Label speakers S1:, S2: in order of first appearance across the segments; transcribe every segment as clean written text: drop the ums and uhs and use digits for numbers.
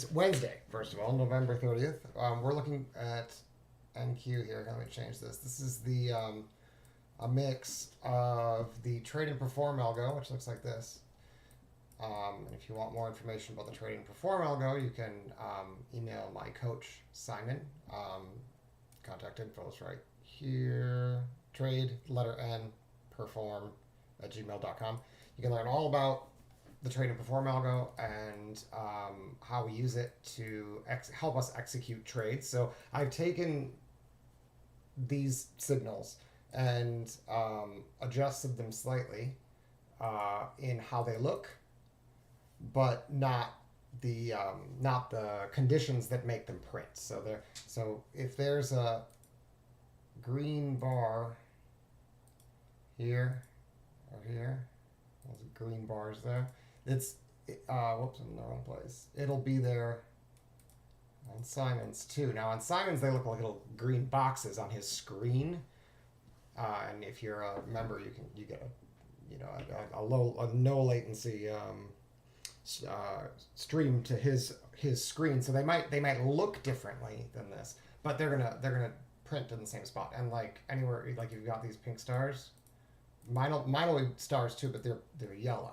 S1: is Wednesday, first of all, November 30th. We're looking at NQ here. Let me change this. This is the a mix of the trade and perform algo, which looks like this. And if you want more information about the trade and perform algo, you can email my coach, Simon. Contact info is right here. Trade, letter N, perform at gmail.com. You can learn all about the trade and perform algo and how we use it to help us execute trades. So I've taken these signals and adjusted them slightly in how they look, but not the conditions that make them print. So if there's a green bar here or here, there's green bars there. It's whoops, I'm in the wrong place. It'll be there on Simon's too. Now on Simon's they look like little green boxes on his screen, and if you're a member, you get a no latency stream to his screen. So they might look differently than this, but they're gonna print in the same spot. And like anywhere, like you've got these pink stars, mine will be stars too, but they're yellow.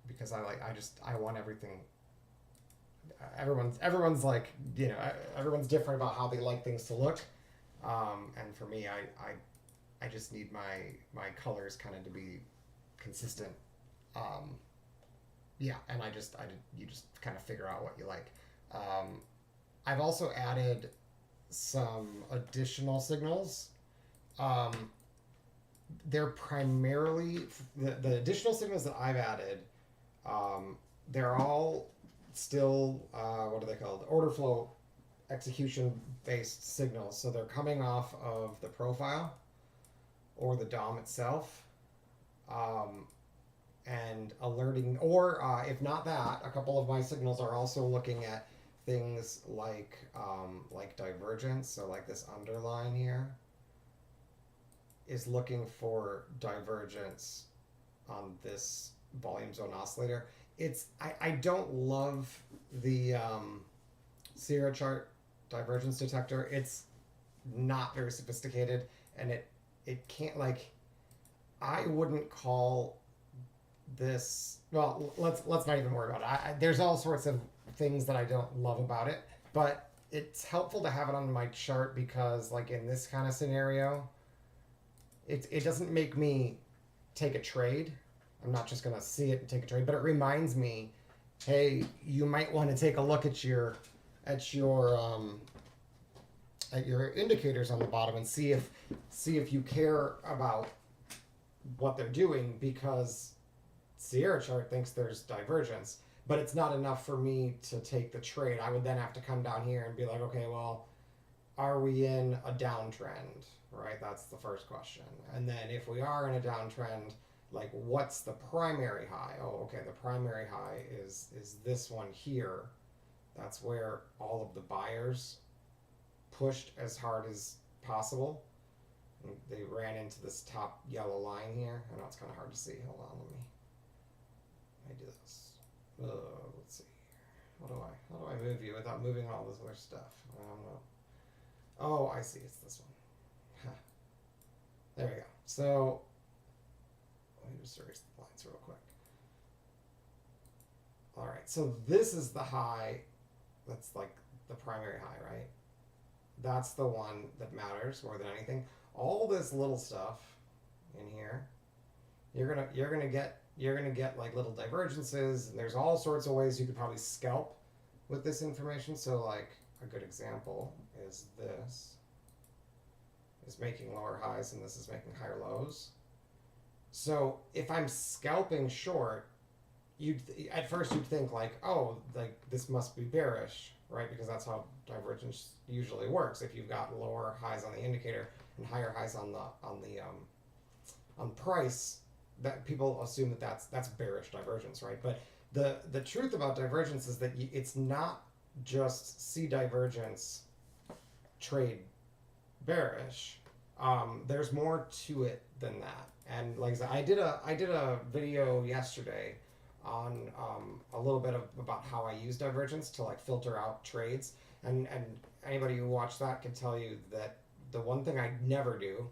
S1: Because I want everything. Everyone's like, everyone's different about how they like things to look, and for me, I just need my colors kind of to be consistent. Yeah, and you just kind of figure out what you like. I've also added some additional signals. They're primarily the additional signals that I've added. They're all still what are they called? Order flow execution based signals. So they're coming off of the profile or the DOM itself, and alerting. Or if not that, a couple of my signals are also looking at things like divergence. So like this underline here is looking for divergence on this volume zone oscillator. I don't love the Sierra chart divergence detector. It's not very sophisticated, and it can't, like, I wouldn't call this, well, let's not even worry about it. There's all sorts of things that I don't love about it, but it's helpful to have it on my chart because, like, in this kind of scenario, it doesn't make me take a trade. I'm not just gonna see it and take a trade, but it reminds me, hey, you might want to take a look at your indicators on the bottom and see if you care about what they're doing, because Sierra chart thinks there's divergence, but it's not enough for me to take the trade. I would then have to come down here and be like, okay, well, are we in a downtrend, right? That's the first question. And then if we are in a downtrend, like, what's the primary high? Oh, okay, the primary high is this one here. That's where all of the buyers pushed as hard as possible. And they ran into this top yellow line here. I know it's kind of hard to see. Hold on, let me do this. Let's see. How do I move you without moving all this other stuff? I don't know. Oh, I see. It's this one. There we go. So let me just erase the lines real quick. All right. So this is the high. That's like the primary high, right? That's the one that matters more than anything. All this little stuff in here, you're gonna get like little divergences, and there's all sorts of ways you could probably scalp with this information. So like a good example is this is making lower highs and this is making higher lows. So if I'm scalping short, at first you'd think like, oh, like this must be bearish, right? Because that's how divergence usually works. If you've got lower highs on the indicator and higher highs on price, that people assume that that's bearish divergence, right? But the truth about divergence is that it's not just see divergence, trade bearish. There's more to it than that. And like I said, I did a video yesterday on a little bit about how I use divergence to like filter out trades, and anybody who watched that can tell you that the one thing I never do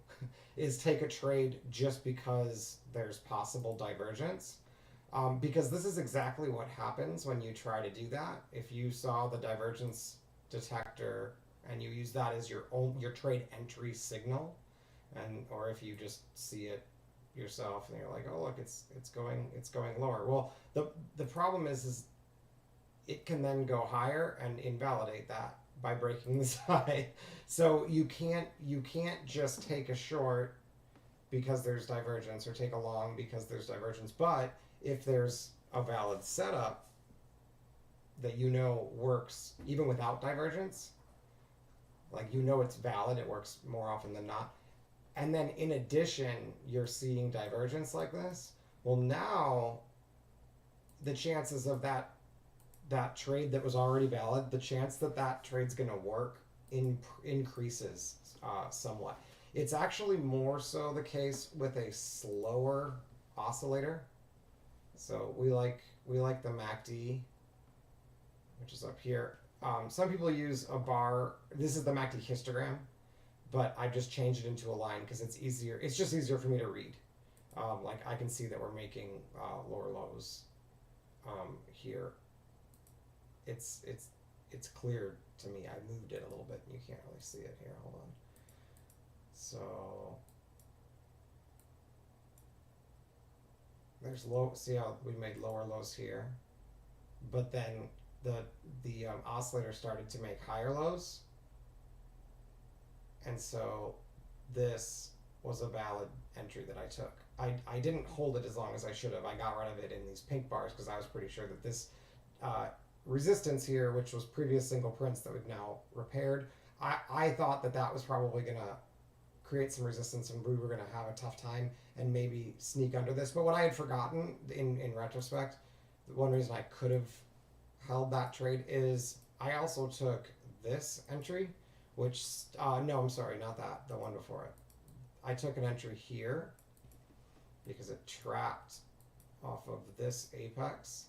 S1: is take a trade just because there's possible divergence. Because this is exactly what happens when you try to do that. If you saw the divergence detector and you use that as your trade entry signal, and or if you just see it yourself and you're like, oh look, it's going lower. Well, the problem is it can then go higher and invalidate that by breaking this high. So you can't just take a short because there's divergence or take a long because there's divergence. But if there's a valid setup that you know works even without divergence, like you know it's valid, it works more often than not, and then in addition you're seeing divergence like this, well now the chances of that trade that was already valid, the chance that that trade's going to work increases somewhat. It's actually more so the case with a slower oscillator. So we like the MACD, which is up here. Some people use a bar. This is the MACD histogram, but I've just changed it into a line because it's easier. It's just easier for me to read. Like I can see that we're making lower lows here. It's clear to me. I moved it a little bit and you can't really see it here. Hold on. So there's low. See how we made lower lows here, but then the oscillator started to make higher lows, and so this was a valid entry that I took. I didn't hold it as long as I should have. I got rid of it in these pink bars because I was pretty sure that this resistance here, which was previous single prints that we've now repaired, I thought that was probably going to create some resistance and we were going to have a tough time and maybe sneak under this. But what I had forgotten in retrospect, one reason I could have held that trade is I also took this entry, which, no, I'm sorry, not that, the one before it. I took an entry here because it trapped off of this apex.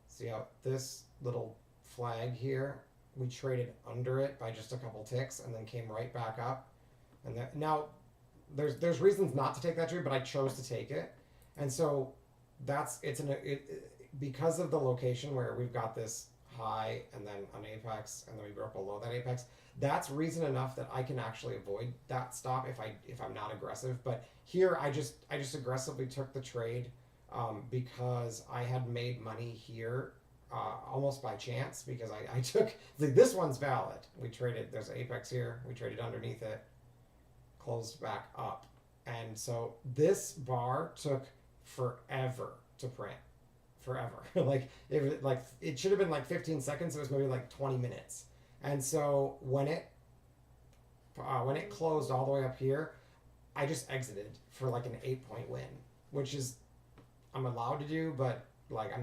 S1: See how this little flag here, we traded under it by just a couple ticks and then came right back up. And then, now there's reasons not to take that trade, but I chose to take it. And so because of the location where we've got this high and then an apex and then we broke below that apex, that's reason enough that I can actually avoid that stop if I'm not aggressive. But here I just aggressively took the trade because I had made money here almost by chance because I took this one's valid. We traded, there's an apex here, we traded underneath it, closed back up, and so this bar took forever to print. Forever. It should have been like 15 seconds. It was maybe like 20 minutes. And so when it closed all the way up here, I just exited for like an 8-point win, which is I'm allowed to do, but like I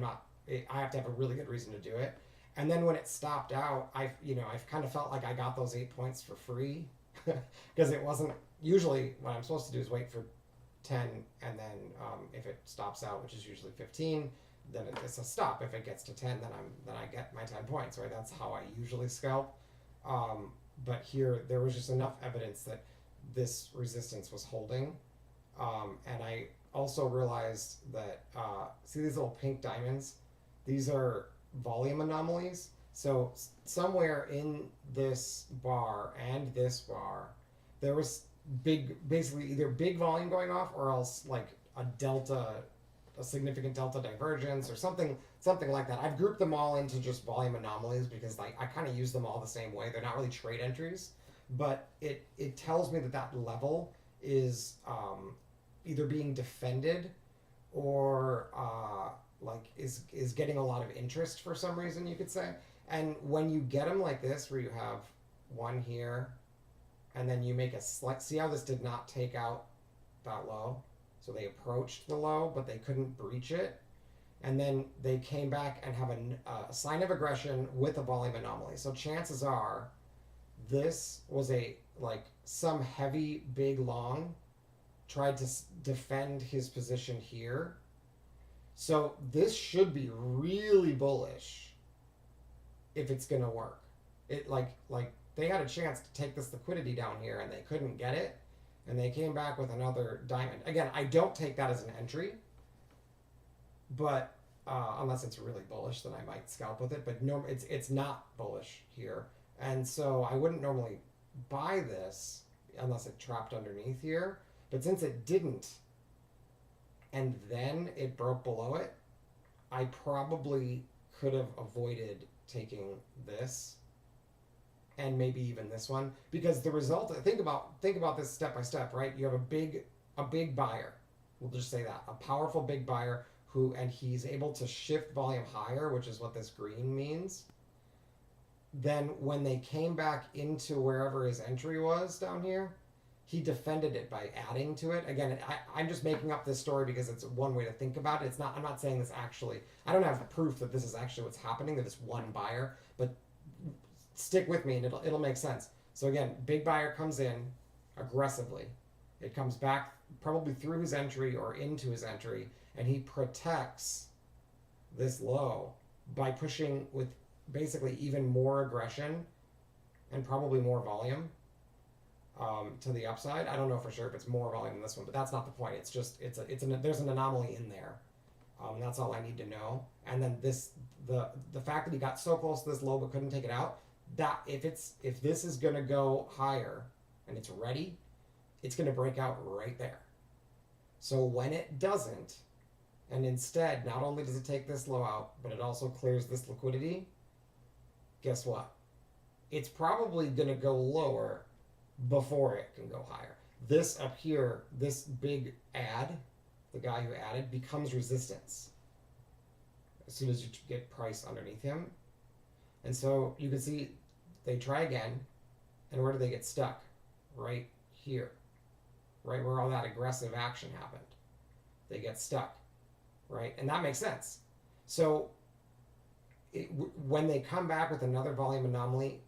S1: have to have a really good reason to do it. And then when it stopped out, I've kind of felt like I got those 8 points for free because it wasn't usually what I'm supposed to do is wait for 10 and then if it stops out, which is usually 15. Then it's a stop. If it gets to 10, then I get my 10 points, right? That's how I usually scalp. But here there was just enough evidence that this resistance was holding, and I also realized that see these little pink diamonds? These are volume anomalies. So somewhere in this bar and this bar, there was basically either big volume going off or else like a significant delta divergence or something like that. I've grouped them all into just volume anomalies because like I kind of use them all the same way. They're not really trade entries, but it tells me that level is either being defended or is getting a lot of interest for some reason, you could say. And when you get them like this, where you have one here, and then you make a see how this did not take out that low? So they approached the low, but they couldn't breach it. And then they came back and have a sign of aggression with a volume anomaly. So chances are this was some heavy, big long tried to defend his position here. So this should be really bullish if it's gonna work. It like they had a chance to take this liquidity down here and they couldn't get it, and they came back with another diamond. Again, I don't take that as an entry, but unless it's really bullish, then I might scalp with it. But no, it's not bullish here, and so I wouldn't normally buy this unless it trapped underneath here. But since it didn't, and then it broke below it, I probably could have avoided taking this and maybe even this one, because the result, think about this step by step, right? You have a big buyer, we'll just say that, a powerful big buyer who, and he's able to shift volume higher, which is what this green means. Then when they came back into wherever his entry was down here, he defended it by adding to it. Again, I'm just making up this story because it's one way to think about it. It's not, I'm not saying this actually, I don't have proof that this is actually what's happening, that it's one buyer, but stick with me and it'll make sense. So again, big buyer comes in aggressively. It comes back probably through his entry or into his entry, and he protects this low by pushing with basically even more aggression and probably more volume to the upside. I don't know for sure if it's more volume than this one, but that's not the point. It's just there's an anomaly in there. That's all I need to know. And then the fact that he got so close to this low but couldn't take it out, that if this is going to go higher and it's ready, it's going to break out right there. So when it doesn't, and instead not only does it take this low out, but it also clears this liquidity, guess what? It's probably going to go lower before it can go higher. This up here, this big add, the guy who added, becomes resistance as soon as you get price underneath him. And so you can see they try again, and where do they get stuck? Right here, right where all that aggressive action happened. They get stuck, right? And that makes sense. So when they come back with another volume anomaly,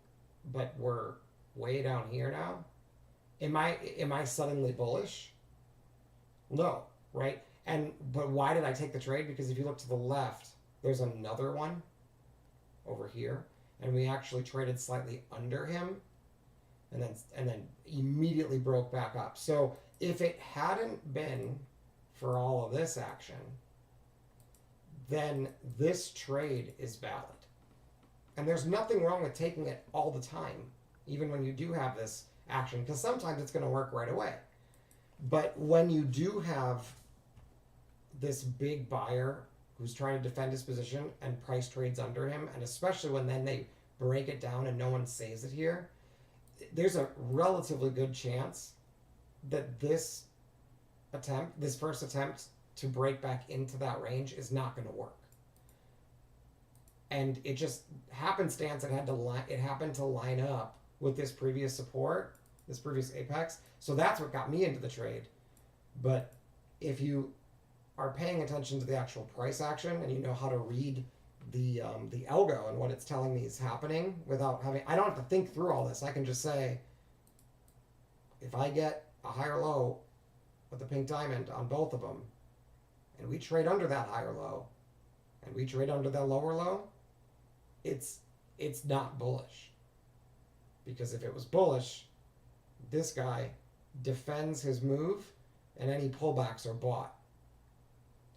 S1: but we're way down here now, am I suddenly bullish? No, right? But why did I take the trade? Because if you look to the left, there's another one over here, and we actually traded slightly under him, and then immediately broke back up. So if it hadn't been for all of this action, then this trade is valid. And there's nothing wrong with taking it all the time, even when you do have this action, because sometimes it's going to work right away. But when you do have this big buyer who's trying to defend his position and price trades under him, and especially when then they break it down and no one saves it here, there's a relatively good chance that this first attempt to break back into that range is not going to work. And it just happenstance it happened to line up with this previous support, this previous apex. So that's what got me into the trade. But if you are paying attention to the actual price action and you know how to read the algo and what it's telling me is happening without having, I don't have to think through all this. I can just say, if I get a higher low with the pink diamond on both of them, and we trade under that higher low, and we trade under that lower low, it's not bullish. Because if it was bullish, this guy defends his move, and any pullbacks are bought.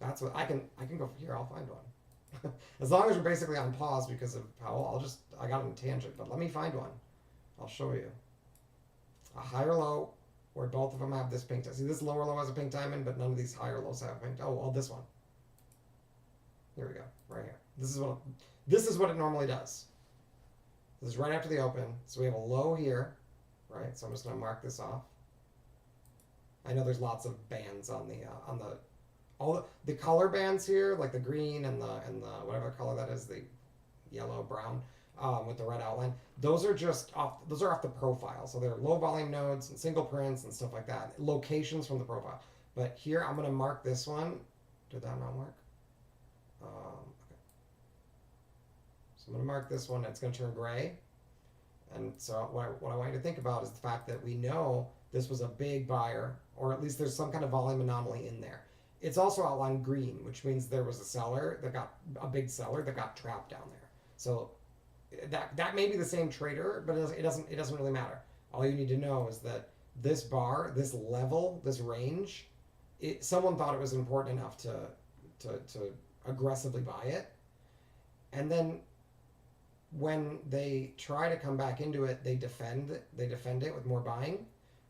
S1: That's what I can go from here. I'll find one. As long as we're basically on pause because of Powell, I got on a tangent, but let me find one. I'll show you. A higher low where both of them have this pink diamond. See, this lower low has a pink diamond, but none of these higher lows have a pink. Oh, this one. Here we go, right here. This is what it normally does. This is right after the open. So we have a low here, right? So I'm just going to mark this off. I know there's lots of bands on all the color bands here, like the green and the whatever color that is, the yellow, brown, with the red outline. Those are off the profile. So they're low volume nodes and single prints and stuff like that. Locations from the profile. But here I'm going to mark this one. Did that not work? Okay. So I'm going to mark this one. It's going to turn gray. And so what I want you to think about is the fact that we know this was a big buyer, or at least there's some kind of volume anomaly in there. It's also outlined green, which means there was a big seller that got trapped down there. So that may be the same trader, but it doesn't really matter. All you need to know is that this bar, this level, this range, someone thought it was important enough to aggressively buy it, and then when they try to come back into it, they defend it with more buying,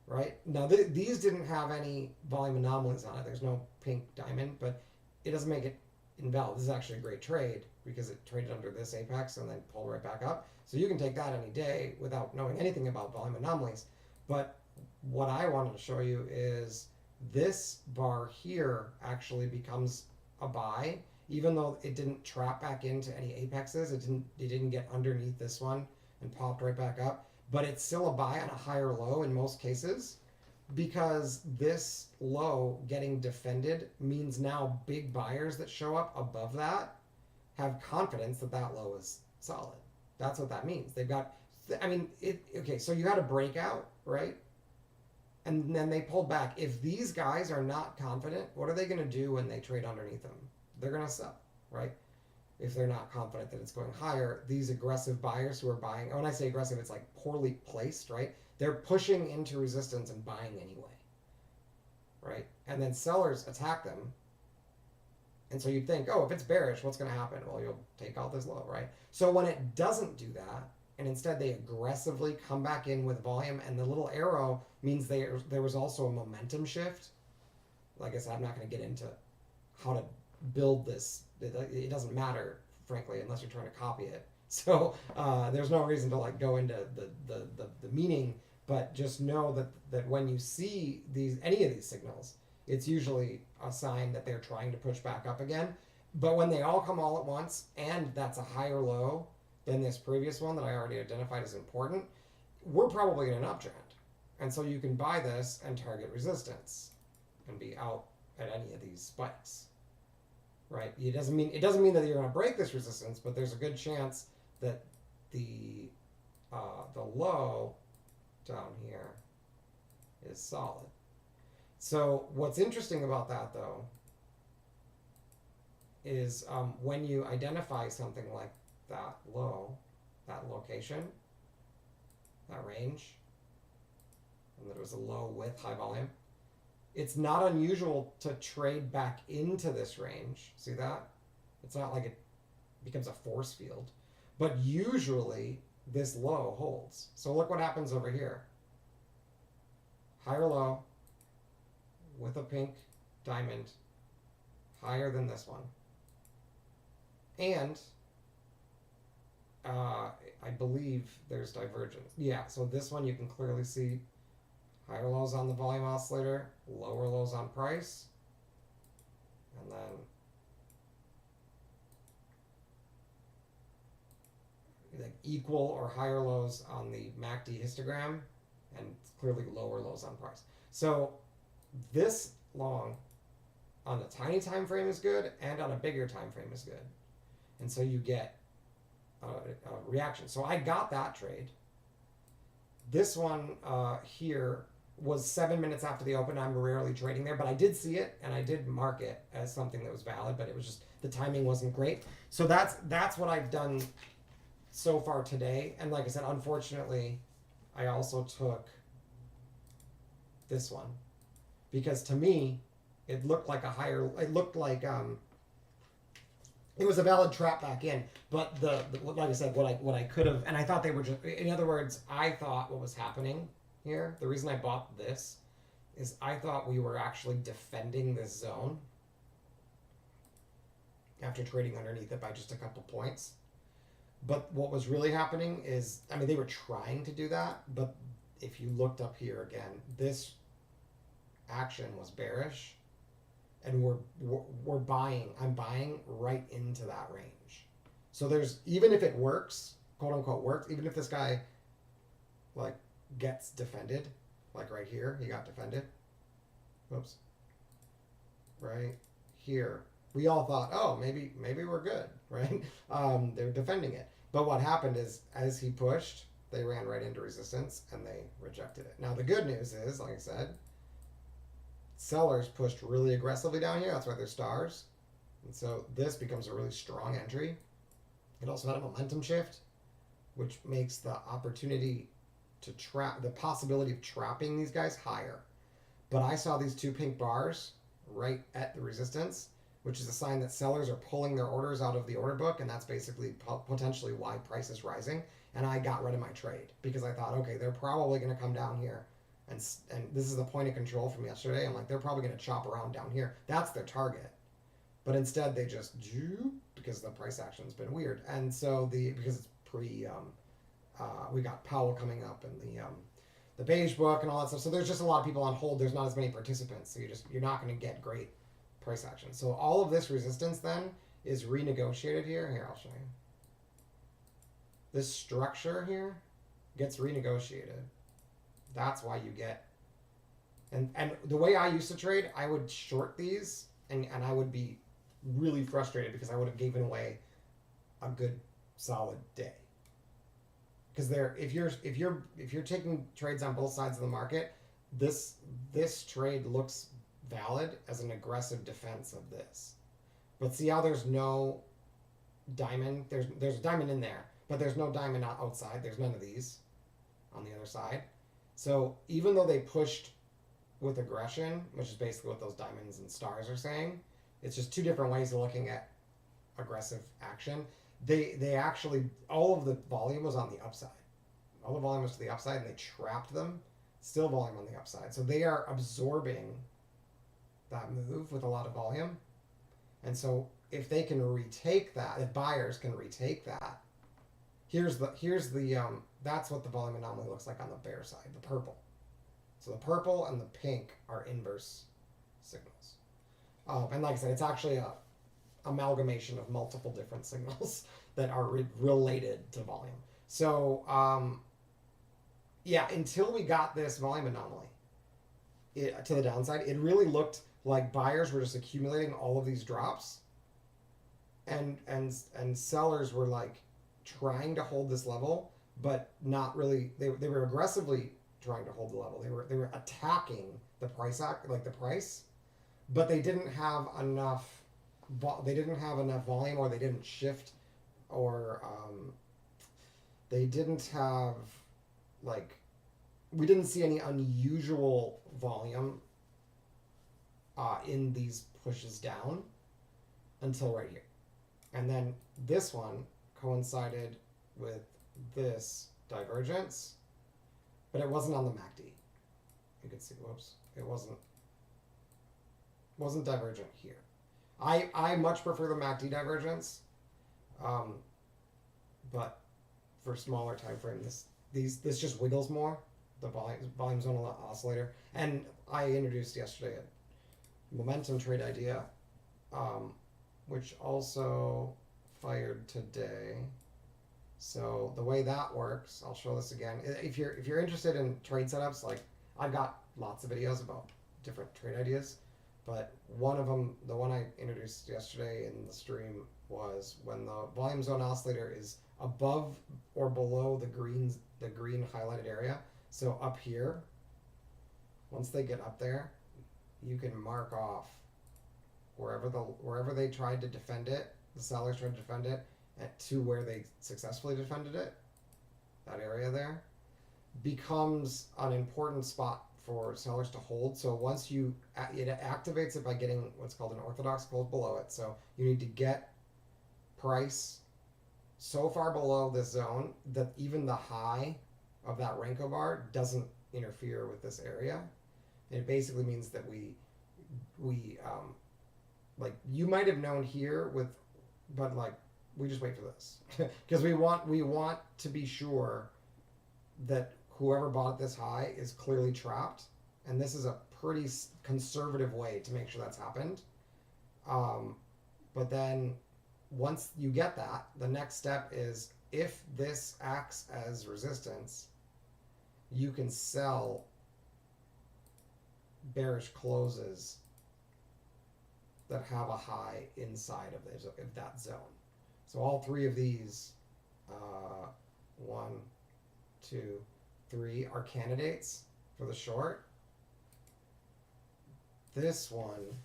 S1: right? Now these didn't have any volume anomalies on it. There's no pink diamond, but it doesn't make it invalid. This is actually a great trade because it traded under this apex and then pulled right back up. So you can take that any day without knowing anything about volume anomalies. But what I wanted to show you is this bar here actually becomes a buy, even though it didn't trap back into any apexes. It didn't get underneath this one and popped right back up. But it's still a buy on a higher low in most cases, because this low getting defended means now big buyers that show up above that have confidence that that low is solid. That's what that means. They've got, okay, so you had a breakout, right? And then they pulled back. If these guys are not confident, what are they going to do when they trade underneath them? They're going to sell, right? If they're not confident that it's going higher, these aggressive buyers who are buying, when I say aggressive, it's like poorly placed, right? They're pushing into resistance and buying anyway, right? And then sellers attack them. And so you'd think, oh, if it's bearish, what's going to happen? Well, you'll take out this low, right? So when it doesn't do that, and instead they aggressively come back in with volume, and the little arrow means there was also a momentum shift. Like I said, I'm not going to get into how to build this. It doesn't matter, frankly, unless you're trying to copy it. So there's no reason to like go into the meaning, but just know that when you see any of these signals, it's usually a sign that they're trying to push back up again. But when they all come all at once, and that's a higher low than this previous one that I already identified as important, we're probably in an uptrend. And so you can buy this and target resistance and be out at any of these spikes. Right? It doesn't mean that you're going to break this resistance, but there's a good chance that the low down here is solid. So what's interesting about that, though, is when you identify something like that low, that location, that range, and that it was a low with high volume, it's not unusual to trade back into this range. See that? It's not like it becomes a force field. But usually this low holds. So look what happens over here. Higher low with a pink diamond higher than this one. And I believe there's divergence. Yeah, so this one you can clearly see higher lows on the volume oscillator, lower lows on price, and then like equal or higher lows on the MACD histogram, and clearly lower lows on price. So this long on a tiny time frame is good, and on a bigger time frame is good, and so you get a reaction. So I got that trade. This one here was 7 minutes after the open. I'm rarely trading there, but I did see it and I did mark it as something that was valid, but it was just the timing wasn't great. So that's what I've done so far today. And like I said, unfortunately, I also took this one because to me, it looked like it was a valid trap back in, but like I said, what I could have, and I thought they were just, in other words, I thought what was happening here, the reason I bought this is I thought we were actually defending this zone after trading underneath it by just a couple points. But what was really happening is, they were trying to do that, but if you looked up here again, this action was bearish. And we're buying. I'm buying right into that range. So there's, even if it works, quote unquote works, even if this guy like gets defended, like right here, he got defended. Whoops. Right here, we all thought, oh, maybe we're good, right? They're defending it. But what happened is, as he pushed, they ran right into resistance and they rejected it. Now the good news is, like I said, sellers pushed really aggressively down here. That's why they're stars. And so this becomes a really strong entry. It also had a momentum shift, which makes the opportunity to trap, the possibility of trapping these guys higher. But I saw these two pink bars right at the resistance, which is a sign that sellers are pulling their orders out of the order book, and that's basically potentially why price is rising. And I got rid of my trade because I thought, okay, they're probably going to come down here, and this is the point of control from yesterday. I'm like, they're probably going to chop around down here. That's their target. But instead, they just because the price action's been weird, and so because it's we got Powell coming up and the beige book and all that stuff. So there's just a lot of people on hold. There's not as many participants, so you're not going to get great price action. So all of this resistance then is renegotiated here. Here, I'll show you. This structure here gets renegotiated. That's why you get, and the way I used to trade, I would short these and I would be really frustrated because I would have given away a good solid day. Because if you're taking trades on both sides of the market, this trade looks valid as an aggressive defense of this. But see how there's no diamond? There's a diamond in there, but there's no diamond outside. There's none of these on the other side. So even though they pushed with aggression, which is basically what those diamonds and stars are saying, it's just two different ways of looking at aggressive action. They actually, all of the volume was on the upside. All the volume was to the upside, and they trapped them. Still volume on the upside. So they are absorbing that move with a lot of volume. And so if they can retake that, if buyers can retake that, here's the that's what the volume anomaly looks like on the bear side, the purple. So the purple and the pink are inverse signals. And like I said, it's actually a amalgamation of multiple different signals that are related to volume. So yeah, until we got this volume anomaly to the downside, it really looked like buyers were just accumulating all of these drops, and sellers were like trying to hold this level, but not really. They were aggressively trying to hold the level. They were attacking the price price, but they didn't have enough. They didn't have enough volume, or they didn't shift, or they didn't have we didn't see any unusual volume in these pushes down until right here. And then this one coincided with this divergence, but it wasn't on the MACD. You can see, whoops, it wasn't divergent here. I much prefer the MACD divergence, but for smaller time frame, this just wiggles more, the volume zone oscillator. And I introduced yesterday a momentum trade idea, which also fired today. So the way that works, I'll show this again. If you're interested in trade setups, like I've got lots of videos about different trade ideas, but one of them, the one I introduced yesterday in the stream, was when the volume zone oscillator is above or below the green highlighted area. So up here, once they get up there, you can mark off wherever they tried to defend it, the sellers tried to defend it, to where they successfully defended it. That area there becomes an important spot for sellers to hold. So once it activates it by getting what's called an orthodox close below it. So you need to get price so far below this zone that even the high of that Renko bar doesn't interfere with this area. And it basically means that we like, you might have known here but like, we just wait for this because we want to be sure that whoever bought this high is clearly trapped, and this is a pretty conservative way to make sure that's happened. But then once you get that, the next step is, if this acts as resistance, you can sell bearish closes that have a high inside of that zone. So all three of these, 1, 2, 3, are candidates for the short. this one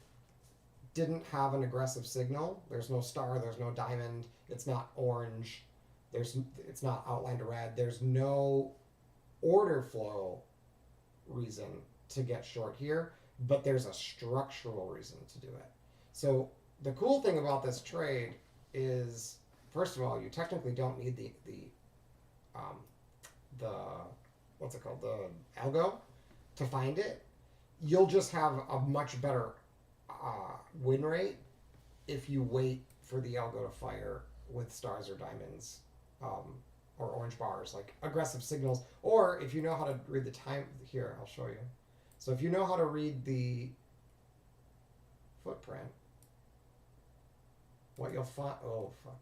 S1: didn't have an aggressive signal. There's no star, there's no diamond, it's not orange, it's not outlined red. There's no order flow reason to get short here, but there's a structural reason to do it. So the cool thing about this trade is, first of all, you technically don't need the what's it called, the algo to find it. You'll just have a much better win rate if you wait for the algo to fire with stars or diamonds, or orange bars, like aggressive signals, or if you know how to read the time. Here, I'll show you. So if you know how to read the footprint, what you'll find, oh fuck,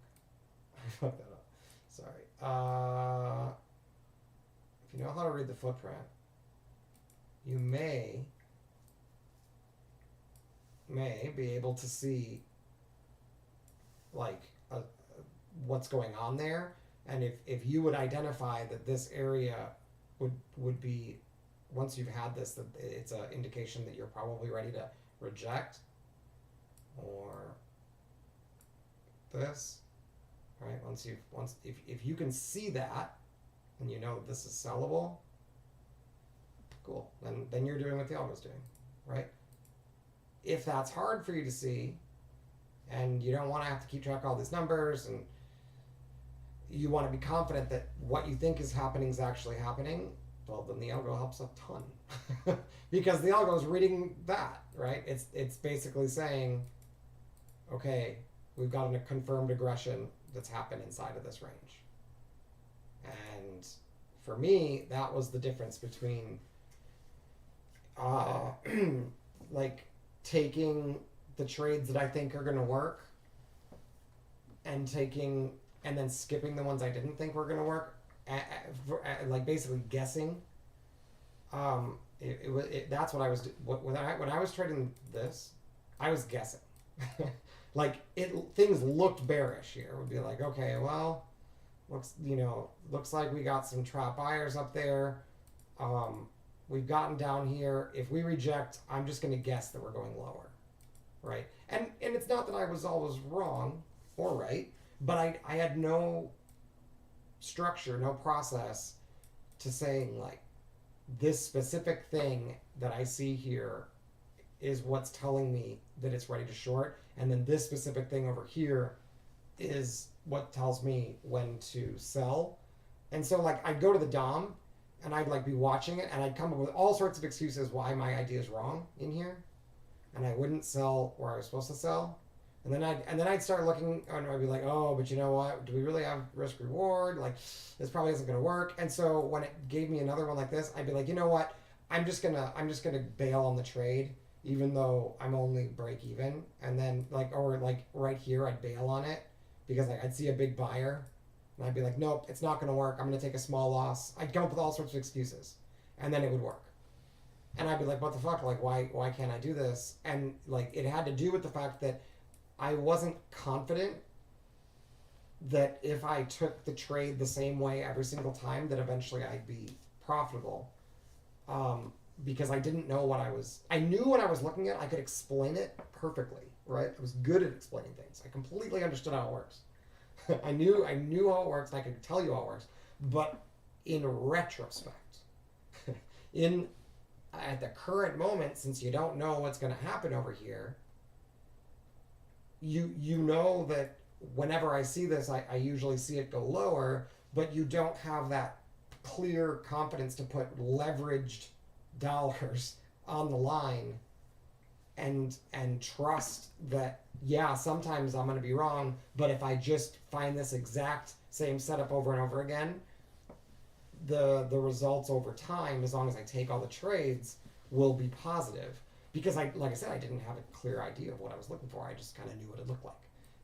S1: I fucked that up, sorry. If you know how to read the footprint, you may be able to see like what's going on there, and if you would identify that this area would be, once you've had this, that it's an indication that you're probably ready to reject, or this, right? If you can see that and you know this is sellable, cool. Then you're doing what the algo's doing, right? If that's hard for you to see, and you don't want to have to keep track of all these numbers, and you want to be confident that what you think is happening is actually happening, well, then the algo helps a ton. Because the algo is reading that, right? It's basically saying, okay, we've got a confirmed aggression that's happened inside of this range. And for me, that was the difference between like taking the trades that I think are going to work and then skipping the ones I didn't think were going to work, like basically guessing. That's what I was when I was trading this, I was guessing. Like things looked bearish here. It would be like, okay, well, looks like we got some trap buyers up there. We've gotten down here. If we reject, I'm just going to guess that we're going lower, right? And it's not that I was always wrong or right, but I had no structure, no process to saying like, this specific thing that I see here is what's telling me that it's ready to short, and then this specific thing over here is what tells me when to sell. And so like I'd go to the DOM and I'd like be watching it, and I'd come up with all sorts of excuses why my idea is wrong in here, and I wouldn't sell where I was supposed to sell. And then I'd start looking, and I'd be like, oh, but you know what? Do we really have risk reward? Like, this probably isn't going to work. And so when it gave me another one like this, I'd be like, you know what? I'm just gonna bail on the trade, even though I'm only break even. And then or right here, I'd bail on it because like I'd see a big buyer, and I'd be like, nope, it's not going to work. I'm going to take a small loss. I'd come up with all sorts of excuses, and then it would work. And I'd be like, what the fuck? Like, why can't I do this? And like, it had to do with the fact that I wasn't confident that if I took the trade the same way every single time, that eventually I'd be profitable. Because I didn't know what I knew what I was looking at. I could explain it perfectly, right? I was good at explaining things. I completely understood how it works. I knew how it works, and I could tell you how it works. But in retrospect, at the current moment, since you don't know what's going to happen over here, you know that whenever I see this, I usually see it go lower, but you don't have that clear confidence to put leveraged dollars on the line and trust that, yeah, sometimes I'm going to be wrong, but if I just find this exact same setup over and over again, the results over time, as long as I take all the trades, will be positive. Because like I said, I didn't have a clear idea of what I was looking for. I just kind of knew what it looked like.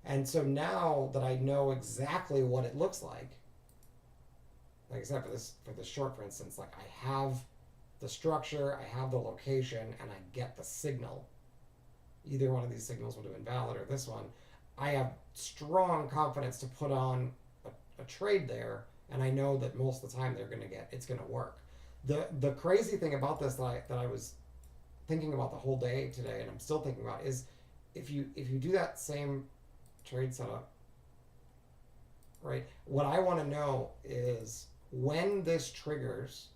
S1: And so now that I know exactly what it looks like I said, for this short, for instance, like I have the structure, I have the location, and I get the signal. Either one of these signals would have been valid, or this one. I have strong confidence to put on a trade there, and I know that most of the time it's gonna work. The crazy thing about this that I was thinking about the whole day today, and I'm still thinking about, is if you do that same trade setup, right? What I want to know is when this triggers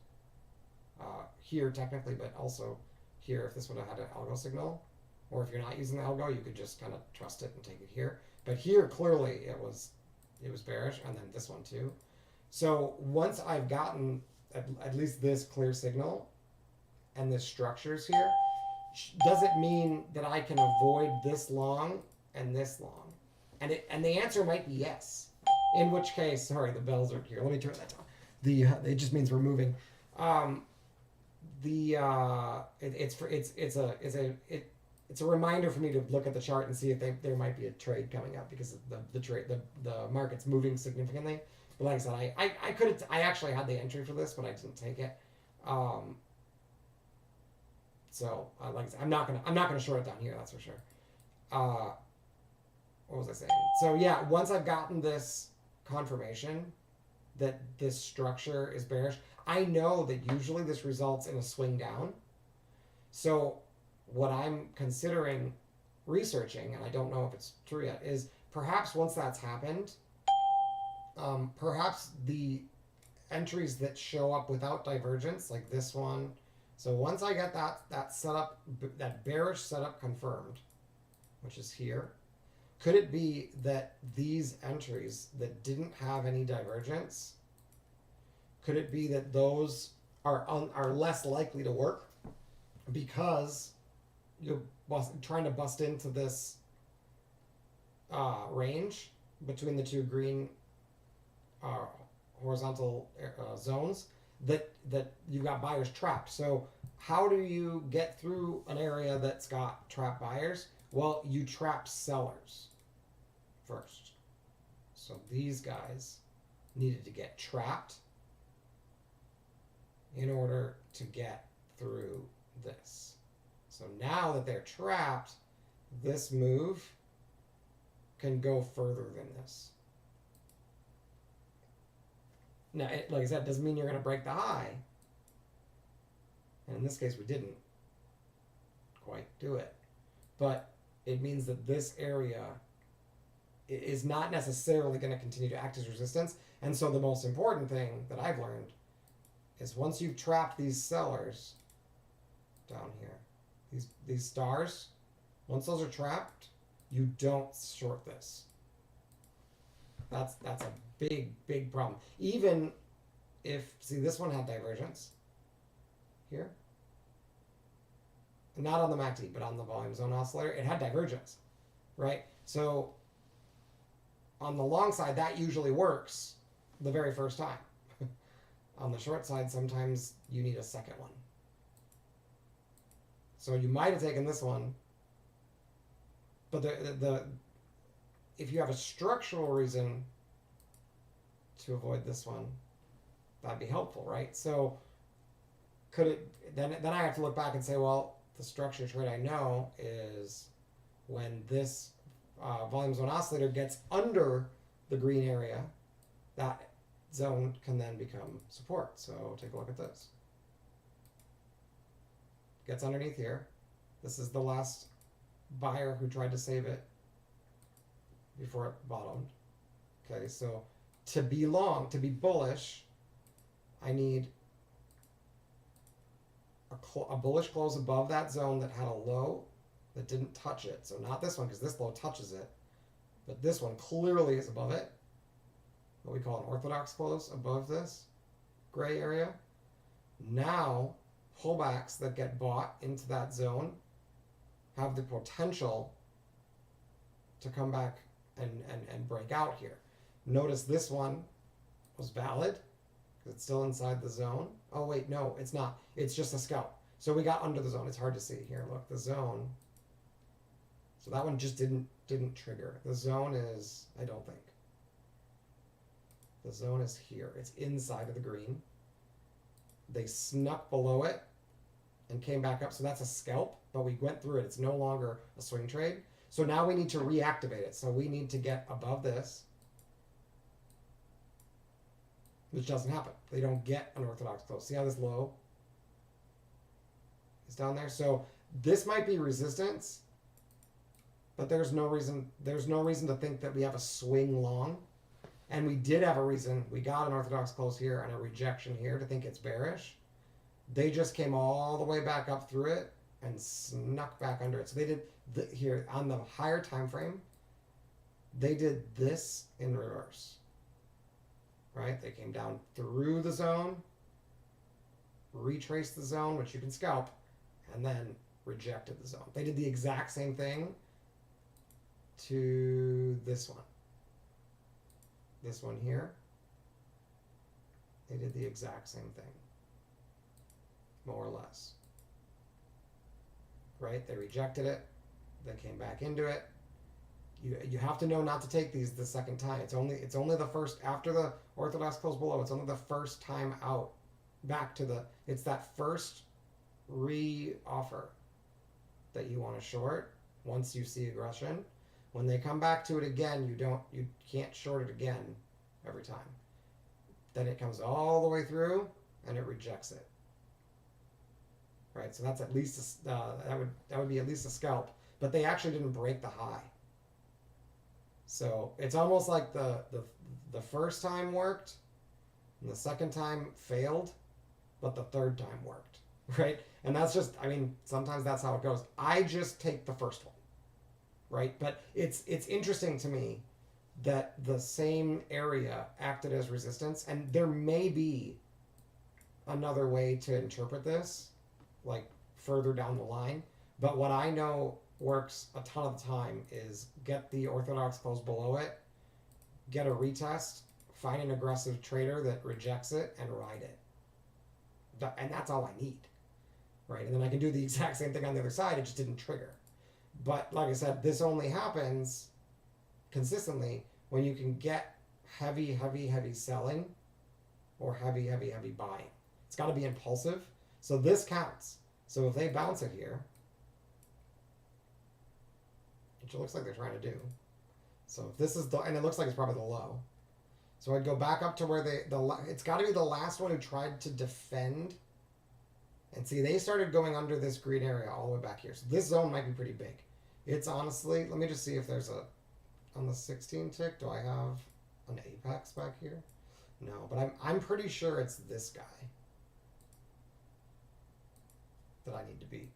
S1: here technically, but also here if this would have had an algo signal, or if you're not using the algo, you could just kind of trust it and take it here. But here clearly it was bearish, and then this one too. So once I've gotten at least this clear signal and this structure's here, does it mean that I can avoid this long and this long? And the answer might be yes. In which case, sorry, the bells are here. Let me turn that down. It just means we're moving. It's a reminder for me to look at the chart and see if there might be a trade coming up, because the market's moving significantly. But like I said, I actually had the entry for this, but I didn't take it. So like I said, I'm not gonna short it down here. That's for sure. What was I saying? So yeah, once I've gotten this confirmation that this structure is bearish, I know that usually this results in a swing down. So what I'm considering researching, and I don't know if it's true yet, is perhaps once that's happened, perhaps the entries that show up without divergence, like this one. So once I get that setup, that bearish setup confirmed, which is here, could it be that these entries that didn't have any divergence, could it be that those are less likely to work because you're trying to bust into this range between the two green horizontal zones that you've got buyers trapped? So how do you get through an area that's got trapped buyers? Well, you trap sellers first. So these guys needed to get trapped in order to get through this. So now that they're trapped, this move can go further than this. Now, like I said, it doesn't mean you're going to break the high. And in this case, we didn't quite do it. But it means that this area is not necessarily going to continue to act as resistance. And so the most important thing that I've learned is once you've trapped these sellers down here, these stars, once those are trapped, you don't short this. That's a big problem. Even if, see, this one had divergence here. Not on the MACD, but on the volume zone oscillator, it had divergence, right? So on the long side, that usually works the very first time. On the short side, sometimes you need a second one. So you might have taken this one, but if you have a structural reason to avoid this one, that'd be helpful, right? So could it then I have to look back and say, well, the structure trade I know is when this volume zone oscillator gets under the green area, that zone can then become support. So take a look at this. Gets underneath here. This is the last buyer who tried to save it before it bottomed. Okay, so to be long, to be bullish, I need a bullish close above that zone that had a low that didn't touch it. So not this one, because this low touches it, but this one clearly is above it. What we call an orthodox close above this gray area. Now, pullbacks that get bought into that zone have the potential to come back and break out here. Notice this one was valid because it's still inside the zone. Oh wait, no, it's not. It's just a scalp. So we got under the zone. It's hard to see here. Look, the zone. So that one just didn't trigger. The zone is, I don't think. The zone is here. It's inside of the green. They snuck below it and came back up. So that's a scalp, but we went through it. It's no longer a swing trade. So now we need to reactivate it. So we need to get above this, which doesn't happen. They don't get an orthodox close. See how this low is down there? So This might be resistance, but there's no reason to think that we have a swing long. And we did have a reason. We got an orthodox close here and a rejection here to think it's bearish. They just came all the way back up through it and snuck back under it. So they did here on the higher time frame, they did this in reverse. Right? They came down through the zone, retraced the zone, which you can scalp, and then rejected the zone. They did the exact same thing to this one. This one here. They did the exact same thing. More or less. Right? They rejected it. They came back into it. You have to know not to take these the second time. It's only the first, after the orthodox close below, it's only the first time out back to the, it's that first re-offer that you want to short once you see aggression. When they come back to it again, you can't short it again every time. Then it comes all the way through and it rejects it. Right? So that's at least that would be at least a scalp, but they actually didn't break the high. So it's almost like the first time worked, and the second time failed, but the third time worked, right? And that's just, I mean, sometimes that's how it goes. I just take the first one, right? But it's interesting to me that the same area acted as resistance, and there may be another way to interpret this, like further down the line. But what I know works a ton of the time is get the orthodox close below it, get a retest, find an aggressive trader that rejects it, and ride it. And that's all I need, right? And then I can do the exact same thing on the other side. It just didn't trigger. But like I said, this only happens consistently when you can get heavy selling or heavy buying. It's got to be impulsive. So this counts. So if they bounce it here, which it looks like they're trying to do. So if this is the, and it looks like it's probably the low. So I'd go back up to where it's got to be the last one who tried to defend. And see, they started going under this green area all the way back here. So this zone might be pretty big. It's honestly, let me just see if there's on the 16 tick, do I have an apex back here? No, but I'm pretty sure it's this guy that I need to beat.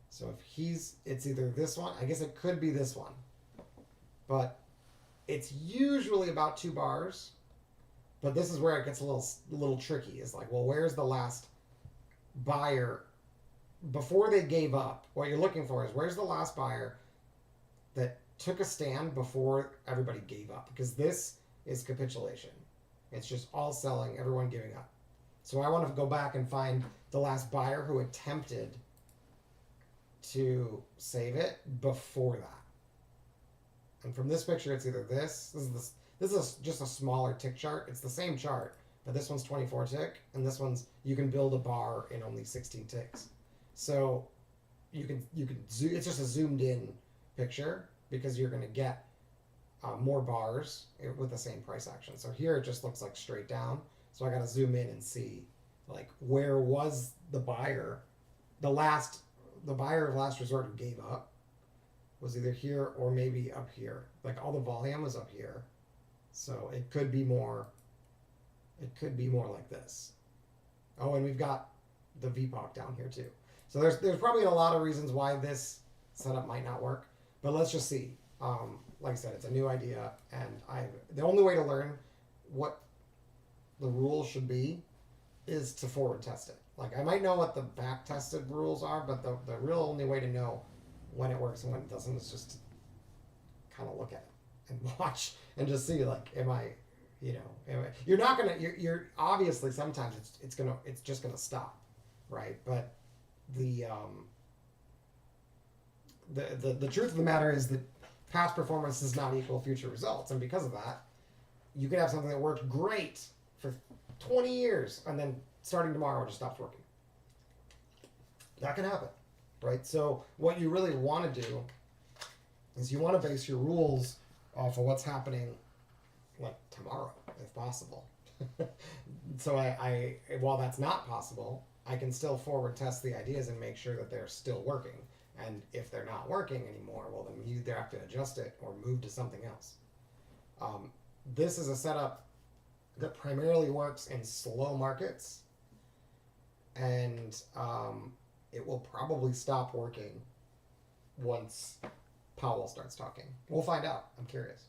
S1: So if it's either this one, I guess it could be this one. But it's usually about 2 bars. But this is where it gets a little tricky. It's like, well, where's the last buyer before they gave up? What you're looking for is where's the last buyer that took a stand before everybody gave up? Because this is capitulation. It's just all selling, everyone giving up. So I want to go back and find the last buyer who attempted to save it before that. And from this picture, it's either this is just a smaller tick chart. It's the same chart, but this one's 24 tick, and this one's, you can build a bar in only 16 ticks. So you can zoom, it's just a zoomed in picture because you're going to get more bars with the same price action. So here it just looks like straight down. So I got to zoom in and see like where was the buyer, the buyer of last resort who gave up was either here or maybe up here. Like all the volume was up here. So it could be more like this. Oh, and we've got the VPOC down here too. So there's probably a lot of reasons why this setup might not work, but let's just see. Like I said, it's a new idea, and the only way to learn what the rules should be is to forward test it. Like I might know what the back tested rules are, but the real only way to know when it works and when it doesn't is just to kind of look at it and watch and just see like, you're not gonna, you're obviously sometimes it's just gonna stop, right? But the truth of the matter is that past performance does not equal future results, and because of that, you could have something that worked great for 20 years and then starting tomorrow it just stops working. That can happen, right? So what you really want to do is you want to base your rules off of what's happening like tomorrow, if possible. So I while that's not possible, I can still forward test the ideas and make sure that they're still working. And if they're not working anymore, well, then you either have to adjust it or move to something else. This is a setup that primarily works in slow markets, and it will probably stop working once Powell starts talking. We'll find out. I'm curious.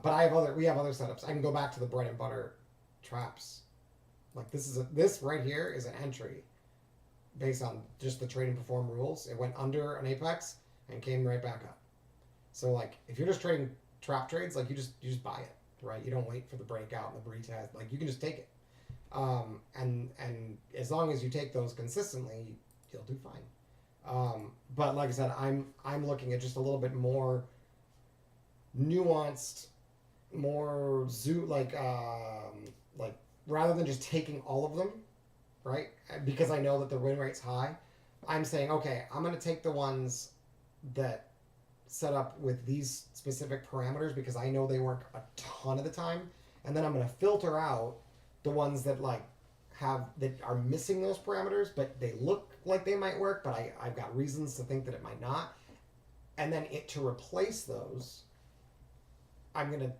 S1: But we have other setups. I can go back to the bread and butter traps. Like this right here is an entry based on just the trade and perform rules. It went under an apex and came right back up. So like if you're just trading trap trades, like you just buy it, right? You don't wait for the breakout and the retest. Like you can just take it. And as long as you take those consistently, you'll do fine. But like I said, I'm looking at just a little bit more nuanced, more like rather than just taking all of them, right? Because I know that the win rate's high, I'm saying, okay, I'm going to take the ones that set up with these specific parameters because I know they work a ton of the time, and then I'm going to filter out the ones that that are missing those parameters, but they look like they might work, but I've got reasons to think that it might not. And then to replace those, I'm gonna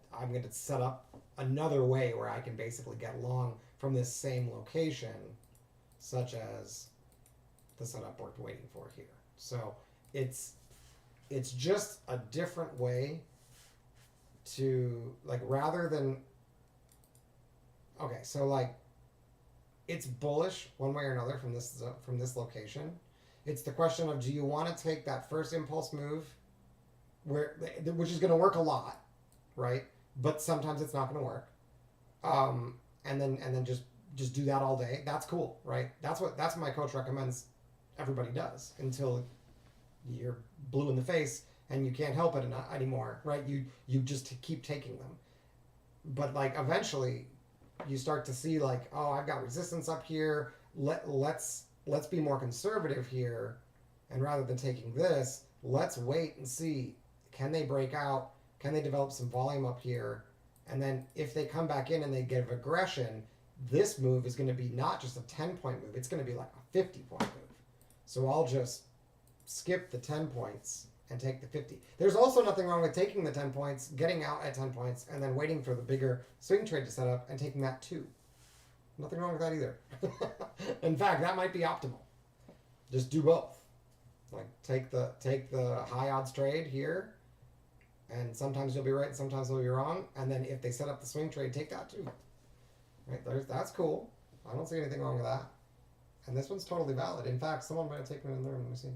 S1: set up another way where I can basically get long from this same location, such as the setup we're waiting for here. So it's just a different way to rather than it's bullish one way or another from this location. It's the question of, do you want to take that first impulse move which is going to work a lot, right? But sometimes it's not going to work. And then just do that all day. That's cool, right? That's what my coach recommends everybody does until you're blue in the face and you can't help it anymore, right? You just keep taking them. But eventually you start to see oh, I've got resistance up here. Let's be more conservative here, and rather than taking this, let's wait and see, can they break out? Can they develop some volume up here? And then if they come back in and they give aggression, this move is going to be not just a 10-point move, it's going to be like a 50-point move. So I'll just skip the 10 points and take the 50. There's also nothing wrong with taking the 10 points, getting out at 10 points, and then waiting for the bigger swing trade to set up and taking that too. Nothing wrong with that either. In fact, that might be optimal. Just do both. Take the high odds trade here, and sometimes you'll be right and sometimes you'll be wrong. And then if they set up the swing trade, take that too. Right? That's cool. I don't see anything wrong with that. And this one's totally valid. In fact, someone might have taken it in there. Let me see.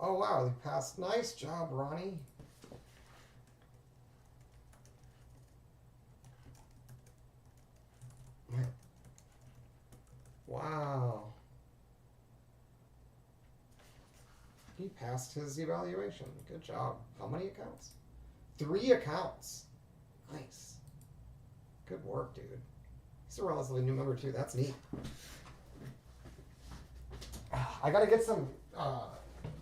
S1: Oh wow, they passed. Nice job, Ronnie. Wow. He passed his evaluation. Good job. How many accounts? 3 accounts. Nice. Good work, dude. He's a relatively new member too. That's neat. I gotta get some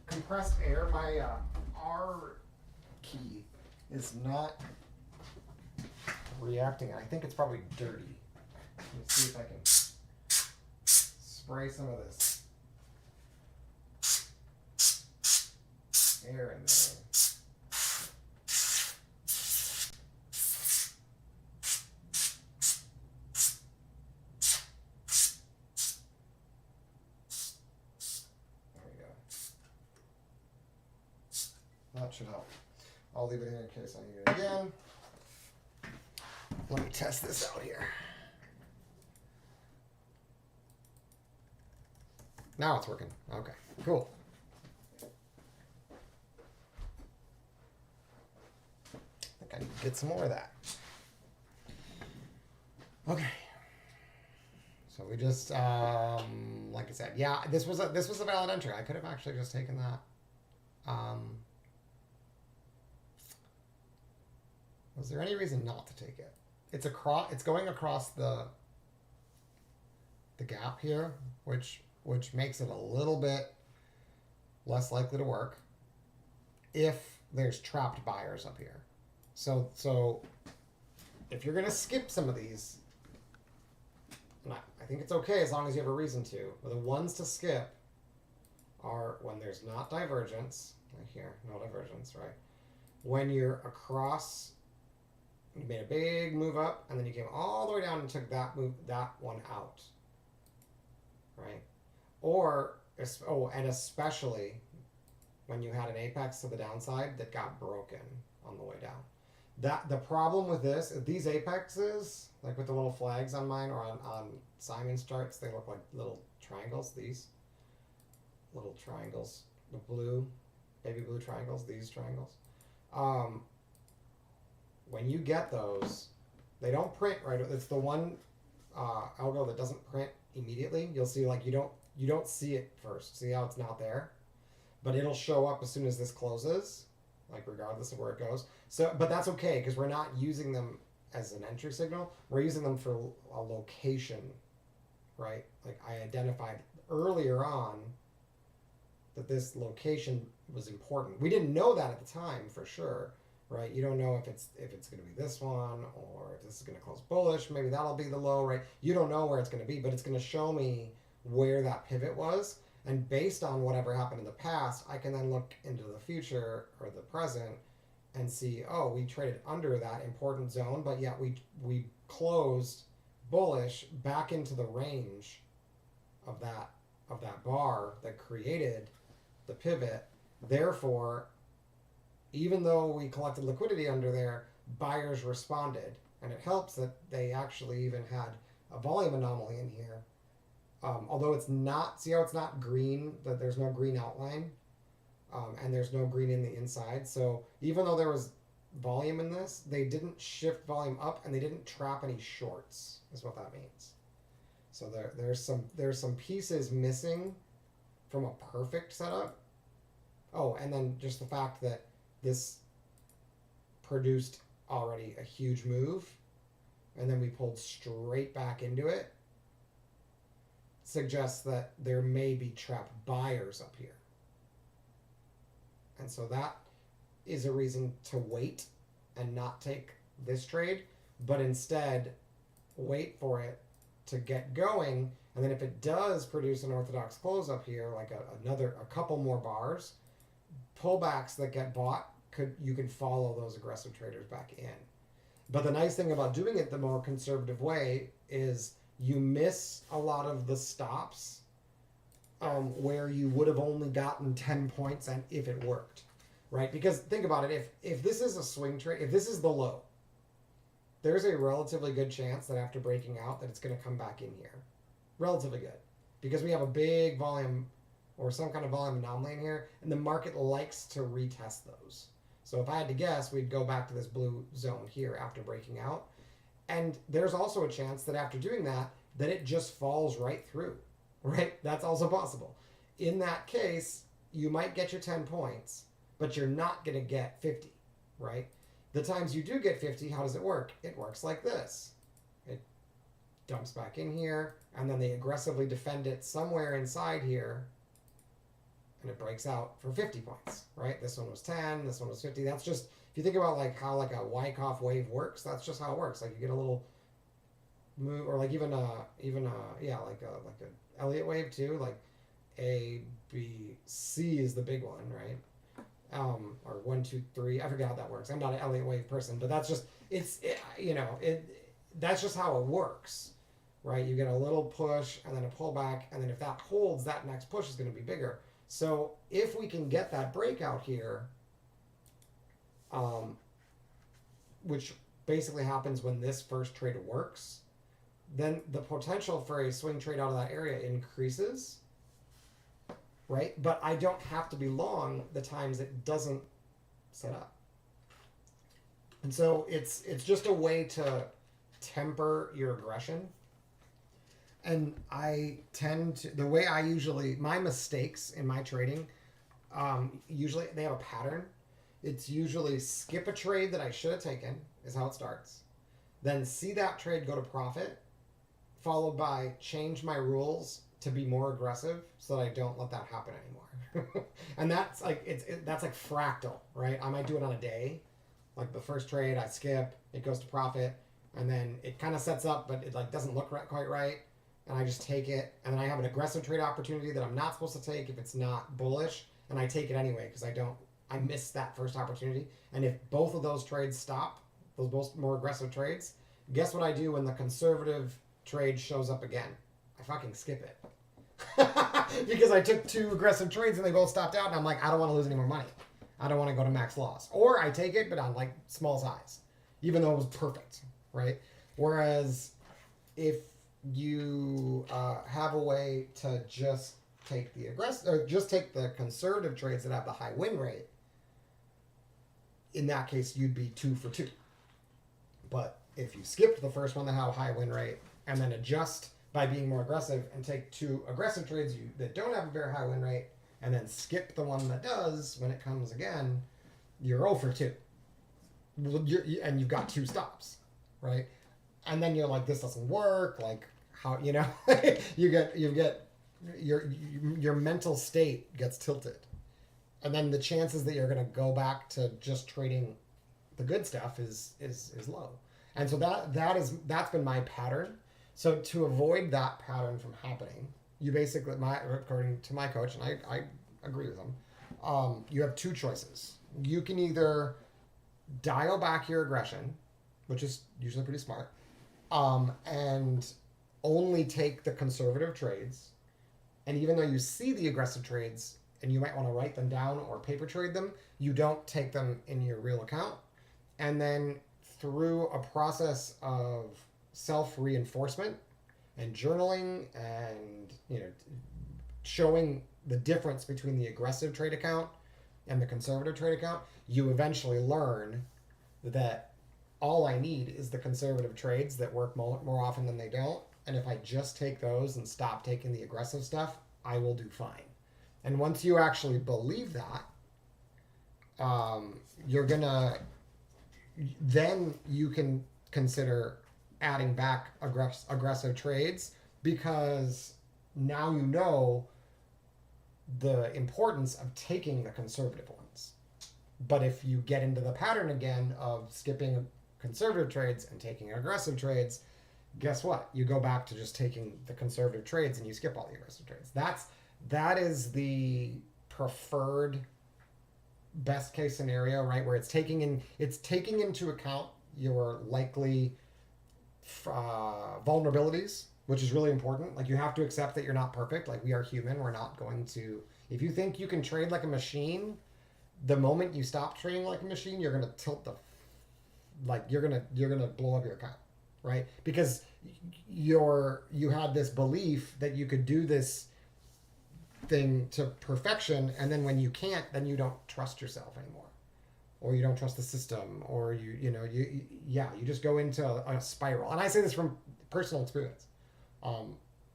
S1: compressed air. My R key is not reacting. I think it's probably dirty. Let me see if I can spray some of this air in there. That should help. I'll leave it here in case I need it again. Let me test this out here. Now it's working. Okay, cool. I think I need to get some more of that. Okay. So we just, like I said, yeah, this was a valid entry. I could have actually just taken that. Was there any reason not to take it? It's going across the gap here, which makes it a little bit less likely to work if there's trapped buyers up here. So if you're gonna skip some of these, I think it's okay as long as you have a reason to. But the ones to skip are when there's not divergence. Right here, no divergence, right? When you're across, you made a big move up, and then you came all the way down and took that one out, right? Or, and especially when you had an apex to the downside that got broken on the way down. The problem with this, these apexes, like with the little flags on mine or on Simon's charts, they look like little triangles. These little triangles, the blue, baby blue triangles, these triangles. When you get those, they don't print right. It's the one algo that doesn't print immediately. You'll see like you don't see it first. See how it's not there, but it'll show up as soon as this closes, like regardless of where it goes. So, but that's okay because we're not using them as an entry signal. We're using them for a location, right? Like I identified earlier on that this location was important. We didn't know that at the time for sure, right? You don't know if it's going to be this one or if this is going to close bullish. Maybe that'll be the low, right? You don't know where it's going to be, but it's going to show me where that pivot was. And based on whatever happened in the past, I can then look into the future or the present and see, oh, we traded under that important zone, but yet we closed bullish back into the range of that bar that created the pivot. Therefore, even though we collected liquidity under there, buyers responded. And it helps that they actually even had a volume anomaly in here. Although it's not, see how it's not green, that there's no green outline, and there's no green in the inside. So even though there was volume in this, they didn't shift volume up and they didn't trap any shorts, is what that means. So there's some pieces missing from a perfect setup. Oh, and then just the fact that this produced already a huge move, and then we pulled straight back into it, suggests that there may be trapped buyers up here. And so that is a reason to wait and not take this trade, but instead wait for it to get going. And then if it does produce an orthodox close up here, like a couple more bars, pullbacks that get bought, you can follow those aggressive traders back in. But the nice thing about doing it the more conservative way is you miss a lot of the stops where you would have only gotten 10 points and if it worked, right? Because think about it, if this is a swing trade, if this is the low, there's a relatively good chance that after breaking out that it's going to come back in here. Relatively good. Because we have a big volume or some kind of volume anomaly in here, and the market likes to retest those. So if I had to guess, we'd go back to this blue zone here after breaking out. And there's also a chance that after doing that it just falls right through, right? That's also possible. In that case, you might get your 10 points, but you're not going to get 50, right? The times you do get 50, how does it work? It works like this. It dumps back in here, and then they aggressively defend it somewhere inside here, and it breaks out for 50 points, right? This one was 10, this one was 50. That's just, if you think about like how like a Wyckoff wave works, that's just how it works. Like you get a little move, or like even like a Elliott wave too, like A, B, C is the big one, right? Or 1, 2, 3. I forget how that works. I'm not an Elliott wave person, but that's just that's just how it works, right? You get a little push and then a pullback, and then if that holds, that next push is going to be bigger. So if we can get that breakout here, which basically happens when this first trade works, then the potential for a swing trade out of that area increases, right? But I don't have to be long the times it doesn't set up. And so it's just a way to temper your aggression. And I tend to, the way I usually, my mistakes in my trading, usually they have a pattern. It's usually skip a trade that I should have taken, is how it starts. Then see that trade go to profit, followed by change my rules to be more aggressive so that I don't let that happen anymore. And that's like, that's like fractal, right? I might do it on a day. Like the first trade, I skip, it goes to profit, and then it kind of sets up, but it like doesn't look quite right. and I just take it, and then I have an aggressive trade opportunity that I'm not supposed to take if it's not bullish, and I take it anyway because I missed that first opportunity. And if both of those trades stop, those both more aggressive trades, guess what I do when the conservative trade shows up again? I fucking skip it. Because I took two aggressive trades and they both stopped out, and I'm like, I don't want to lose any more money. I don't want to go to max loss. Or I take it, but on like small size, even though it was perfect, right? Whereas if you have a way to just take the aggressive, or just take the conservative trades that have the high win rate, in that case, you'd be 2 for 2. But if you skip the first one that have a high win rate and then adjust by being more aggressive and take 2 aggressive trades that don't have a very high win rate and then skip the one that does when it comes again, you're 0 for 2. And you've got 2 stops, right? And then you're like, this doesn't work. Like, how, you know, you get your mental state gets tilted. And then the chances that you're going to go back to just trading the good stuff is low. And so that's been my pattern. So to avoid that pattern from happening, you basically, according to my coach, and I agree with him, you have 2 choices. You can either dial back your aggression, which is usually pretty smart, and only take the conservative trades. And even though you see the aggressive trades and you might want to write them down or paper trade them, you don't take them in your real account. And then through a process of self-reinforcement and journaling and, you know, showing the difference between the aggressive trade account and the conservative trade account, you eventually learn that all I need is the conservative trades that work more often than they don't. And if I just take those and stop taking the aggressive stuff, I will do fine. And once you actually believe that, then you can consider adding back aggressive trades, because now you know the importance of taking the conservative ones. But if you get into the pattern again of skipping conservative trades and taking aggressive trades, guess what? You go back to just taking the conservative trades and you skip all the aggressive trades. That is the preferred best case scenario, right? Where it's taking into account your likely vulnerabilities, which is really important. Like, you have to accept that you're not perfect. Like, we are human. We're not going to, if you think you can trade like a machine, the moment you stop trading like a machine, you're going to tilt you're going to blow up your account, right? Because you had this belief that you could do this thing to perfection, and then when you can't, then you don't trust yourself anymore, or you don't trust the system, or you just go into a spiral. And I say this from personal experience.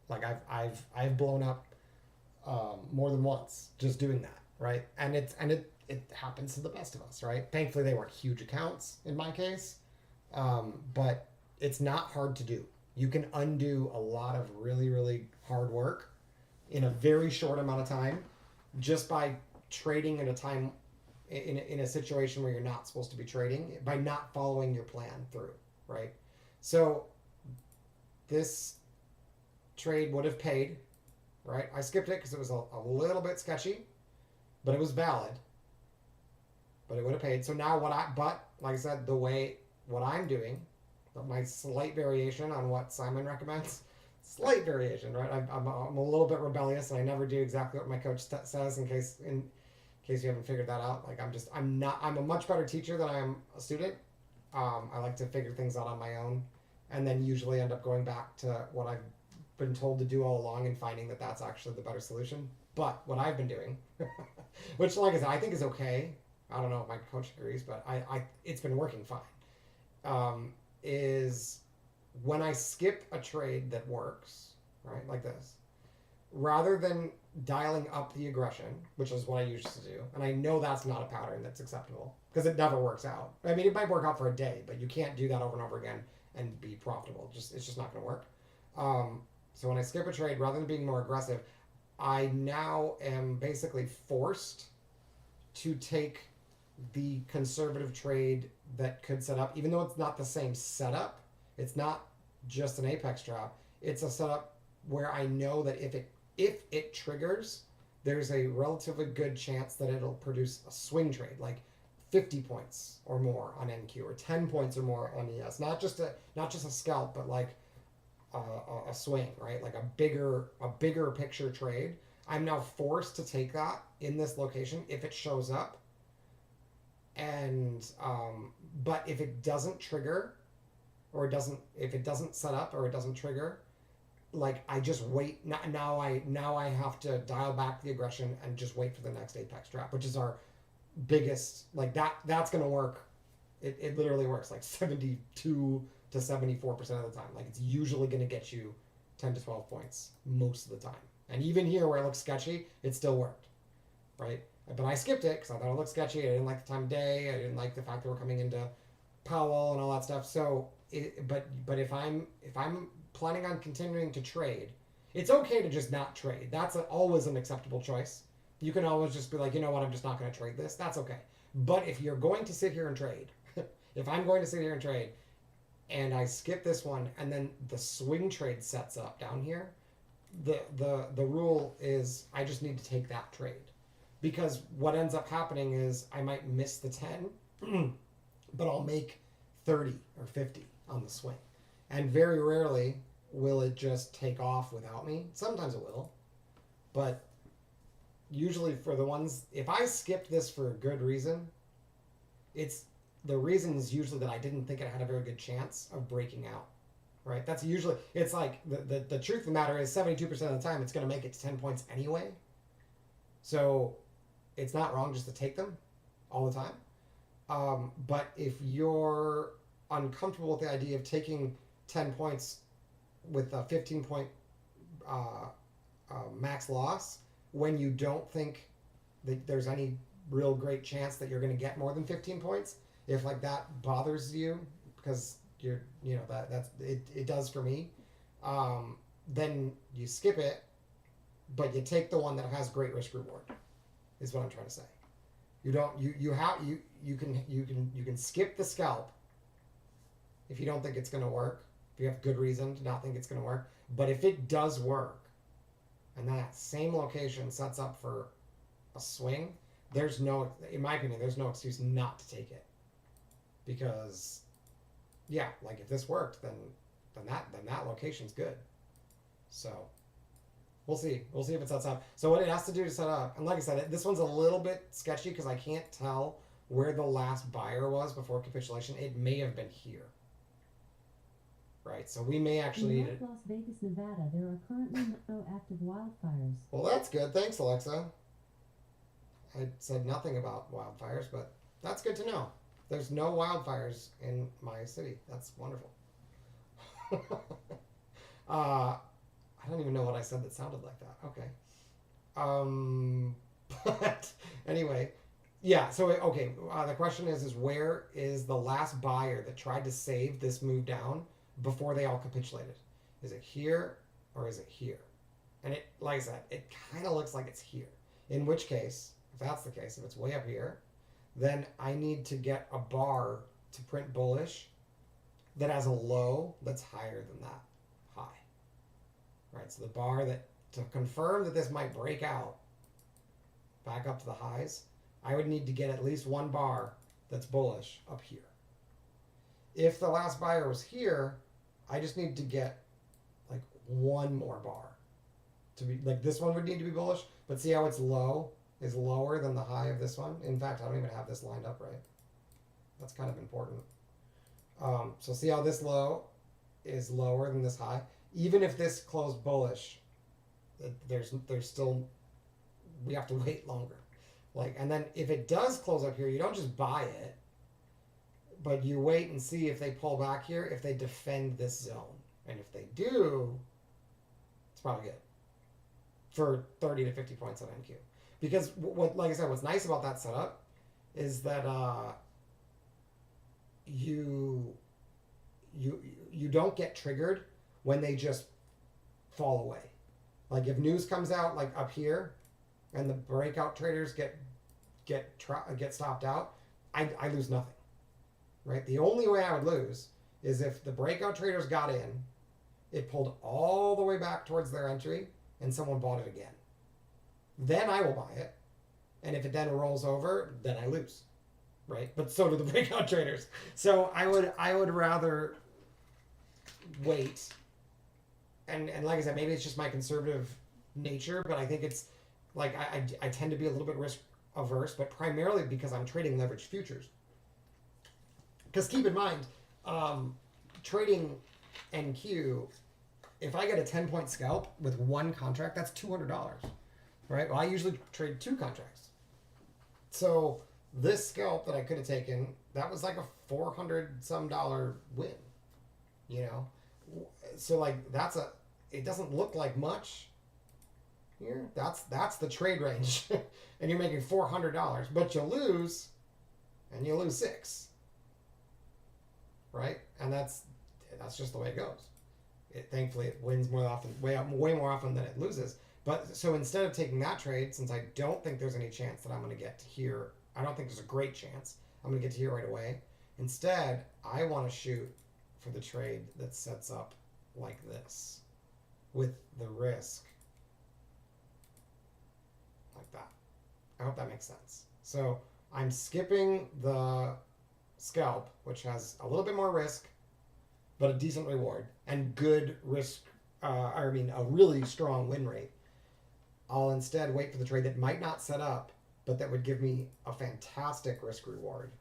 S1: Like I've blown up more than once just doing that, right? And it happens to the best of us, right? Thankfully, they weren't huge accounts in my case, but it's not hard to do. You can undo a lot of really, really hard work in a very short amount of time, just by trading at a time in a situation where you're not supposed to be trading, by not following your plan through, right? So this trade would have paid, right? I skipped it because it was a little bit sketchy, but it was valid. But it would have paid. So now but like I said, what I'm doing, my slight variation on what Simon recommends, slight variation, right? I'm a little bit rebellious, and I never do exactly what my coach says, in case you haven't figured that out. Like, I'm a much better teacher than I am a student. I like to figure things out on my own, and then usually end up going back to what I've been told to do all along and finding that that's actually the better solution. But what I've been doing, which, like I said, I think is okay. I don't know if my coach agrees, but it's been working fine. Is when I skip a trade that works, right, like this, rather than dialing up the aggression, which is what I used to do, and I know that's not a pattern that's acceptable, because it never works out. I mean, it might work out for a day, but you can't do that over and over again and be profitable. It's just not going to work. So when I skip a trade, rather than being more aggressive, I now am basically forced to take the conservative trade that could set up, even though it's not the same setup. It's not just an apex drop. It's a setup where I know that if it triggers, there's a relatively good chance that it'll produce a swing trade, like 50 points or more on NQ, or 10 points or more on ES. Not just a scalp, but like a swing, right? Like a bigger picture trade. I'm now forced to take that in this location if it shows up. And but if it doesn't trigger, or if it doesn't set up or it doesn't trigger, like I just wait. Now I have to dial back the aggression and just wait for the next apex trap, which is our biggest. Like that's gonna work. It literally works like 72 to 74% of the time. Like it's usually gonna get you 10 to 12 points most of the time. And even here where it looks sketchy, it still worked, right? But I skipped it because I thought it looked sketchy. I didn't like the time of day. I didn't like the fact that we're coming into Powell and all that stuff. So, but if I'm planning on continuing to trade, it's okay to just not trade. That's always an acceptable choice. You can always just be like, you know what, I'm just not going to trade this. That's okay. But if you're going to sit here and trade, if I'm going to sit here and trade, and I skip this one, and then the swing trade sets up down here, the rule is I just need to take that trade. Because what ends up happening is I might miss the 10, but I'll make 30 or 50 on the swing. And very rarely will it just take off without me. Sometimes it will. But usually for the ones, if I skipped this for a good reason, the reason is usually that I didn't think it had a very good chance of breaking out. Right? That's usually, it's like, the truth of the matter is 72% of the time it's going to make it to 10 points anyway. So it's not wrong just to take them all the time. But if you're uncomfortable with the idea of taking 10 points with a 15 point max loss, when you don't think that there's any real great chance that you're going to get more than 15 points, if like that bothers you, because it does for me, then you skip it, but you take the one that has great risk reward, is what I'm trying to say. You can skip the scalp if you don't think it's going to work, if you have good reason to not think it's going to work. But if it does work, and that same location sets up for a swing, in my opinion, there's no excuse not to take it. Because, yeah, like if this worked, then that location's good. So we'll see if it sets up. So what it has to do to set up, and like I said, this one's a little bit sketchy because I can't tell where the last buyer was before capitulation. It may have been here. Right, so we may actually need it.
S2: In Las Vegas, Nevada, there are currently no active wildfires.
S1: Well, that's good. Thanks, Alexa. I said nothing about wildfires, but that's good to know. There's no wildfires in my city. That's wonderful. I don't even know what I said that sounded like that. Okay. But anyway, yeah. So okay. The question is where is the last buyer that tried to save this move down before they all capitulated? Is it here or is it here? And it, like I said, it kind of looks like it's here. In which case, if that's the case, if it's way up here, then I need to get a bar to print bullish that has a low that's higher than that high. Right, so the bar that, to confirm that this might break out back up to the highs, I would need to get at least one bar that's bullish up here. If the last buyer was here, I just need to get like one more bar to be, like this one would need to be bullish, but see how it's low is lower than the high of this one. In fact, I don't even have this lined up right. That's kind of important. So see how this low is lower than this high. Even if this closed bullish, there's still, we have to wait longer. Like, and then if it does close up here, you don't just buy it, but you wait and see if they pull back here, if they defend this zone. And if they do, it's probably good for 30 to 50 points on NQ. Because what, like I said, what's nice about that setup is that you don't get triggered when they just fall away. Like if news comes out like up here, and the breakout traders get stopped out, I lose nothing. Right? The only way I would lose is if the breakout traders got in, it pulled all the way back towards their entry, and someone bought it again. Then I will buy it, and if it then rolls over, then I lose, right? But so do the breakout traders. So I would rather wait. And like I said, maybe it's just my conservative nature, but I think it's like I tend to be a little bit risk averse, but primarily because I'm trading leveraged futures. Because keep in mind, trading NQ, if I get a 10-point scalp with one contract, that's $200, right? Well, I usually trade 2 contracts. So this scalp that I could have taken, that was like a $400 some win, you know? So like it doesn't look like much here. That's the trade range. And you're making $400, but you lose, and you lose 6. Right? And that's just the way it goes. Thankfully it wins way more often than it loses. But so instead of taking that trade, since I don't think there's any chance that I'm going to get to here, I don't think there's a great chance I'm going to get to here right away. Instead, I want to shoot for the trade that sets up like this, with the risk like that. I hope that makes sense. So I'm skipping the scalp, which has a little bit more risk, but a decent reward and good risk. A really strong win rate. I'll instead wait for the trade that might not set up, but that would give me a fantastic risk reward.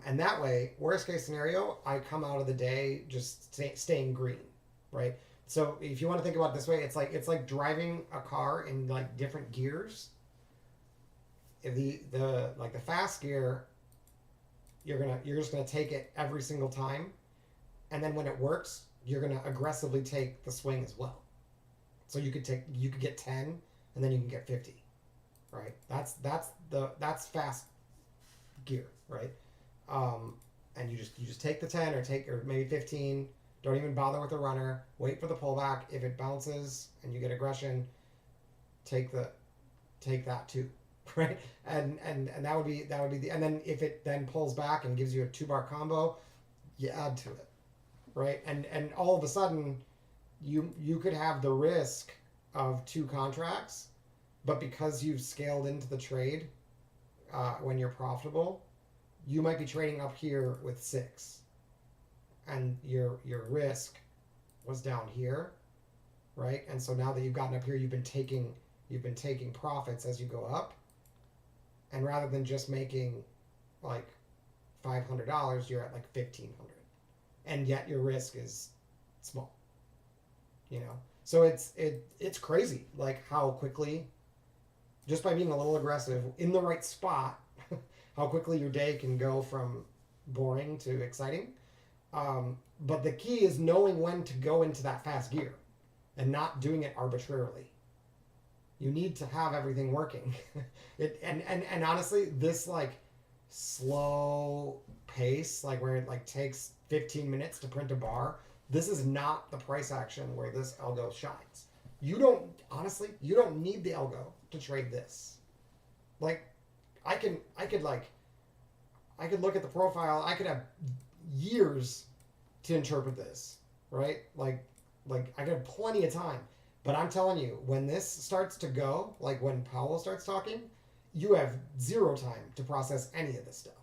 S1: And that way, worst case scenario, I come out of the day just staying green, right? So if you want to think about it this way, it's like driving a car in like different gears. If the fast gear, you're just gonna take it every single time, and then when it works, you're gonna aggressively take the swing as well. So you could get 10, and then you can get 50, right? That's fast gear, right? And you just take the 10 or maybe 15. Don't even bother with the runner. Wait for the pullback. If it bounces and you get aggression, take that too, right? And that would be and then if it then pulls back and gives you a 2-bar combo, you add to it, right? And all of a sudden, you could have the risk of 2 contracts, but because you've scaled into the trade when you're profitable, you might be trading up here with 6, and your risk was down here, right? And so now that you've gotten up here, you've been taking profits as you go up, and rather than just making like $500, you're at like $1,500, and yet your risk is small, you know. So it's crazy, like how quickly, just by being a little aggressive in the right spot, how quickly your day can go from boring to exciting. But the key is knowing when to go into that fast gear and not doing it arbitrarily. You need to have everything working. And honestly, this like slow pace, like where it like takes 15 minutes to print a bar, this is not the price action where this algo shines. You don't need the algo to trade this. Like, I could look at the profile. I could have years to interpret this, right? Like I could have plenty of time. But I'm telling you, when this starts to go, like when Powell starts talking, you have 0 time to process any of this stuff,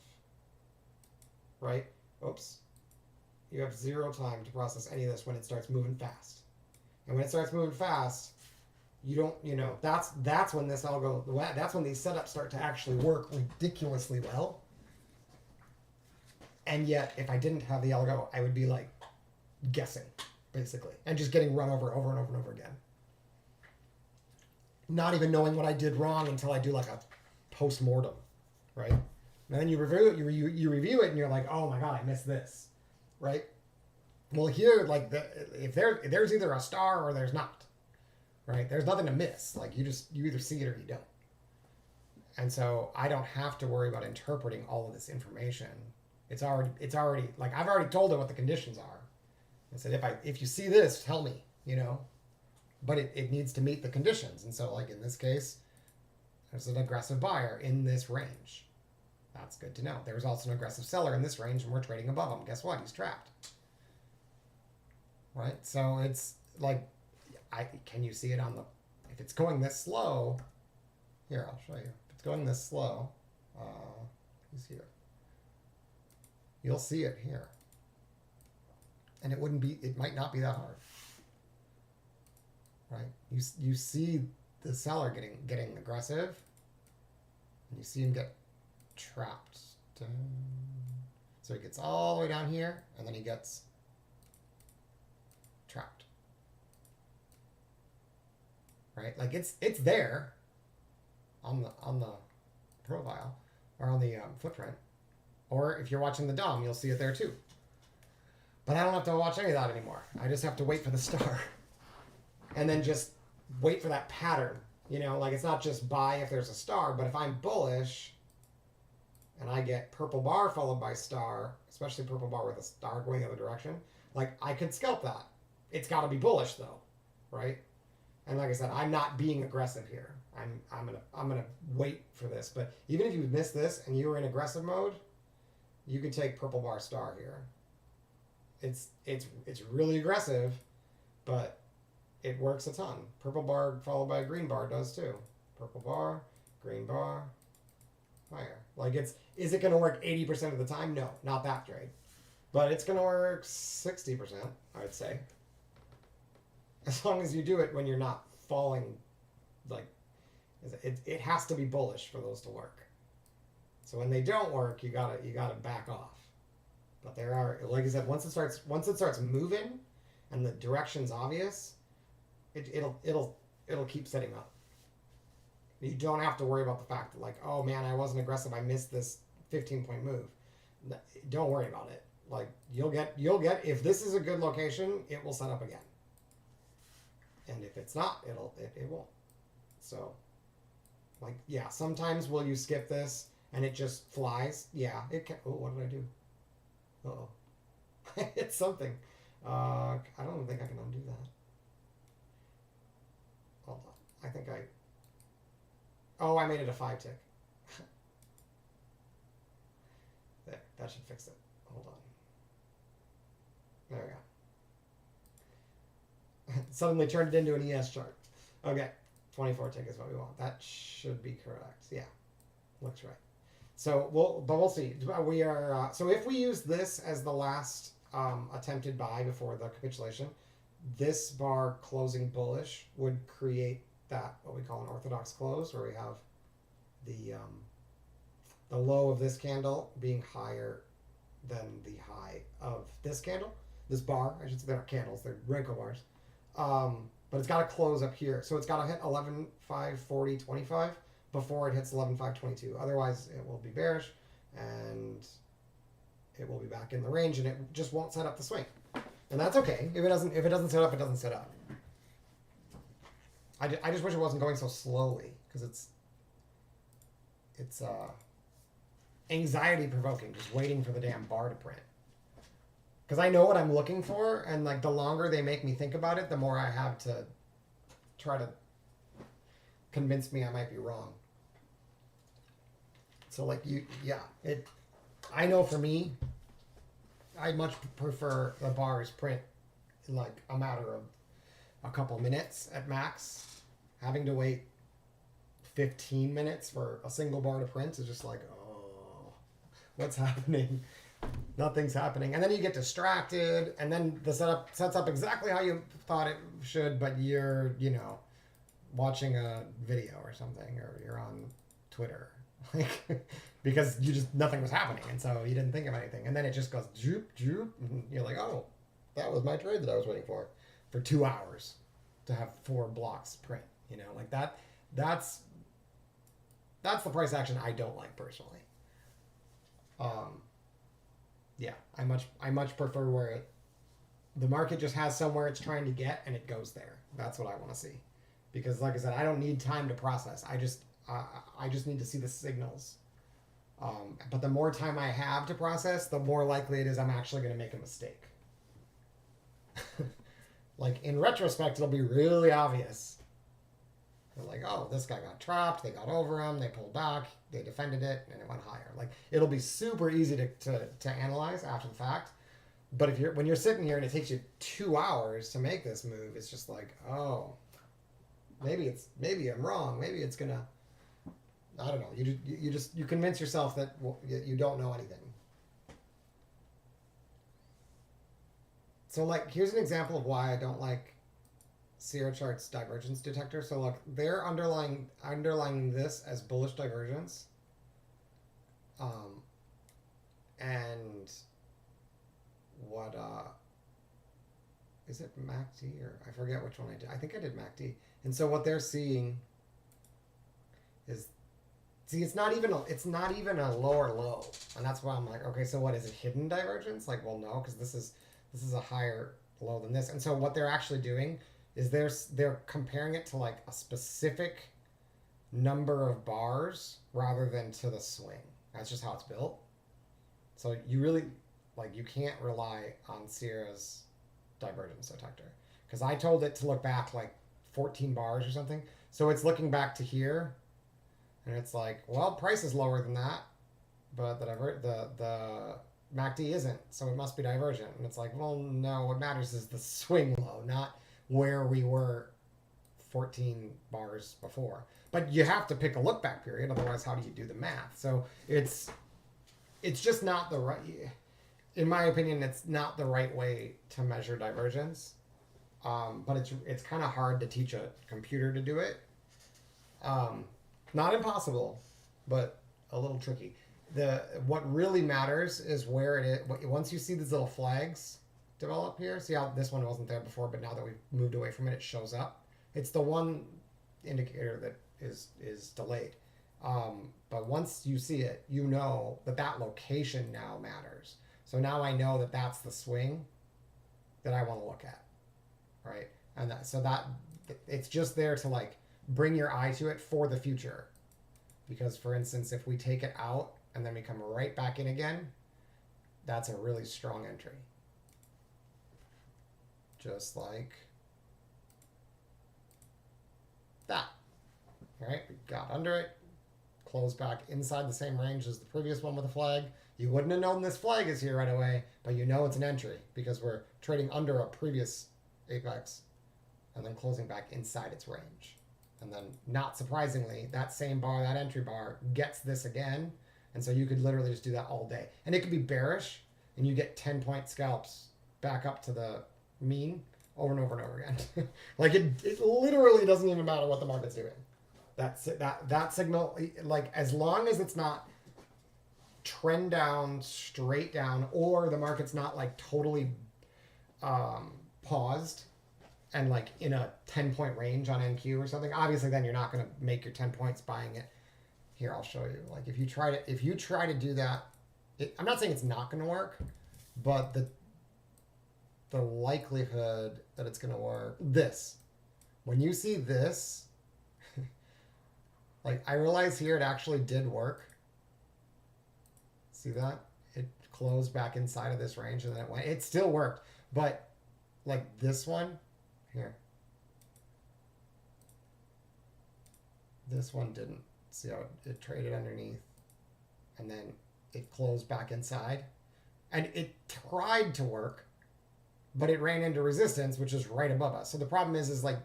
S1: right? Oops. You have 0 time to process any of this when it starts moving fast. And when it starts moving fast, that's when this algo, that's when these setups start to actually work ridiculously well. And yet, if I didn't have the algo, I would be like guessing, basically, and just getting run over and over and over again. Not even knowing what I did wrong until I do like a post-mortem, right? And then you review it, you review it, and you're like, oh my god, I missed this, right? Well, here, like if there's either a star or there's not, right? There's nothing to miss. Like you either see it or you don't. And so I don't have to worry about interpreting all of this information. It's already like I've already told it what the conditions are. I said, if you see this, tell me, you know. But it needs to meet the conditions. And so like in this case, there's an aggressive buyer in this range. That's good to know. There's also an aggressive seller in this range, and we're trading above him. Guess what? He's trapped. right? So it's like, can you see it on the, if it's going this slow, here, I'll show you. If it's going this slow, he's here. You'll see it here. And it might not be that hard, right? You see the seller getting aggressive, and you see him get trapped. So he gets all the way down here, and then he gets trapped. Right? Like it's there on the profile or on the footprint, or if you're watching the DOM, you'll see it there too. But I don't have to watch any of that anymore. I just have to wait for the star, and then just wait for that pattern. You know, like it's not just buy if there's a star, but if I'm bullish and I get purple bar followed by star, especially purple bar with a star going the other direction, like I could scalp that. It's got to be bullish though, right? And like I said, I'm not being aggressive here. I'm gonna wait for this. But even if you miss this and you were in aggressive mode, you could take purple bar star here. It's really aggressive, but it works a ton. Purple bar followed by a green bar does too. Purple bar, green bar, higher. Like is it gonna work 80% of the time? No, not that trade. But it's gonna work 60%, I'd say. As long as you do it when you're not falling, like it has to be bullish for those to work. So when they don't work, you gotta back off. But there are, like I said, once it starts moving, and the direction's obvious, it'll keep setting up. You don't have to worry about the fact that like, oh man, I wasn't aggressive, I missed this 15-point move. Don't worry about it. Like you'll get if this is a good location, it will set up again. And if it's not, it won't. So, like, yeah, sometimes will you skip this and it just flies? Yeah, it can. Oh, what did I do? Uh-oh. It's something. I don't think I can undo that. Hold on. I think I... Oh, I made it a 5 tick. There, that should fix it. Hold on. There we go. Suddenly turned it into an ES chart. Okay, 24 tick is what we want. That should be correct. Yeah, looks right. So we'll see. We are so if we use this as the last attempted buy before the capitulation, this bar closing bullish would create that what we call an orthodox close, where we have the low of this candle being higher than the high of this candle. This bar, I should say, they're not candles, they're Renko bars. But it's got to close up here. So it's got to hit 11.540.25 before it hits 11.522. Otherwise, it will be bearish, and it will be back in the range, and it just won't set up the swing. And that's okay. If it doesn't set up, it doesn't set up. I just wish it wasn't going so slowly, because it's anxiety provoking, just waiting for the damn bar to print. Because I know what I'm looking for, and like the longer they make me think about it, the more I have to try to convince me I might be wrong. So like I know for me, I much prefer the bars print in like a matter of a couple minutes at max. Having to wait 15 minutes for a single bar to print is just like, oh, what's happening? Nothing's happening. And then you get distracted, and then the setup sets up exactly how you thought it should, but you're, watching a video or something, or you're on Twitter. Like, because nothing was happening, and so you didn't think of anything. And then it just goes droop, droop, and you're like, oh, that was my trade that I was waiting for 2 hours to have 4 blocks print. Like that's the price action I don't like personally. Yeah, I much prefer where the market just has somewhere it's trying to get and it goes there. That's what I want to see, because like I said, I don't need time to process. I just need to see the signals. But the more time I have to process, the more likely it is I'm actually going to make a mistake. Like in retrospect, it'll be really obvious. They're like, oh, this guy got trapped. They got over him. They pulled back. They defended it, and it went higher. Like it'll be super easy to analyze after the fact. But when you're sitting here and it takes you 2 hours to make this move, it's just like, oh, maybe I'm wrong. Maybe it's gonna. I don't know. You convince yourself that you don't know anything. So like, here's an example of why I don't like Sierra Chart's divergence detector. So look, they're underlying this as bullish divergence. And what is it, MACD, or I forget which one I did. I think I did MACD. And so what they're seeing is, see, it's not even a lower low, and that's why I'm like, okay, so what is it, hidden divergence? Like, well, no, because this is a higher low than this. And so what they're actually doing is they're comparing it to like a specific number of bars rather than to the swing. That's just how it's built. So you really, like, you can't rely on Sierra's divergence detector, because I told it to look back like 14 bars or something. So it's looking back to here, and it's like, well, price is lower than that, but the MACD isn't, so it must be divergent. And it's like, well, no, what matters is the swing low, not where we were 14 bars before. But you have to pick a look back period, otherwise how do you do the math? So it's just not the right, in my opinion, it's not the right way to measure divergence. But it's kind of hard to teach a computer to do it. Not impossible, but a little tricky. What really matters is where it is. Once you see these little flags develop here, see how this one wasn't there before, but now that we've moved away from it, it shows up. It's the one indicator that is delayed. But once you see it, you know that location now matters. So now I know that that's the swing that I want to look at, right? And so it's just there to like bring your eye to it for the future. Because for instance, if we take it out and then we come right back in again, that's a really strong entry. Just like that, right? We got under it, closed back inside the same range as the previous one with a flag. You wouldn't have known this flag is here right away, but you know it's an entry because we're trading under a previous apex and then closing back inside its range. And then, not surprisingly, that same bar, that entry bar, gets this again. And so you could literally just do that all day. And it could be bearish, and you get 10-point scalps back up to the mean over and over and over again. Like, it literally doesn't even matter what the market's doing. That signal, like, as long as it's not trend down, straight down, or the market's not, like, totally paused, and like in a 10-point range on NQ or something, obviously then you're not going to make your 10 points buying it. Here, I'll show you. Like if you try to do that, I'm not saying it's not going to work, but the likelihood that it's going to work, when you see this, like I realize here it actually did work. See that? It closed back inside of this range and then it still worked, but like this one, here. This one didn't. See how it traded underneath and then it closed back inside. And it tried to work, but it ran into resistance, which is right above us. So the problem is like,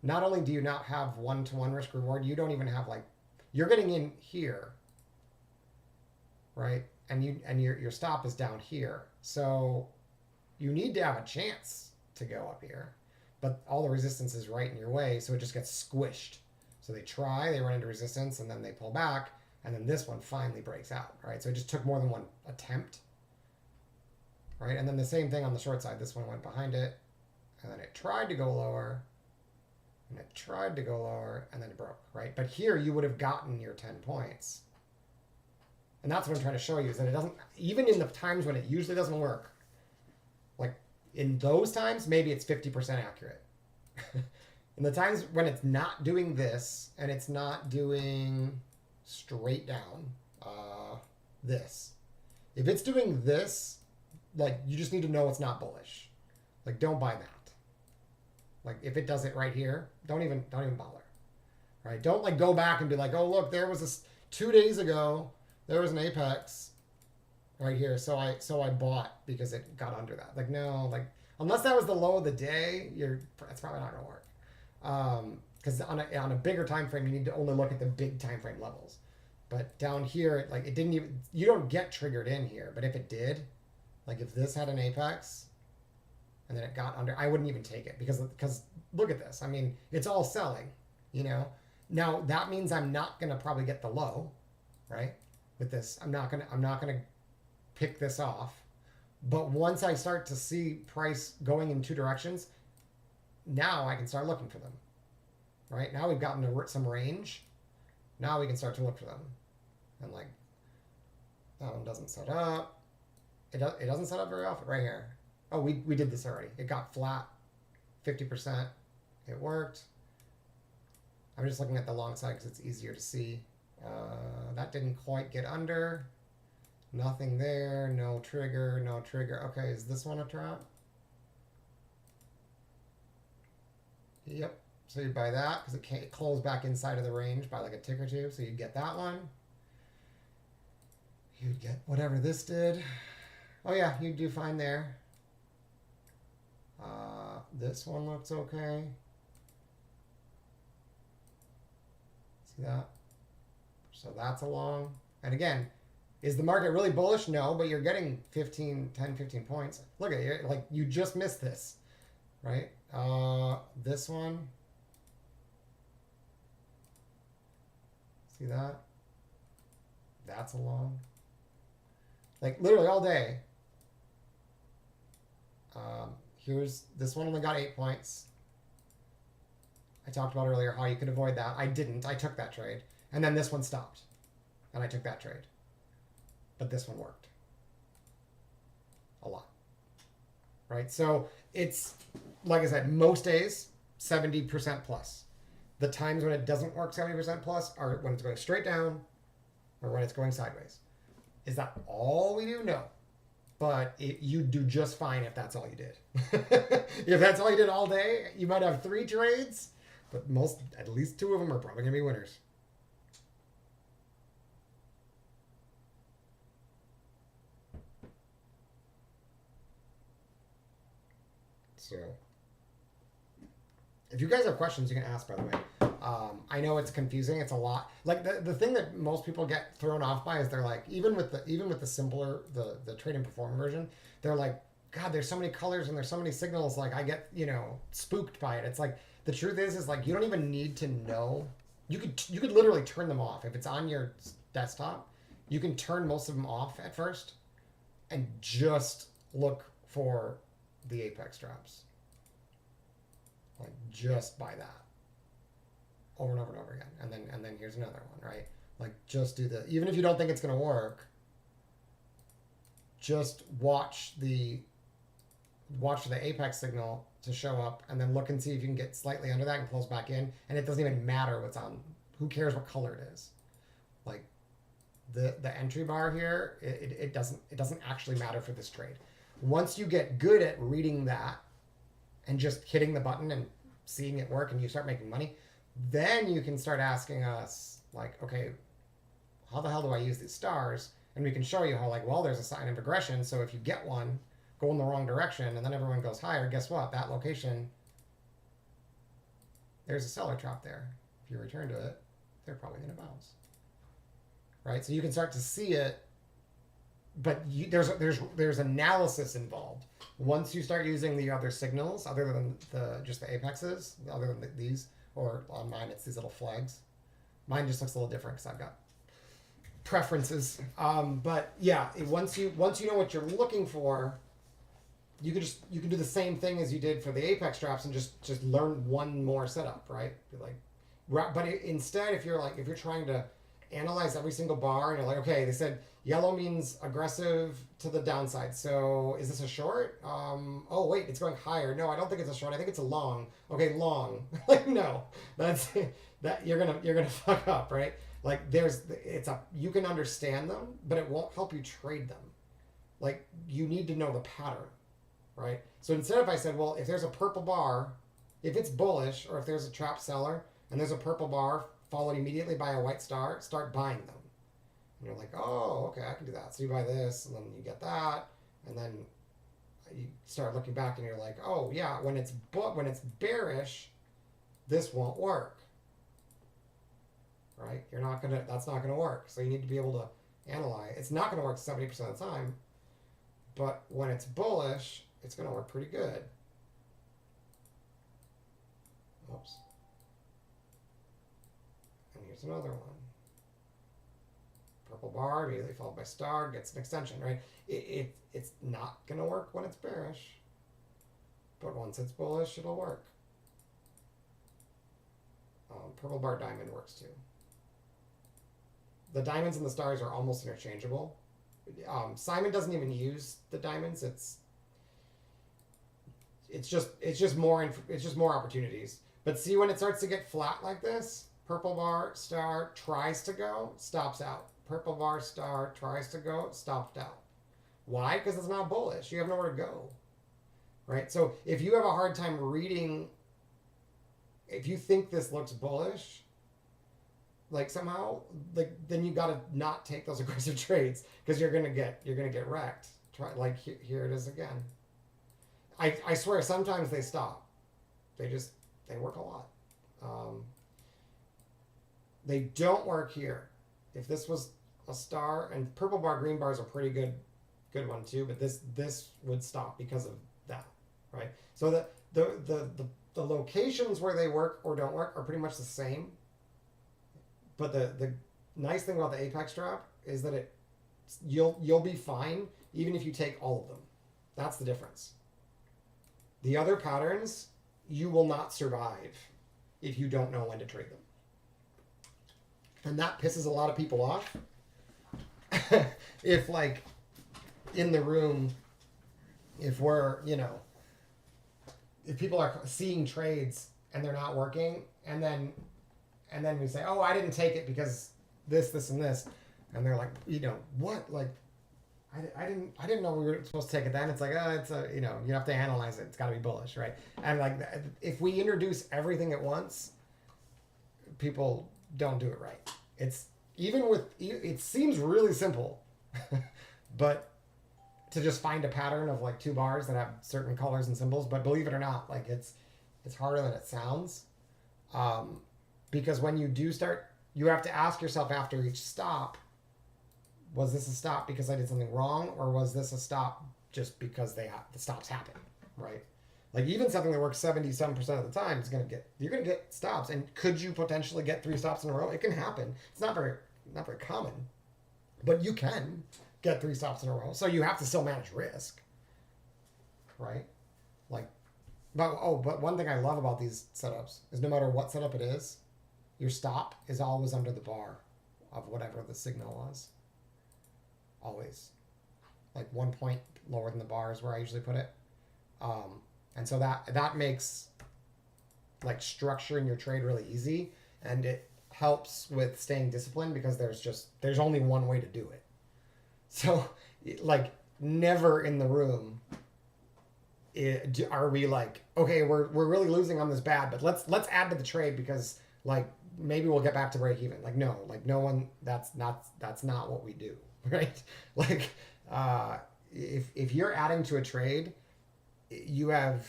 S1: not only do you not have one-to-one risk reward, you don't even have like, you're getting in here, right? And your stop is down here. So you need to have a chance to go up here. But all the resistance is right in your way, so it just gets squished. So they run into resistance, and then they pull back, and then this one finally breaks out, right? So it just took more than one attempt, right? And then the same thing on the short side. This one went behind it, and then it tried to go lower, and it tried to go lower, and then it broke, right? But here you would have gotten your 10 points. And that's what I'm trying to show you, is that it doesn't, even in the times when it usually doesn't work, like in those times, maybe it's 50% accurate. In the times when it's not doing this, and it's not doing straight down this. If it's doing this, like, you just need to know it's not bullish. Like, don't buy that. Like, if it does it right here, don't even bother. Right? Don't, like, go back and be like, oh, look, there was this 2 days ago, there was an apex, right here. So I bought because it got under that. Like no, like unless that was the low of the day, it's probably not gonna work. Because on a bigger time frame, you need to only look at the big time frame levels. But down here, like it didn't even, you don't get triggered in here. But if it did, like if this had an apex and then it got under, I wouldn't even take it because look at this. I mean, it's all selling, you know. Now that means I'm not gonna probably get the low, right? With this, I'm not gonna pick this off. But once I start to see price going in two directions, now I can start looking for them, right? Now we've gotten to some range. Now we can start to look for them. And like, that one doesn't set up. It doesn't set up very often. Right here. Oh, we did this already. It got flat, 50%. It worked. I'm just looking at the long side because it's easier to see. That didn't quite get under. Nothing there. No trigger. No trigger. Okay, is this one a trap? Yep. So you buy that because it closed back inside of the range by like a tick or two. So you'd get that one. You'd get whatever this did. Oh yeah, you do fine there. This one looks okay. See that? So that's a long. And again, is the market really bullish? No, but you're getting 10, 15 points. Look at it. Like you just missed this, right? This one. See that? That's a long. Like literally all day. Here's this one only got 8 points. I talked about earlier how you could avoid that. I didn't. I took that trade. And then this one stopped. And I took that trade. But this one worked. A lot. Right? So it's, like I said, most days, 70% plus. The times when it doesn't work 70% plus are when it's going straight down or when it's going sideways. Is that all we do? No. But you do just fine if that's all you did. If that's all you did all day, you might have 3 trades, but at least 2 of them are probably going to be winners. So, if you guys have questions, you can ask, by the way. I know it's confusing. It's a lot. Like the thing that most people get thrown off by is they're like, even with the simpler, the trade and perform version, they're like, God, there's so many colors and there's so many signals. Like I get, spooked by it. It's like, the truth is like, you don't even need to know. You could literally turn them off. If it's on your desktop, you can turn most of them off at first and just look for the apex drops. Like just by that. Over and over and over again. And then here's another one, right? Like just do the, even if you don't think it's gonna work, just watch the apex signal to show up and then look and see if you can get slightly under that and close back in, and it doesn't even matter what's on, who cares what color it is. Like the entry bar here, it doesn't actually matter for this trade. Once you get good at reading that and just hitting the button and seeing it work and you start making money, then you can start asking us, like, okay, how the hell do I use these stars? And we can show you how, like, well, there's a sign of aggression. So if you get one, go in the wrong direction, and then everyone goes higher, guess what? That location, there's a seller trap there. If you return to it, they're probably going to bounce. Right? So you can start to see it, but there's analysis involved. Once you start using the other signals, other than just the apexes, other than these, or on mine it's these little flags. Mine just looks a little different because I've got preferences. But yeah, once you know what you're looking for, you can do the same thing as you did for the apex drops and just learn one more setup, right? But instead, if you're trying to analyze every single bar and you're like, okay, they said yellow means aggressive to the downside, so is this a short? Oh wait, it's going higher. No, I don't think it's a short. I think it's a long. Okay, long. Like no, that's that you're gonna fuck up, right? Like you can understand them, but it won't help you trade them. Like you need to know the pattern, right? So instead, if I said, well, if there's a purple bar, if it's bullish, or if there's a trap seller and there's a purple bar followed immediately by a white star, start buying them. And you're like, oh, okay, I can do that. So you buy this, and then you get that, and then you start looking back, and you're like, oh yeah, when it's bearish, this won't work, right? That's not gonna work. So you need to be able to analyze. It's not gonna work 70% of the time, but when it's bullish, it's gonna work pretty good. Oops. And here's another one. Purple bar immediately followed by star gets an extension, right? It's not gonna work when it's bearish, but once it's bullish, it'll work. Purple bar diamond works too. The diamonds and the stars are almost interchangeable. Simon doesn't even use the diamonds. It's just more opportunities. But see, when it starts to get flat like this, purple bar star tries to go, stops out. Purple bar star tries to go, stopped out. Why? Because it's not bullish. You have nowhere to go, right? So if you have a hard time reading, if you think this looks bullish, like somehow, like then you got to not take those aggressive trades because you're gonna get wrecked. Here it is again. I swear sometimes they stop. They work a lot. They don't work here. If this was a star, and purple bar, green bar is a pretty good one too, but this would stop because of that, right? So the locations where they work or don't work are pretty much the same. But the nice thing about the apex trap is that you'll be fine even if you take all of them. That's the difference. The other patterns, you will not survive if you don't know when to trade them. And that pisses a lot of people off. If like in the room, if we're, if people are seeing trades and they're not working, and then we say, oh, I didn't take it because this and this, and they're like, what? Like, I didn't know we were supposed to take it then. It's like, it's you have to analyze it. It's got to be bullish, right? And like, if we introduce everything at once, people don't do it right. It seems really simple, but to just find a pattern of like two bars that have certain colors and symbols, but believe it or not, like it's harder than it sounds. Because when you do start, you have to ask yourself after each stop, was this a stop because I did something wrong, or was this a stop just because the stops happen, right? Like even something that works 77% of the time you're gonna get stops, and could you potentially get 3 stops in a row? It can happen. It's not very common, but you can get 3 stops in a row. So you have to still manage risk, right? But one thing I love about these setups is no matter what setup it is, your stop is always under the bar of whatever the signal was. Always. Like 1 point lower than the bar is where I usually put it. And so that makes like structuring your trade really easy, and it helps with staying disciplined because there's only one way to do it. So like never in the room are we like, okay, we're really losing on this bad, but let's add to the trade because like maybe we'll get back to break even. Like no one, that's not what we do, right? Like if you're adding to a trade, you have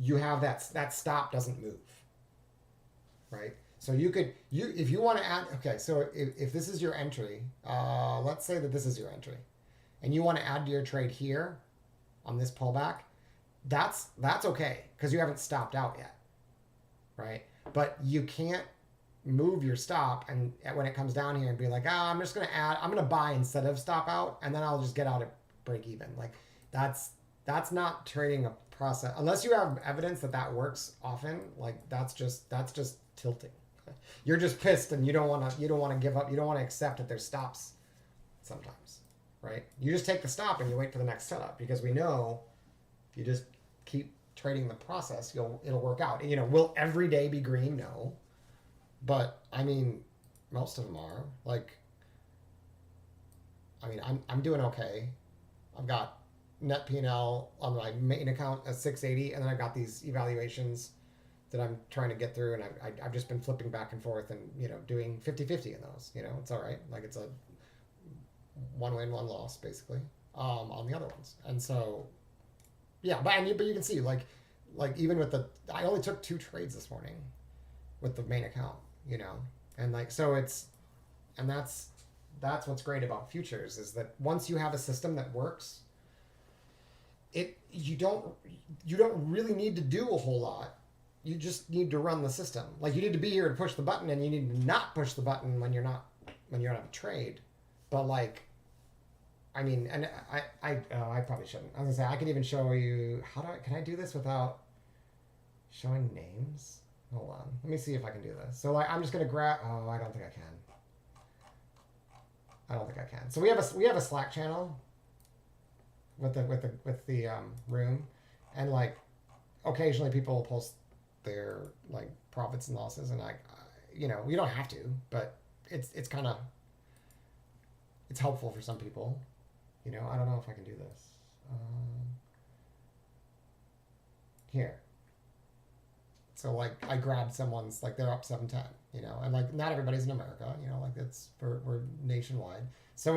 S1: that stop doesn't move, right? So if you want to add, okay, so if this is your entry, let's say that this is your entry, and you want to add to your trade here on this pullback, that's okay because you haven't stopped out yet, right? But you can't move your stop and when it comes down here and be like, I'm just going to buy instead of stop out, and then I'll just get out at break even. Like that's not trading a process unless you have evidence that works often. Like that's just tilting. You're just pissed and you don't want to give up. You don't want to accept that there's stops sometimes, right? You just take the stop and you wait for the next setup because we know if you just keep trading the process, it'll work out. Will every day be green? No. But I mean, most of them are. Like, I mean, I'm doing okay. I've got net P&L on my main account at 680, and then I've got these evaluations that I'm trying to get through, and I've just been flipping back and forth and doing 50-50 in those. It's all right. Like it's a one win, one loss, basically, on the other ones. And so, yeah, but you can see like even with I only took 2 trades this morning with the main account, and like so and that's what's great about futures is that once you have a system that works, you don't really need to do a whole lot. You just need to run the system. Like you need to be here to push the button, and you need to not push the button when you're not on a trade. But like, I mean, and I probably shouldn't. I was gonna say I can even show you can I do this without showing names? Hold on, let me see if I can do this. So like, I'm just gonna grab. Oh, I don't think I can. So we have a Slack channel with the room, and like occasionally people will post their like profits and losses, and you don't have to, but it's kind of helpful for some people. I don't know if I can do this. Here. So like I grabbed someone's like they're up 710, and like not everybody's in America, like we're nationwide. So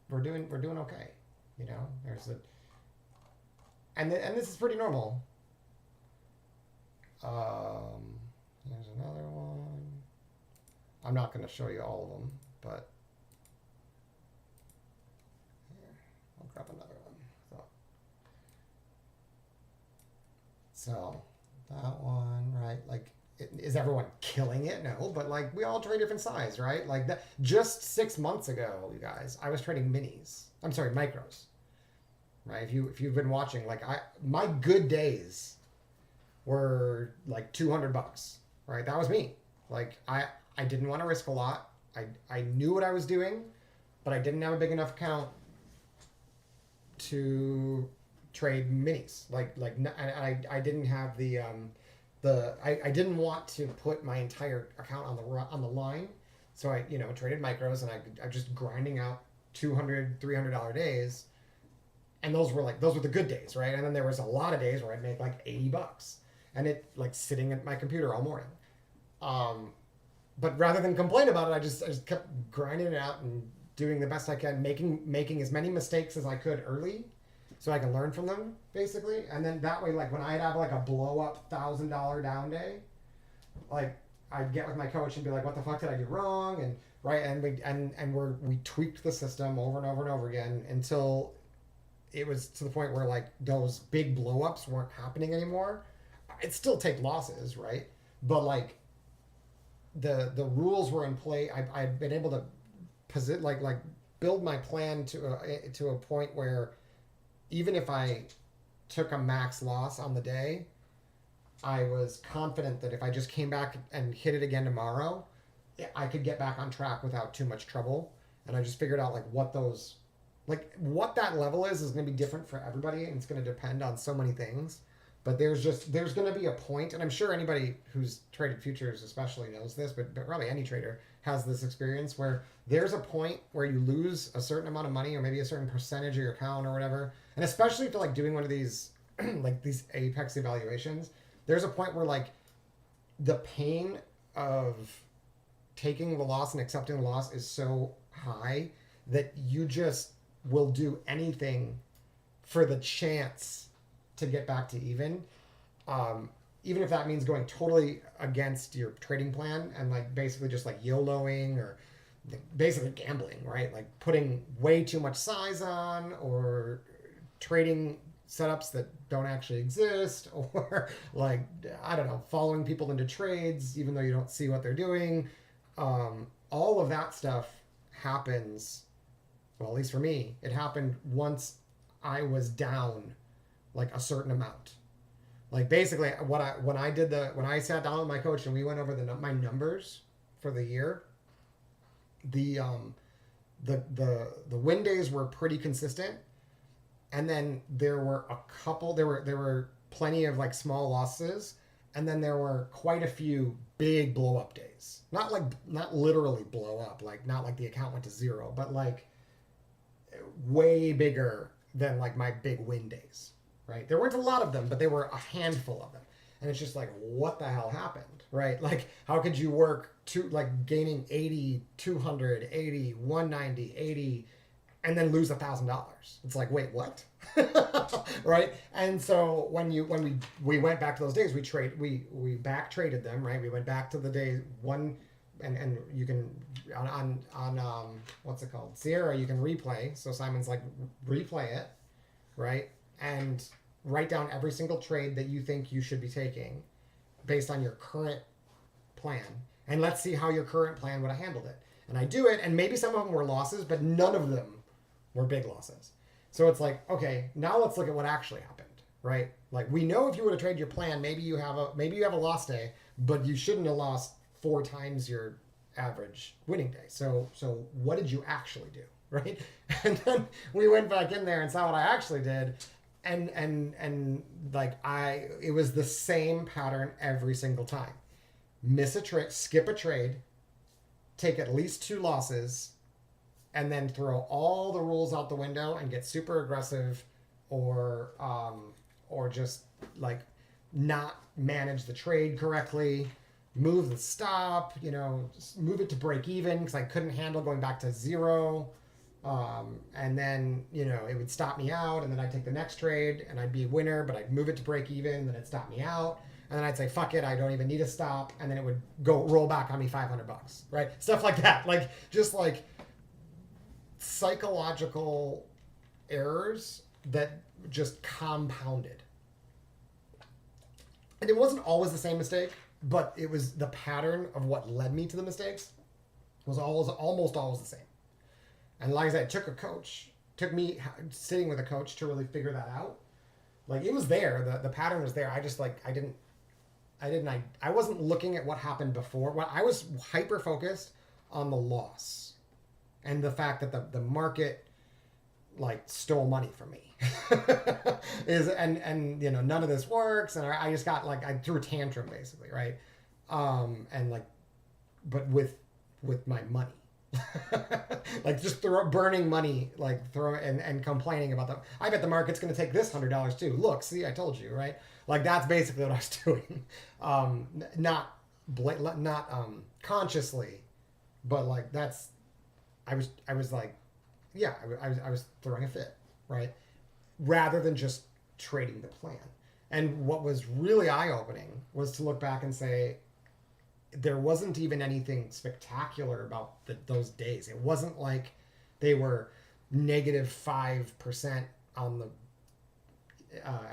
S1: we're doing okay, There's and this is pretty normal. There's another one. I'm not going to show you all of them, but here, I'll grab another one. So that one, right? Like, is everyone killing it? No, but like we all trade different size, right? Like that. Just 6 months ago, you guys, I was trading micros, right? If you've been watching, like my good days were like $200, right? That was me. Like I didn't want to risk a lot. I knew what I was doing, but I didn't have a big enough account to trade minis. I didn't have I didn't want to put my entire account on the line, so I traded micros, and I just grinding out $200, $300 days, and those were the good days, right? And then there was a lot of days where I'd make like $80, and it like sitting at my computer all morning. But rather than complain about it, I just kept grinding it out and doing the best I can, making as many mistakes as I could early, so I can learn from them, basically. And then that way, like when I'd have like a blow up $1,000 down day, like I'd get with my coach and be like, "What the fuck did I do wrong?" And right, and we tweaked the system over and over and over again until it was to the point where like those big blow ups weren't happening anymore. I'd still take losses, right? But like the rules were in play. I've been able to build my plan to a point where even if I took a max loss on the day, I was confident that if I just came back and hit it again tomorrow, I could get back on track without too much trouble. And I just figured out like what that level is going to be different for everybody, and it's going to depend on so many things. But there's going to be a point, and I'm sure anybody who's traded futures especially knows this, but really any trader has this experience where there's a point where you lose a certain amount of money or maybe a certain percentage of your account or whatever. And especially if you're like doing one of these like these apex evaluations, there's a point where like the pain of taking the loss and accepting the loss is so high that you just will do anything for the chance to get back to even if that means going totally against your trading plan and like basically just like YOLOing or basically gambling, right? Like putting way too much size on or trading setups that don't actually exist, or like, I don't know, following people into trades even though you don't see what they're doing. All of that stuff happens, well, at least for me, it happened once I was down like a certain amount. Like basically when I sat down with my coach and we went over my numbers for the year, the win days were pretty consistent, and then there were plenty of like small losses, and then there were quite a few big blow up days. Not literally blow up, like not like the account went to zero, but like way bigger than like my big win days. Right? There weren't a lot of them, but there were a handful of them. And it's just like, what the hell happened, right? Like, how could you work gaining 80, 200, 80, 190, 80, and then lose $1,000? It's like, wait, what? Right? And so when we went back to those days, we back traded them, right? We went back to the day one, and you can on what's it called, Sierra, you can replay. So Simon's like, replay it, right? And write down every single trade that you think you should be taking based on your current plan, and let's see how your current plan would have handled it. And I do it, and maybe some of them were losses, but none of them were big losses. So it's like, okay, now let's look at what actually happened, right? Like, we know if you were to trade your plan, maybe you have a loss day, but you shouldn't have lost 4 times your average winning day. So what did you actually do, right? And then we went back in there and saw what I actually did, and like, it was the same pattern every single time. Miss a trade, skip a trade, take at least 2 losses, and then throw all the rules out the window and get super aggressive, or just like not manage the trade correctly, move the stop, just move it to break even because I couldn't handle going back to 0. And then, it would stop me out, and then I'd take the next trade and I'd be a winner, but I'd move it to break even, and then it'd stop me out. And then I'd say, fuck it, I don't even need a stop. And then it would roll back on me $500, right? Stuff like that. Like, just like psychological errors that just compounded. And it wasn't always the same mistake, but it was the pattern of what led me to the mistakes was almost always the same. And like I said, it took me sitting with a coach to really figure that out. Like, it was there, the pattern was there. I just I wasn't looking at what happened before. Well, I was hyper focused on the loss and the fact that the market like stole money from me. and none of this works, and I just got like, I threw a tantrum basically, right? And like, but with my money. Like, just burning money, like and complaining about them. I bet the market's going to take this $100 too. Look, see, I told you, right? Like, that's basically what I was doing. Not consciously, but like, I was like, yeah, I was throwing a fit, right? Rather than just trading the plan. And what was really eye-opening was to look back and say, there wasn't even anything spectacular about those days. It wasn't like they were negative 5% on the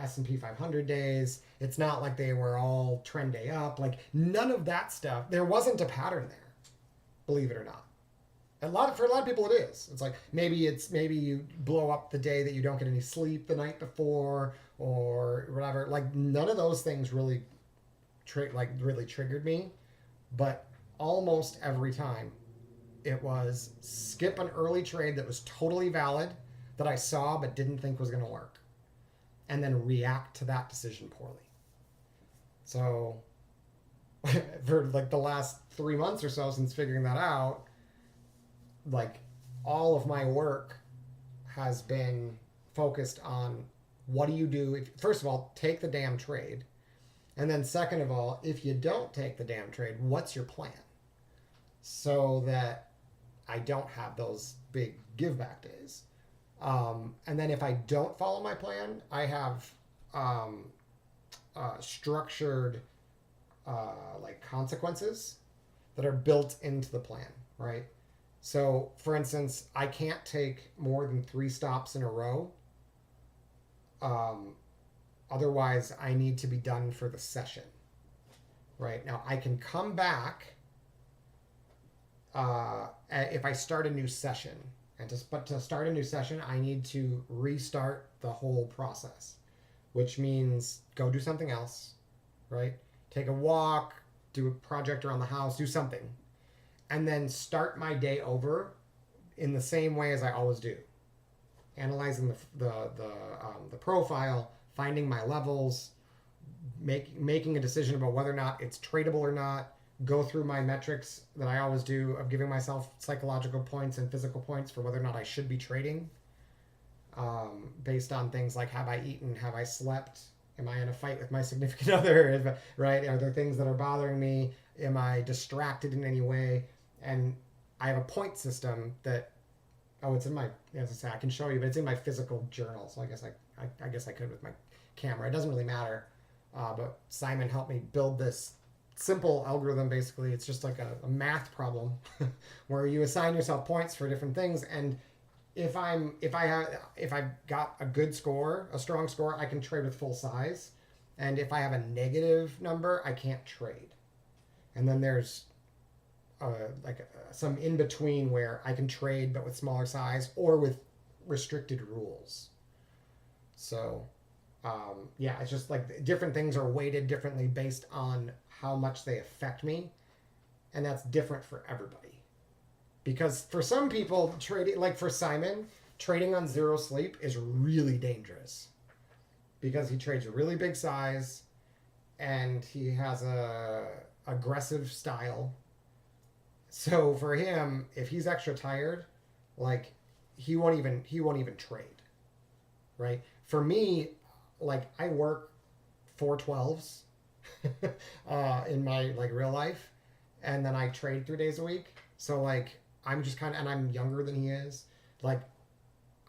S1: S&P 500 days. It's not like they were all trend day up. Like, none of that stuff. There wasn't a pattern there, believe it or not. For a lot of people it is. It's like, maybe you blow up the day that you don't get any sleep the night before or whatever. Like, none of those things really triggered me. But almost every time it was skip an early trade that was totally valid, that I saw but didn't think was going to work, and then react to that decision poorly. So for like the last 3 months or so since figuring that out, like, all of my work has been focused on, what do you do if, first of all, take the damn trade. And then second of all, if you don't take the damn trade, what's your plan? So that I don't have those big give back days. And then if I don't follow my plan, I have structured like consequences that are built into the plan, right? So for instance, I can't take more than 3 stops in a row. Otherwise, I need to be done for the session. Right? Now, I can come back if I start a new session. But to start a new session, I need to restart the whole process, which means go do something else, right? Take a walk, do a project around the house, do something, and then start my day over in the same way as I always do. Analyzing the profile, finding my levels, making a decision about whether or not it's tradable or not, go through my metrics that I always do of giving myself psychological points and physical points for whether or not I should be trading, based on things like, have I eaten, have I slept, Am I in a fight with my significant other? Right? Are there things that are bothering me? Am I distracted in any way? And I have a point system that, oh, it's in my, as I say, I can show you, but it's in my physical journal. So I guess I could with my camera. It doesn't really matter. But Simon helped me build this simple algorithm. Basically, it's just like a math problem where you assign yourself points for different things. And if I've got a good score, a strong score, I can trade with full size. And if I have a negative number, I can't trade. And then there's some in between where I can trade but with smaller size or with restricted rules. So yeah, it's just like different things are weighted differently based on how much they affect me, and that's different for everybody. Because for some people, trading, like for Simon, trading on zero sleep is really dangerous because he trades a really big size and he has a aggressive style. So for him, if he's extra tired, like he won't even trade, right? For me, like I work 4/12s in my like real life, and then I trade 3 days a week. So like I'm just kind of, and I'm younger than he is. Like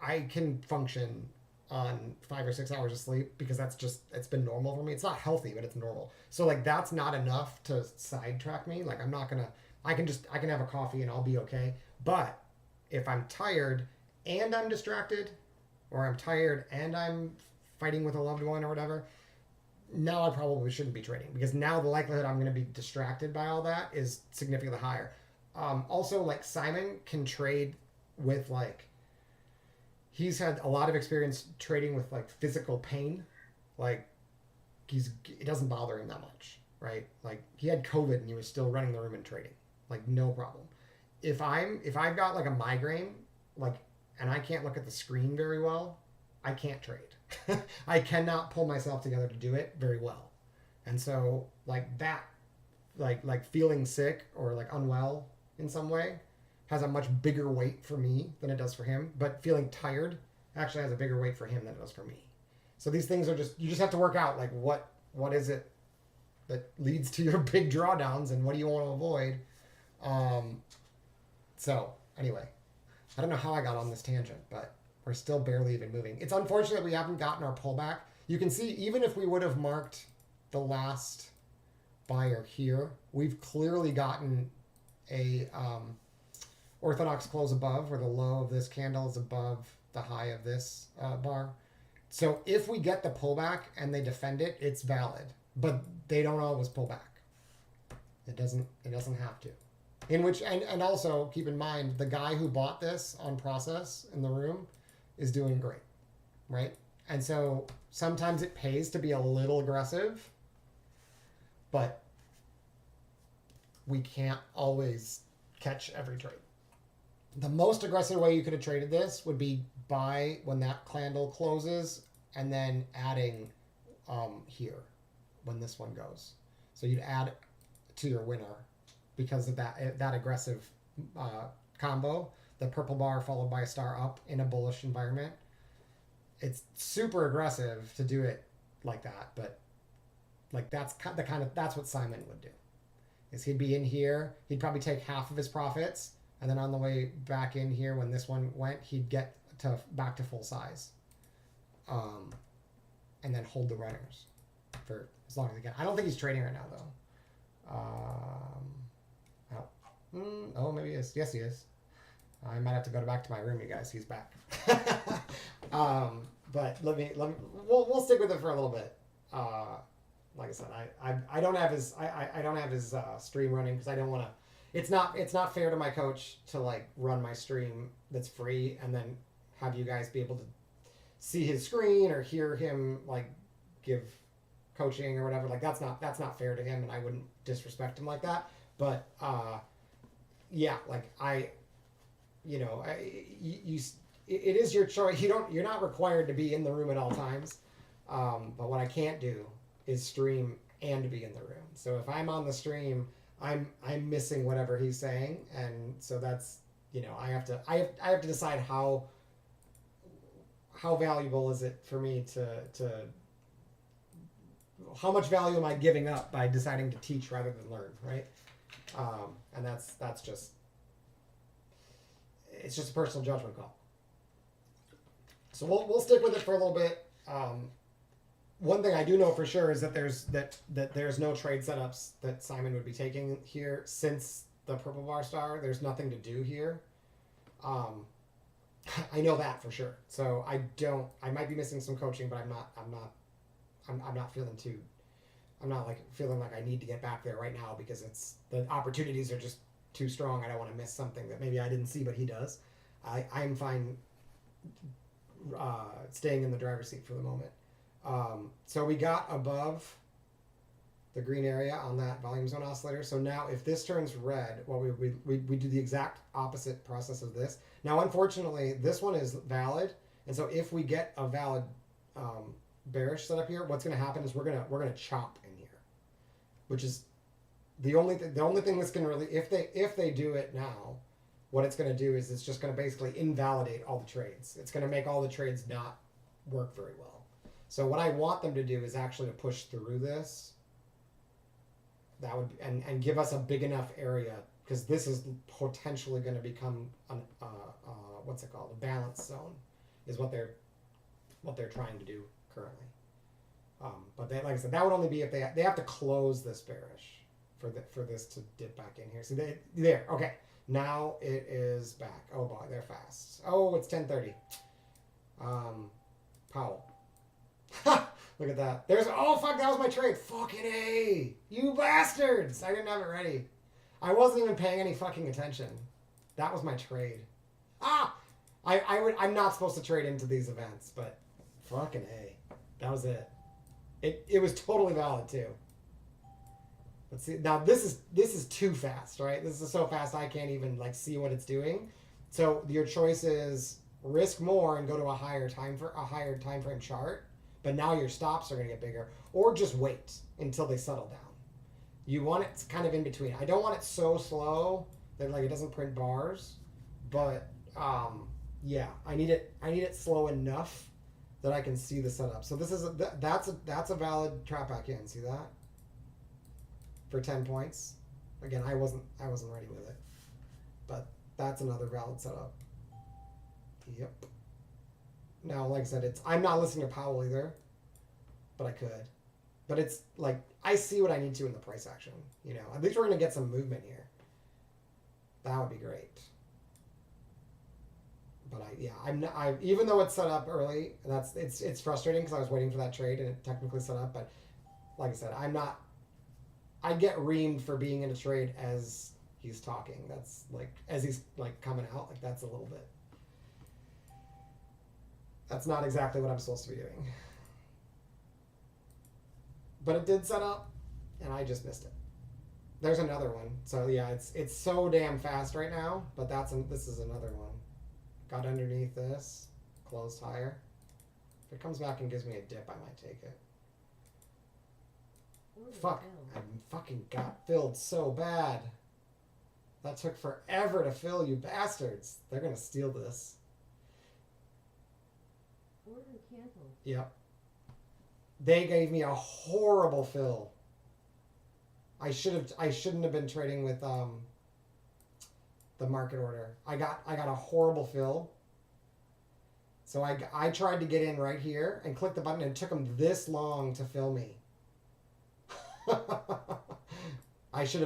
S1: I can function on 5 or 6 hours of sleep because it's been normal for me. It's not healthy, but it's normal. So like that's not enough to sidetrack me. Like I can have a coffee and I'll be okay. But if I'm tired and I'm distracted, or I'm tired and I'm fighting with a loved one or whatever, now I probably shouldn't be trading because now the likelihood I'm going to be distracted by all that is significantly higher. Also, like Simon can trade with like, he's had a lot of experience trading with like physical pain. Like it doesn't bother him that much, right? Like he had COVID and he was still running the room and trading, like no problem. If I've got like a migraine, like, and I can't look at the screen very well, I can't trade. I cannot pull myself together to do it very well. And so like that, like feeling sick or like unwell in some way has a much bigger weight for me than it does for him. But feeling tired actually has a bigger weight for him than it does for me. So these things are you just have to work out like what is it that leads to your big drawdowns and what do you want to avoid. So anyway, I don't know how I got on this tangent, but we're still barely even moving. It's unfortunate we haven't gotten our pullback. You can see even if we would have marked the last buyer here, we've clearly gotten a orthodox close above where the low of this candle is above the high of this bar. So if we get the pullback and they defend it, it's valid, but they don't always pull back. It doesn't have to. In which, and also keep in mind, the guy who bought this on process in the room is doing great, right? And so sometimes it pays to be a little aggressive, but we can't always catch every trade. The most aggressive way you could have traded this would be buy when that candle closes and then adding here when this one goes. So you'd add to your winner because of that aggressive combo, the purple bar followed by a star up in a bullish environment. It's super aggressive to do it like that, but like that's what Simon would do. Is he'd be in here, he'd probably take half of his profits, and then on the way back in here when this one went, he'd get back to full size, and then hold the runners for as long as he can. I don't think he's trading right now though. Oh, maybe he is. Yes, he is. I might have to go back to my room, you guys. He's back. But we'll stick with it for a little bit. Like I said, I don't have his stream running because I don't want to. It's not fair to my coach to like run my stream that's free and then have you guys be able to see his screen or hear him like give coaching or whatever. Like that's not fair to him, and I wouldn't disrespect him like that. But yeah, like it is your choice. You're not required to be in the room at all times. But what I can't do is stream and be in the room. So if I'm on the stream, I'm missing whatever he's saying, and so that's I have to decide how valuable is it for me to how much value am I giving up by deciding to teach rather than learn, right? And that's just, it's just a personal judgment call. So we'll stick with it for a little bit. One thing I do know for sure is that there's no trade setups that Simon would be taking here since the purple bar star. There's nothing to do here. I know that for sure. So I might be missing some coaching, but I'm not feeling too. I'm not like feeling like I need to get back there right now because the opportunities are just too strong. I don't want to miss something that maybe I didn't see, but he does. I'm fine staying in the driver's seat for the moment. So we got above the green area on that volume zone oscillator. So now if this turns red, well, we do the exact opposite process of this. Now, unfortunately, this one is valid. And so if we get a valid bearish setup here, what's going to happen is we're gonna chop in here, which is the only thing that's going to really, if they do it now, what it's going to do is it's just going to basically invalidate all the trades. It's going to make all the trades not work very well. So what I want them to do is actually to push through this. That would and give us a big enough area, because this is potentially going to become what's it called? A balance zone, is what they're trying to do currently. But they, like I said, that would only be if they have to close this bearish for this to dip back in here. See, there. Okay, now it is back. Oh boy, they're fast. Oh, it's 10:30. Powell. Ha! Look at that. Oh fuck, that was my trade. Fucking A. You bastards. I didn't have it ready. I wasn't even paying any fucking attention. That was my trade. I'm not supposed to trade into these events, but fucking A. That was it. It was totally valid too. Let's see. Now this is too fast, right? This is so fast I can't even like see what it's doing. So your choice is risk more and go to a higher time frame chart. But now your stops are going to get bigger, or just wait until they settle down. You want it kind of in between. I don't want it so slow that like it doesn't print bars, but yeah, I need it slow enough that I can see the setup. So this is that's a valid trap back in. See that? For 10 points. Again, I wasn't ready with it, but that's another valid setup. Yep. Now, like I said, I'm not listening to Powell either, but I could. But it's like, I see what I need to in the price action. You know, at least we're going to get some movement here. That would be great. But even though it's set up early, it's frustrating because I was waiting for that trade and it technically set up. But like I said, I get reamed for being in a trade as he's talking. That's like, as he's like coming out, like that's a little bit. That's not exactly what I'm supposed to be doing. But it did set up, and I just missed it. There's another one. So yeah, it's so damn fast right now, but this is another one. Got underneath this, closed higher. If it comes back and gives me a dip, I might take it. Fuck, I fucking got filled so bad. That took forever to fill, you bastards. They're gonna steal this.
S2: Order canceled.
S1: Yep. They gave me a horrible fill. I shouldn't have been trading with the market order. I got a horrible fill. So I tried to get in right here and click the button, and it took them this long to fill me. I should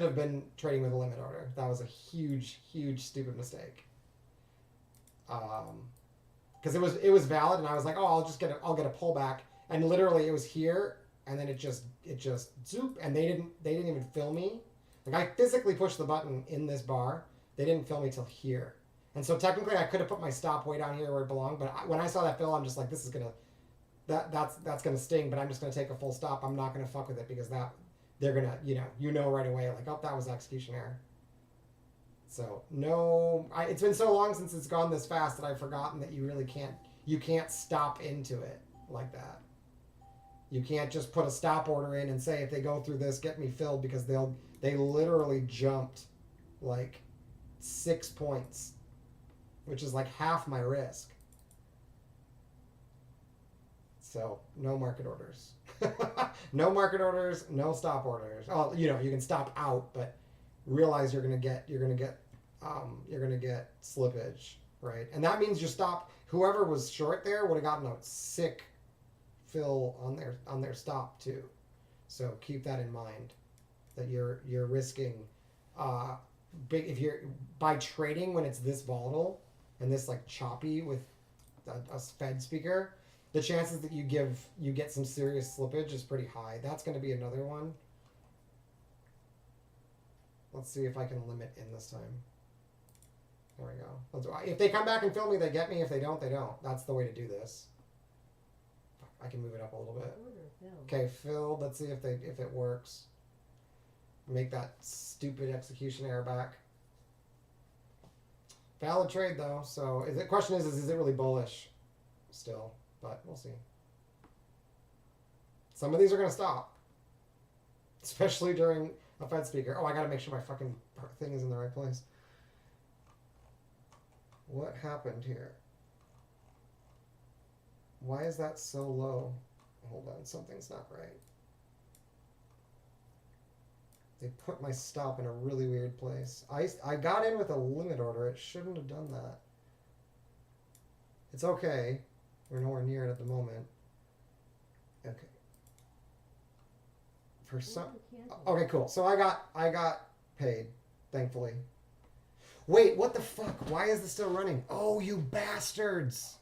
S1: have been trading with a limit order. That was a huge stupid mistake. Because it was valid, and I was like, oh, I'll get a pullback, and literally it was here, and then it just zoop, and they didn't even fill me. Like I physically pushed the button in this bar, they didn't fill me till here, and so technically I could have put my stop way down here where it belonged, but when I saw that fill, I'm just like, this is that's gonna sting, but I'm just gonna take a full stop. I'm not gonna fuck with it because they're gonna right away like, oh, that was execution error. So it's been so long since it's gone this fast that I've forgotten that you can't stop into it like that. You can't just put a stop order in and say, if they go through this, get me filled, because they literally jumped like 6 points, which is like half my risk. So no market orders. No market orders, no stop orders. Oh, you know, you can stop out, but realize you're gonna get slippage, right? And that means your stop. Whoever was short there would have gotten a sick fill on their stop too. So keep that in mind, that you're risking big if you're by trading when it's this volatile and this like choppy with a Fed speaker. The chances that you get some serious slippage is pretty high. That's going to be another one. Let's see if I can limit in this time. There we go. If they come back and fill me, they get me. If they don't, they don't. That's the way to do this. I can move it up a little bit. Okay, filled. Let's see if it works. Make that stupid execution error back. Valid trade though. So the question is it really bullish still? But we'll see. Some of these are going to stop. Especially during a Fed speaker. Oh, I got to make sure my fucking thing is in the right place. What happened here? Why is that so low? Hold on, something's not right. They put my stop in a really weird place. I got in with a limit order. It shouldn't have done that. It's okay. We're nowhere near it at the moment. Okay. For some. Okay, cool. So I got paid, thankfully. Wait, what the fuck? Why is this still running? Oh, you bastards!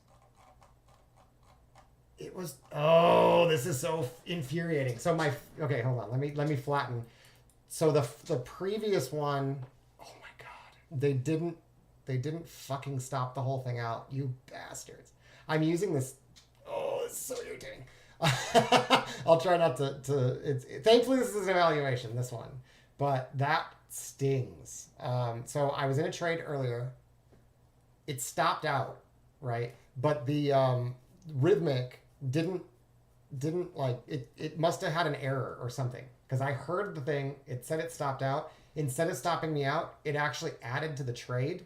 S1: It was. Oh, this is so infuriating. So okay, hold on. Let me flatten. So the previous one. Oh my god, they didn't fucking stop the whole thing out. You bastards. I'm using this. Oh, it's so irritating. I'll try not to. Thankfully this is an evaluation. This one, but that stings. So I was in a trade earlier. It stopped out, right? But the rhythmic didn't like it. It must have had an error or something, because I heard the thing. It said it stopped out. Instead of stopping me out, it actually added to the trade.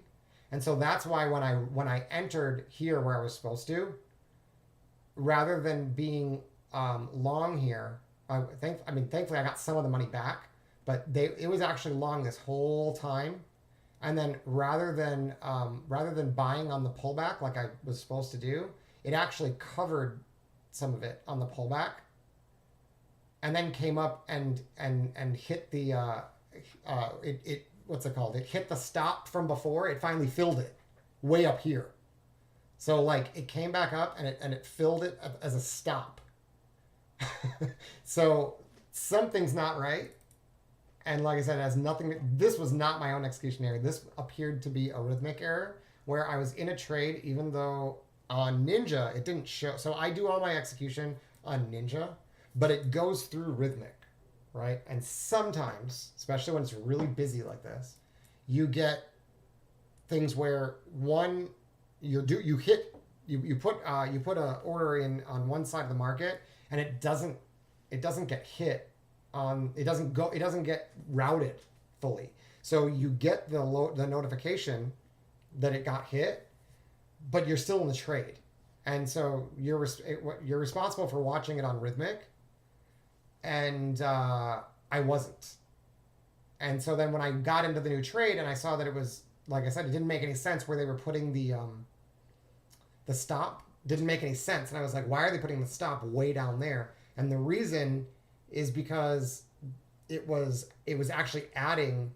S1: And so that's why when I entered here where I was supposed to, rather than being long here, thankfully I got some of the money back, but it was actually long this whole time. And then rather than buying on the pullback like I was supposed to do, it actually covered some of it on the pullback, and then came up and hit the what's it called? It hit the stop from before. It finally filled it way up here. So like it came back up and it filled it as a stop. So something's not right. And like I said, it has nothing. This was not my own execution error. This appeared to be a rhythmic error where I was in a trade, even though on Ninja it didn't show. So I do all my execution on Ninja, but it goes through rhythmic. Right? And sometimes, especially when it's really busy like this, you get things where you put a order in on one side of the market and it doesn't get hit on, it doesn't get routed fully. So you get the notification that it got hit, but you're still in the trade. And so you're responsible for watching it on rhythmic. And I wasn't. And so then when I got into the new trade and I saw that it was, like I said, it didn't make any sense where they were putting the stop. Didn't make any sense. And I was like, why are they putting the stop way down there? And the reason is because it was actually adding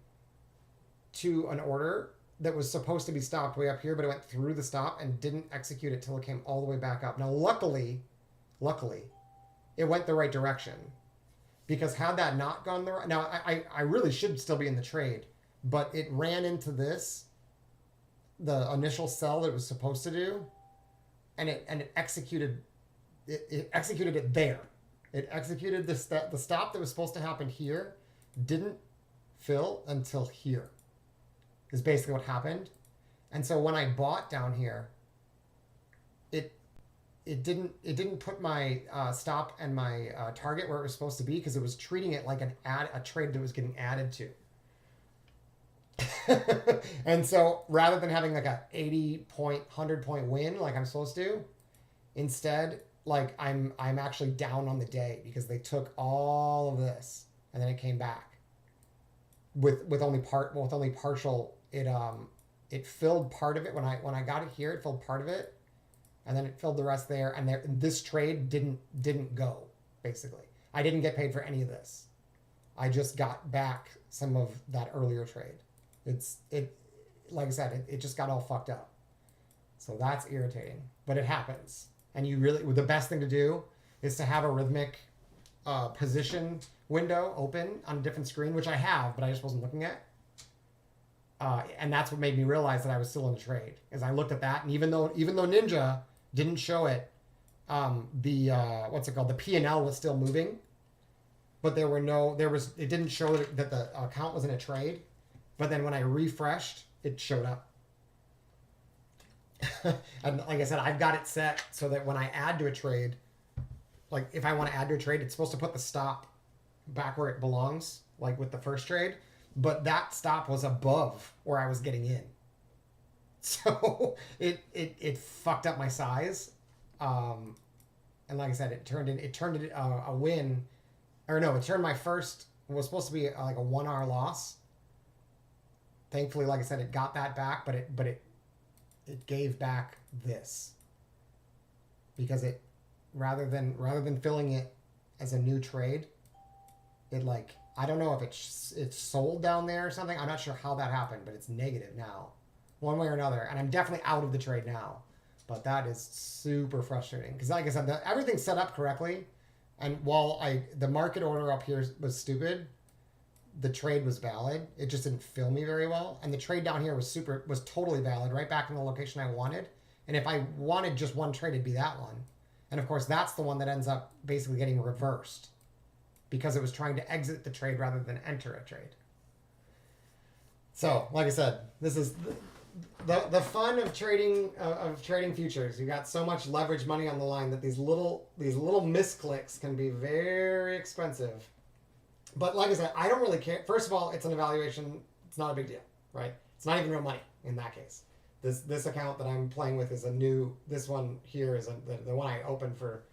S1: to an order that was supposed to be stopped way up here, but it went through the stop and didn't execute it till it came all the way back up. Now, luckily, it went the right direction. Because had that not gone the right... Now, I really should still be in the trade, but it ran into this, the initial sell that it was supposed to do, and it executed it there. It executed the stop that was supposed to happen here didn't fill until here, is basically what happened. And so when I bought down here, it didn't put my stop and my target where it was supposed to be, because it was treating it like a trade that was getting added to. And so rather than having like a 80 point, 100 point win like I'm supposed to, instead like I'm actually down on the day because they took all of this and then it came back with only partial. It filled part of it when I got it here. It filled part of it, and then it filled the rest there. And this trade didn't go. Basically, I didn't get paid for any of this. I just got back some of that earlier trade. Like I said, it just got all fucked up. So that's irritating, but it happens. And the best thing to do is to have a rhythmic position window open on a different screen, which I have, but I just wasn't looking at. And that's what made me realize that I was still in the trade, is I looked at that, and even though Ninja didn't show it, the P&L was still moving, but it didn't show that the account was in a trade. But then when I refreshed, it showed up. And like I said, I've got it set so that when I add to a trade, like if I want to add to a trade, it's supposed to put the stop back where it belongs, like with the first trade. But that stop was above where I was getting in. So it fucked up my size. And like I said, it turned it a win. Or no, it turned my first, was supposed to be like a 1 hour loss. Thankfully, like I said, it got that back, but it gave back this. Because it rather than filling it as a new trade, it I don't know if it's sold down there or something. I'm not sure how that happened, but it's negative now, one way or another. And I'm definitely out of the trade now. But that is super frustrating because, like I said, everything's set up correctly. And while the market order up here was stupid, the trade was valid. It just didn't fill me very well. And the trade down here was totally valid, right back in the location I wanted. And if I wanted just one trade, it'd be that one. And of course, that's the one that ends up basically getting reversed because it was trying to exit the trade rather than enter a trade. So, like I said, this is the fun of trading futures. You got so much leverage money on the line that these little misclicks can be very expensive. But like I said, I don't really care. First of all, it's an evaluation. It's not a big deal, right? It's not even real money in that case. This account that I'm playing with is a new. This one here is the one I opened for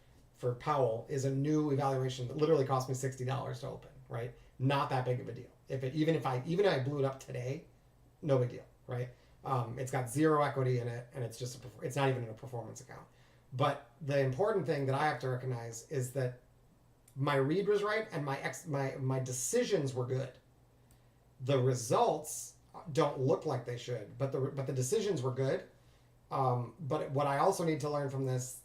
S1: Powell is a new evaluation that literally cost me $60 to open, right? Not that big of a deal. Even if I blew it up today, no big deal, right? It's got zero equity in it, and it's not even in a performance account. But the important thing that I have to recognize is that my read was right and my decisions were good. The results don't look like they should, but the decisions were good. But what I also need to learn from this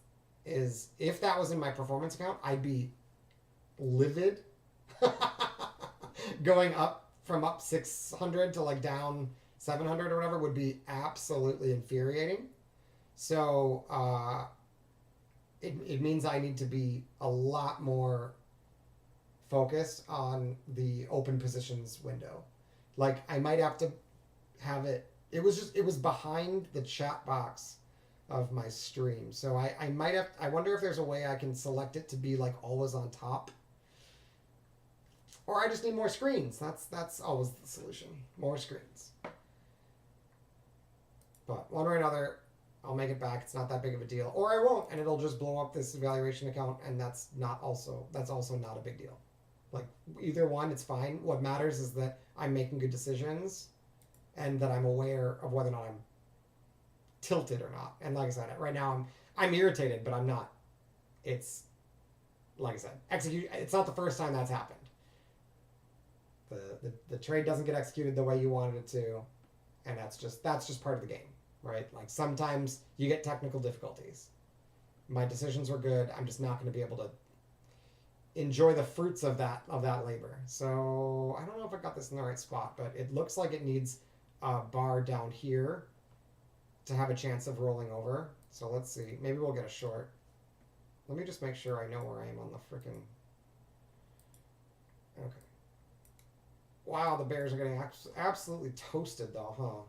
S1: is if that was in my performance account, I'd be livid. Going up from up 600 to down 700 or whatever would be absolutely infuriating. So it means I need to be a lot more focused on the open positions window. I might have to have it. It was behind the chat box of my stream. So I might have. I wonder if there's a way I can select it to be always on top. Or I just need more screens. That's always the solution. More screens. But one way or another, I'll make it back. It's not that big of a deal. Or I won't, and it'll just blow up this evaluation account, and that's also not a big deal. Either one, it's fine. What matters is that I'm making good decisions and that I'm aware of whether or not I'm tilted or not. And like I said, right now I'm irritated, but I'm not. It's, like I said, it's not the first time that's happened. The trade doesn't get executed the way you wanted it to, and that's just part of the game, right? Sometimes you get technical difficulties. My decisions were good. I'm just not going to be able to enjoy the fruits of that labor. So I don't know if I got this in the right spot, but it looks like it needs a bar down here to have a chance of rolling over. So let's see. Maybe we'll get a short. Let me just make sure I know where I am on the frickin'. Okay. Wow, the Bears are getting absolutely toasted though, huh?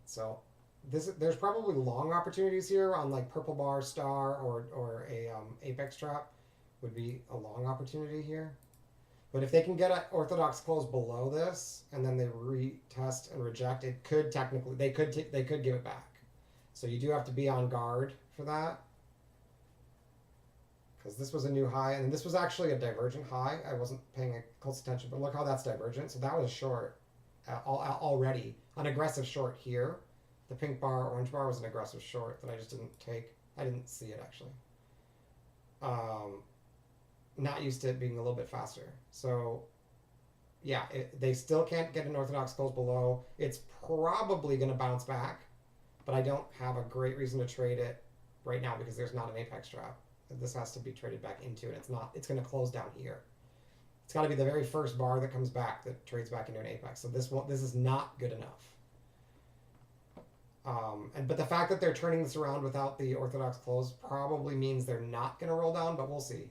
S1: So there's probably long opportunities here on purple bar, star, or a apex trap would be a long opportunity here. But if they can get an orthodox close below this and then they retest and reject, it could technically they could give it back. So you do have to be on guard for that. Because this was a new high, and this was actually a divergent high. I wasn't paying close attention, but look how that's divergent. So that was a short already. An aggressive short here. The pink bar, orange bar was an aggressive short that I just didn't take. I didn't see it, actually. Not used to it being a little bit faster. So, yeah, they still can't get an orthodox close below. It's probably going to bounce back, but I don't have a great reason to trade it right now because there's not an apex trap. This has to be traded back into it. It's not. It's going to close down here. It's got to be the very first bar that comes back that trades back into an apex. So this is not good enough. But the fact that they're turning this around without the orthodox close probably means they're not going to roll down, but we'll see.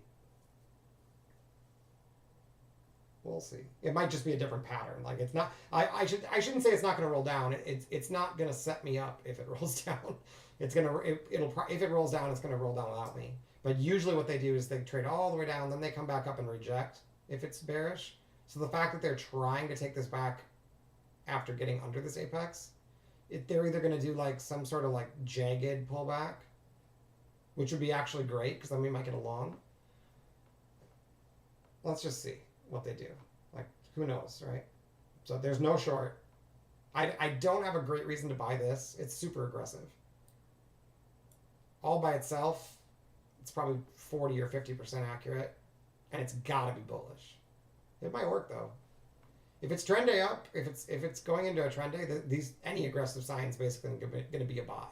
S1: We'll see. It might just be a different pattern. Like it's not. I shouldn't say it's not going to roll down. It's not going to set me up if it rolls down. It's gonna. If it rolls down, it's going to roll down without me. But usually what they do is they trade all the way down, then they come back up and reject if it's bearish. So the fact that they're trying to take this back after getting under this apex, they're either going to do like some sort of like jagged pullback, which would be actually great because then we might get a long. Let's just see what they do. Like, who knows, right? So there's no short. I don't have a great reason to buy this. It's super aggressive. All by itself, it's probably 40 or 50% accurate, and it's got to be bullish. It might work though. If it's trend day up, if it's going into a trend day, any aggressive sign is basically going to be a buy.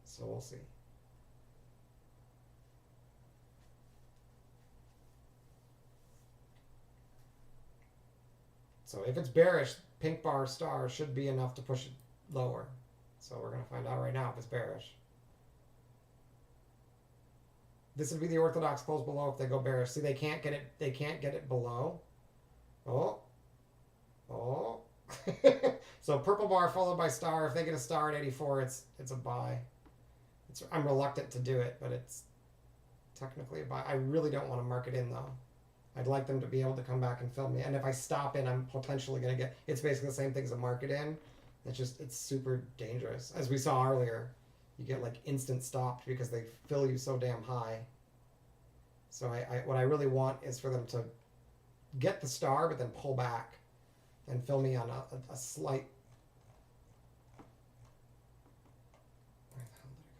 S1: So we'll see. So if it's bearish, pink bar star should be enough to push it lower. So we're going to find out right now if it's bearish. This would be the orthodox close below if they go bearish. See, they can't get it. They can't get it below. Oh. So purple bar followed by star. If they get a star at 84, it's a buy. I'm reluctant to do it, but it's technically a buy. I really don't want to mark it in though. I'd like them to be able to come back and fill me. And if I stop in, I'm potentially going to get. It's basically the same thing as a market in. It's super dangerous. As we saw earlier, you get like instant stopped because they fill you so damn high. So what I really want is for them to get the star, but then pull back and fill me on a slight. Where the hell did it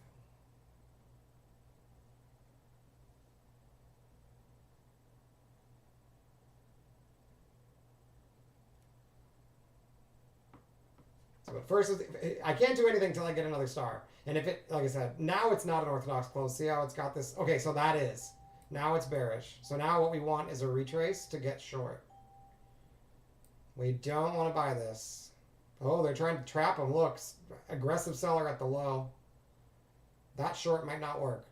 S1: go? So at first, I can't do anything until I get another star. And if it, like I said, now it's not an orthodox close. See how it's got this? Okay, so that is. Now it's bearish. So now what we want is a retrace to get short. We don't want to buy this. Oh, they're trying to trap him. Look, aggressive seller at the low. That short might not work.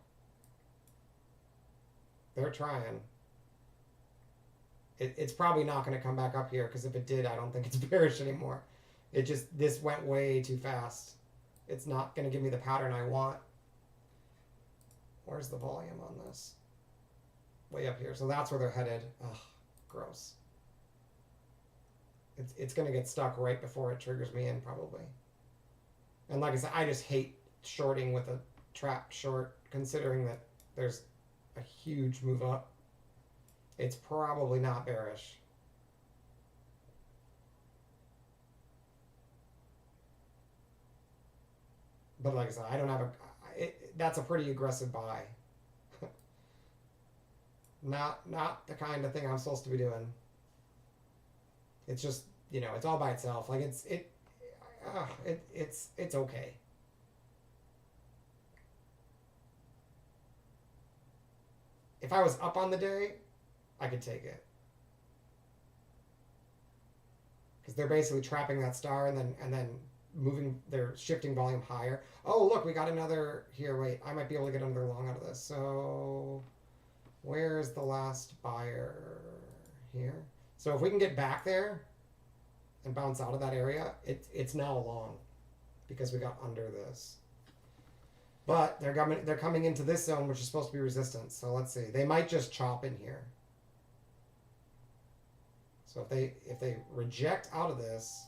S1: They're trying. It's probably not going to come back up here because if it did, I don't think it's bearish anymore. This went way too fast. It's not going to give me the pattern I want. Where's the volume on this? Way up here. So that's where they're headed. Ugh, gross. It's going to get stuck right before it triggers me in probably. And like I said, I just hate shorting with a trapped short considering that there's a huge move up. It's probably not bearish. But like I said, I don't have that's a pretty aggressive buy. Not the kind of thing I'm supposed to be doing. It's just, it's all by itself. Like it's okay. If I was up on the day, I could take it. Because they're basically trapping that star and then they're shifting volume higher. Oh, look, we got another here. Wait, I might be able to get another long out of this. So where's the last buyer here? So if we can get back there and bounce out of that area, it's now a long because we got under this. But they're coming into this zone, which is supposed to be resistance. So let's see. They might just chop in here. So if they reject out of this,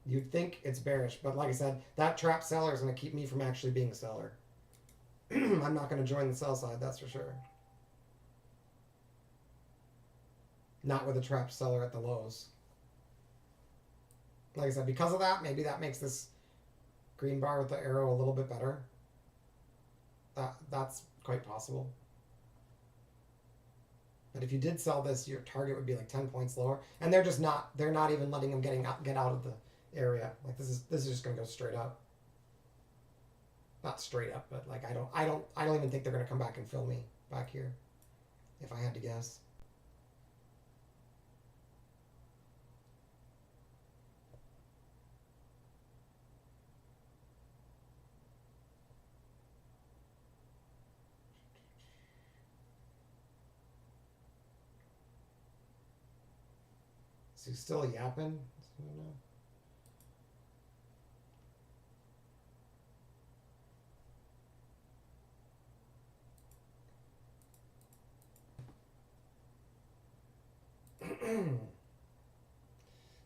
S1: You'd think it's bearish, but like I said, that trap seller is going to keep me from actually being a seller. I'm not going to join the sell side, that's for sure. Not with a trap seller at the lows. Like I said, because of that, maybe that makes this green bar with the arrow a little bit better. That's quite possible. But if you did sell this, your target would be like 10 points lower, and they're just not. They're not even letting them get out of the area. Like this is just going to go straight up. Not straight up, but like I don't even think they're going to come back and fill me back here, if I had to guess. Is he still yapping?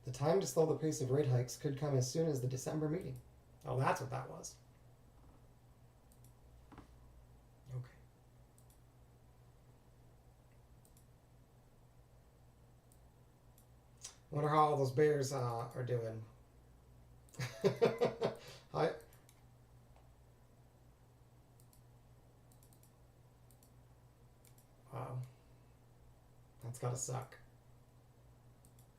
S1: The time to slow the pace of rate hikes could come as soon as the December meeting. Oh, that's what that was. Okay. Wonder how all those bears are doing. I. Wow. That's gotta suck.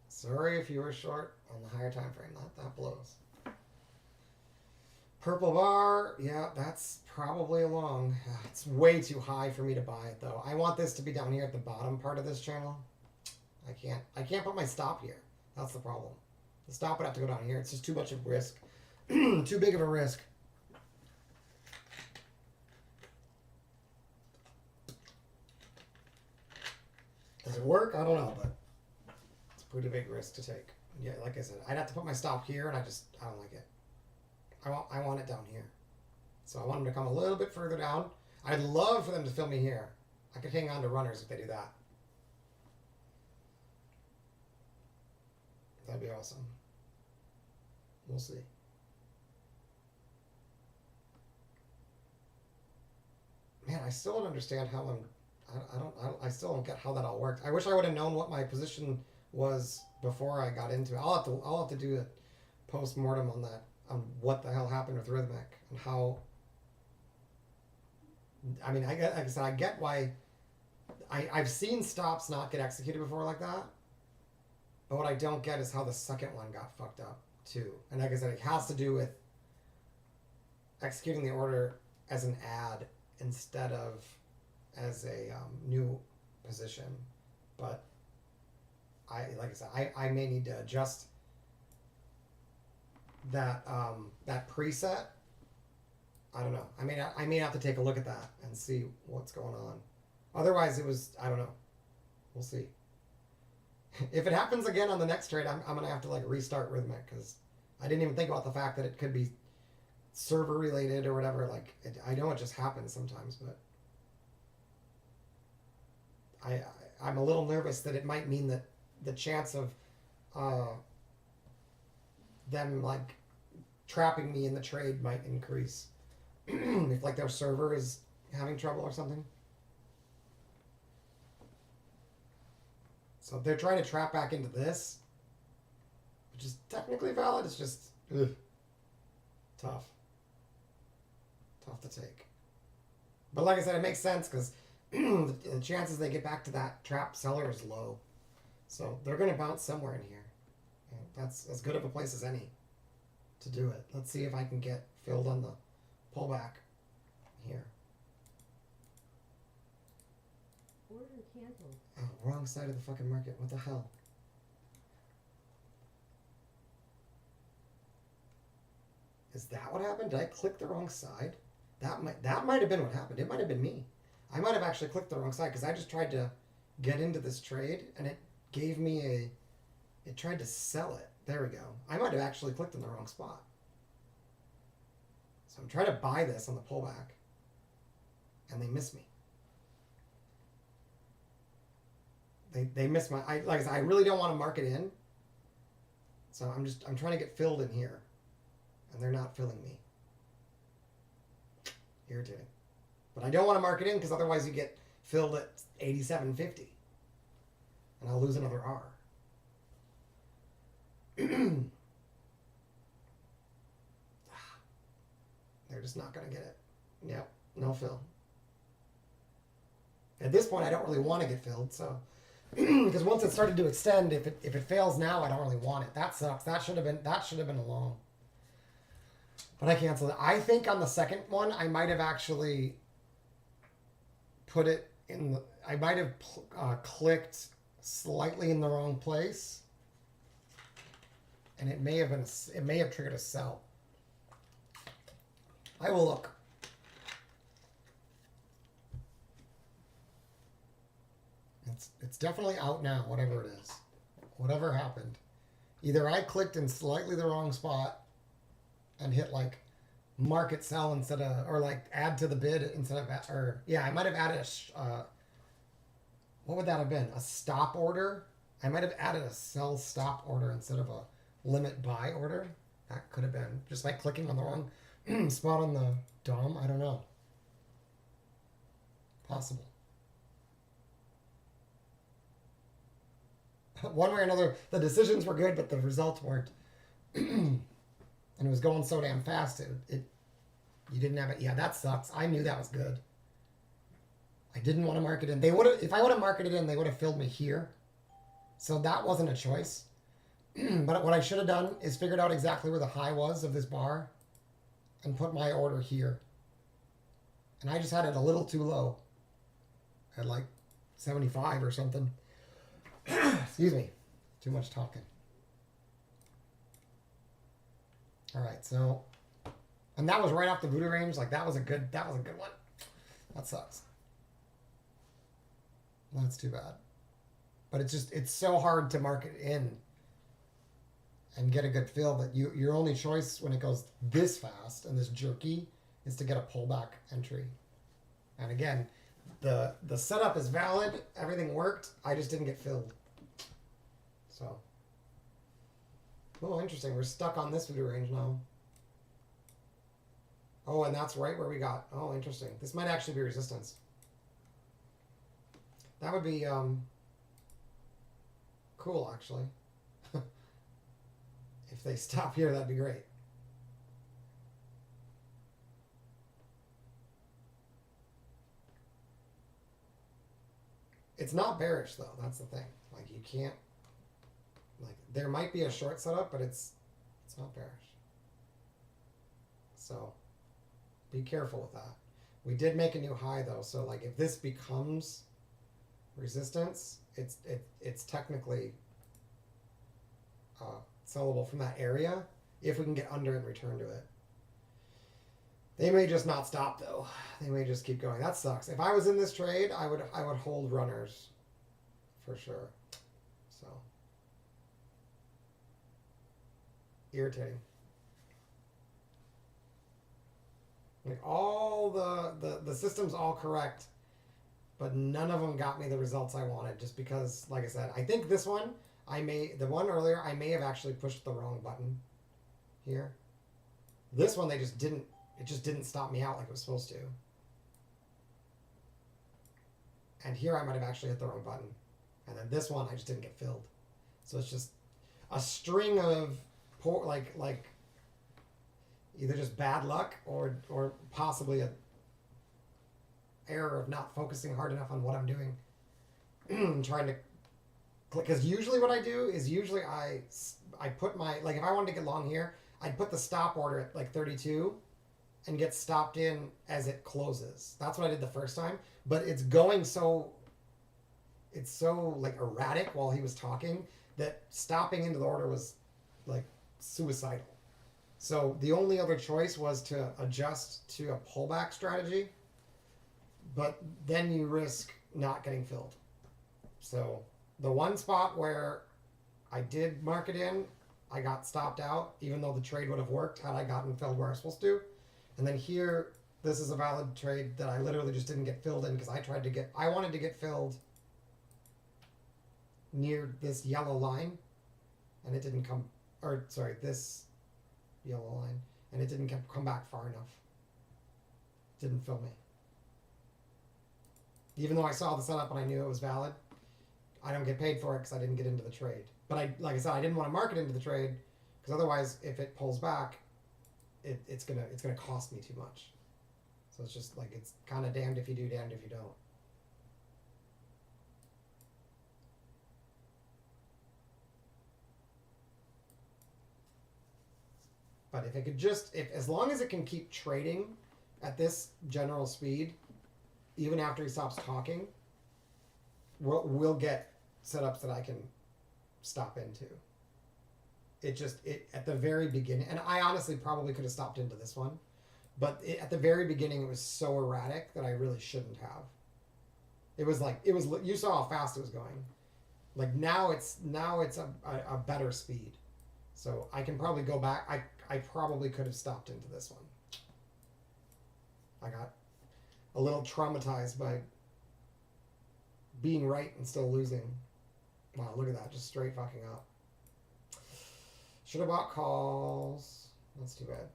S1: Sorry if you were short on the higher time frame. That blows. Purple bar, yeah, that's probably a long. It's way too high for me to buy it though. I want this to be down here at the bottom part of this channel. I can't put my stop here. That's the problem. The stop would have to go down here. It's just too much of a risk. Too big of a risk. Does it work? I don't know, but it's a pretty big risk to take. Yeah, like I said, I'd have to put my stop here, and I don't like it. I want it down here. So I want them to come a little bit further down. I'd love for them to fill me here. I could hang on to runners if they do that. That'd be awesome. We'll see. Man, I still don't understand how I still don't get how that all worked. I wish I would have known what my position was before I got into it. I'll have to do a post-mortem on that, on what the hell happened with Rhythmic and how. I mean, like I said, I get why. I've seen stops not get executed before like that, but what I don't get is how the second one got fucked up too. And like I said, it has to do with executing the order as an ad instead of as a new position. But like I said, I may need to adjust that that preset. I don't know. I may have to take a look at that and see what's going on. Otherwise, it was, I don't know. We'll see. If it happens again on the next trade, I'm gonna have to like restart Rhythmic because I didn't even think about the fact that it could be server related or whatever. Like I know it just happens sometimes, but I'm a little nervous that it might mean that the chance of them like trapping me in the trade might increase if like their server is having trouble or something. So if they're trying to trap back into this, which is technically valid, it's just tough to take. But like I said, it makes sense because the chances they get back to that trap seller is low. So they're going to bounce somewhere in here. And that's as good of a place as any to do it. Let's see if I can get filled on the pullback here.
S2: Order canceled.
S1: Oh, wrong side of the fucking market. What the hell? Is that what happened? Did I click the wrong side? That might have been what happened. It might have been me. I might have actually clicked the wrong side because I just tried to get into this trade and it gave me it tried to sell it. There we go. I might have actually clicked in the wrong spot. So I'm trying to buy this on the pullback and they miss me. They miss my, like I said, I really don't want to mark it in. So I'm trying to get filled in here, and they're not filling me. Irritating. But I don't want to mark it in because otherwise you get filled at 87.50, and I'll lose another R. They're just not going to get it. Yep, no fill. At this point, I don't really want to get filled, so because once it started to extend, if it fails now, I don't really want it. That sucks. That should have been a long. But I canceled it. I think on the second one, I might have actually put it in the. I might have clicked slightly in the wrong place, and it may have been. It may have triggered a sell. I will look. It's definitely out now, whatever it is. Whatever happened. Either I clicked in slightly the wrong spot and hit like market sell instead of, or like add to the bid instead of, or yeah, I might have added what would that have been? A stop order? I might have added a sell stop order instead of a limit buy order. That could have been just by clicking on the wrong spot on the DOM. I don't know. Possible. One way or another, the decisions were good, but the results weren't. And it was going so damn fast. You didn't have it. Yeah, that sucks. I knew that was good. I didn't want to mark it in. They would have, if I would have marked it in, they would have filled me here. So that wasn't a choice. But what I should have done is figured out exactly where the high was of this bar and put my order here. And I just had it a little too low. At like 75 or something. Excuse me. Too much talking. All right, so, and that was right off the voodoo range. Like that was a good one. That sucks. That's too bad. But it's so hard to mark it in and get a good fill that your only choice when it goes this fast and this jerky is to get a pullback entry. And again, the setup is valid. Everything worked. I just didn't get filled. So, oh, interesting. We're stuck on this voodoo range now. Oh, and that's right where we got. Oh, interesting. This might actually be resistance. That would be cool, actually. If they stop here, that'd be great. It's not bearish though. That's the thing. Like you can't. Like there might be a short setup, but it's not bearish. So be careful with that. We did make a new high though, so like if this becomes resistance, it's technically sellable from that area if we can get under and return to it. They may just not stop though. They may just keep going. That sucks. If I was in this trade, I would hold runners for sure. So irritating. Like all the system's all correct, but none of them got me the results I wanted just because, like I said, I think this one, the one earlier, I may have actually pushed the wrong button here. This one, it just didn't stop me out like it was supposed to. And here I might have actually hit the wrong button. And then this one, I just didn't get filled. So it's just a string of poor, like either just bad luck or possibly a error of not focusing hard enough on what I'm doing. Trying to click, because usually what I do is I put my, like if I wanted to get long here, I'd put the stop order at like 32 and get stopped in as it closes. That's what I did the first time, but it's going so like erratic while he was talking that stopping into the order was like suicidal. So the only other choice was to adjust to a pullback strategy, but then you risk not getting filled. So the one spot where I did mark it in, I got stopped out, even though the trade would have worked had I gotten filled where I was supposed to. And then here, this is a valid trade that I literally just didn't get filled in because I wanted to get filled near this yellow line, and it didn't come, or sorry, this yellow line, and it didn't come back far enough. Didn't fill me. Even though I saw the setup and I knew it was valid, I don't get paid for it because I didn't get into the trade. But like I said, I didn't want to market into the trade because otherwise, if it pulls back, it's gonna cost me too much. So it's just like it's kind of damned if you do, damned if you don't. But if it could just, if as long as it can keep trading at this general speed, even after he stops talking, we'll get setups that I can stop into. It at the very beginning, and I honestly probably could have stopped into this one, but at the very beginning it was so erratic that I really shouldn't have. It was you saw how fast it was going. Like now it's a better speed, so I can probably go back. I probably could have stopped into this one. I got a little traumatized by being right and still losing. Wow, look at that, just straight fucking up. Should have bought calls. That's too bad.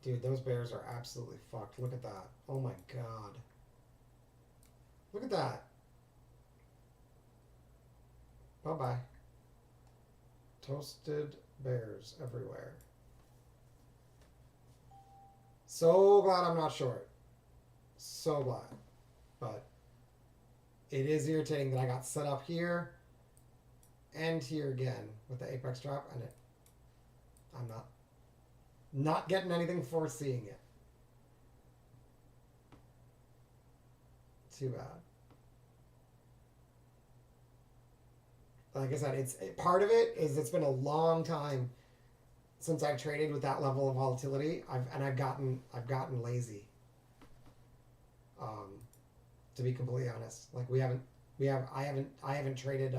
S1: Dude, those bears are absolutely fucked. Look at that. Oh my god. Look at that. Bye-bye. Toasted bears everywhere. So glad I'm not short. So glad. But it is irritating that I got set up here and here again with the apex drop, and I'm not getting anything for seeing it. Too bad. Like I said, part of it is it's been a long time since I've traded with that level of volatility. I've gotten lazy. To be completely honest, like I haven't traded.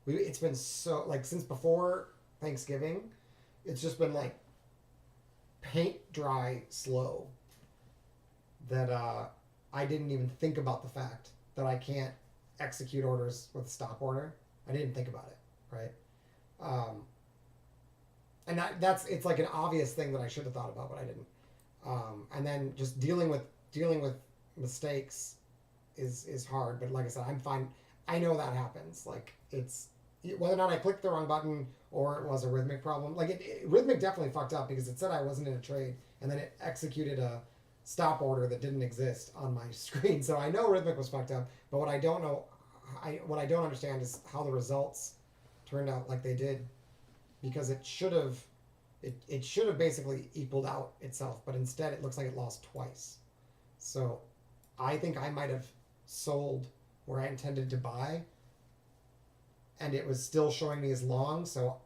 S1: It's been so like since before Thanksgiving, it's just been like paint dry slow. That I didn't even think about the fact that I can't execute orders with a stop order. I didn't think about it, right? And it's like an obvious thing that I should have thought about, but I didn't. And then just dealing with mistakes is hard. But like I said, I'm fine. I know that happens. Like it's whether or not I clicked the wrong button or it was a Rhythmic problem. Like Rhythmic definitely fucked up because it said I wasn't in a trade, and then it executed a stop order that didn't exist on my screen. So I know Rhythmic was fucked up. But what I don't know, what I don't understand is how the results turned out like they did, because it should have basically equaled out itself, but instead it looks like it lost twice. So I think I might have sold where I intended to buy, and it was still showing me as long, so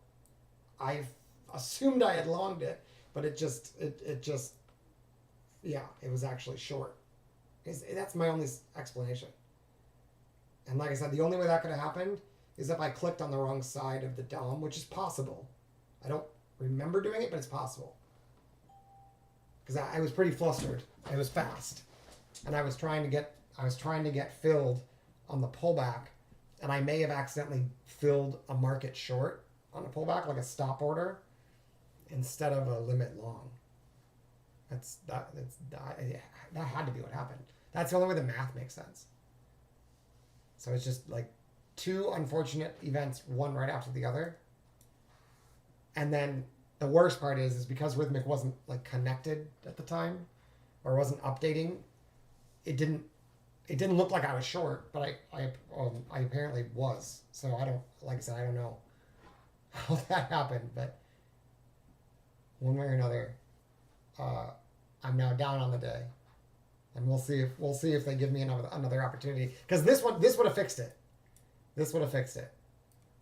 S1: I assumed I had longed it, but it was actually short. That's my only explanation. And like I said, the only way that could have happened is if I clicked on the wrong side of the DOM, which is possible. I don't remember doing it, but it's possible. Because I was pretty flustered. It was fast. And I was trying to get filled on the pullback, and I may have accidentally filled a market short on a pullback, like a stop order, instead of a limit long. That had to be what happened. That's the only way the math makes sense. So it's just like two unfortunate events, one right after the other. And then the worst part is because Rhythmic wasn't like connected at the time or wasn't updating, it didn't look like I was short, but I apparently was. So I don't know how that happened, but one way or another, I'm now down on the day. And we'll see if they give me another opportunity, because this would have fixed it. This would have fixed it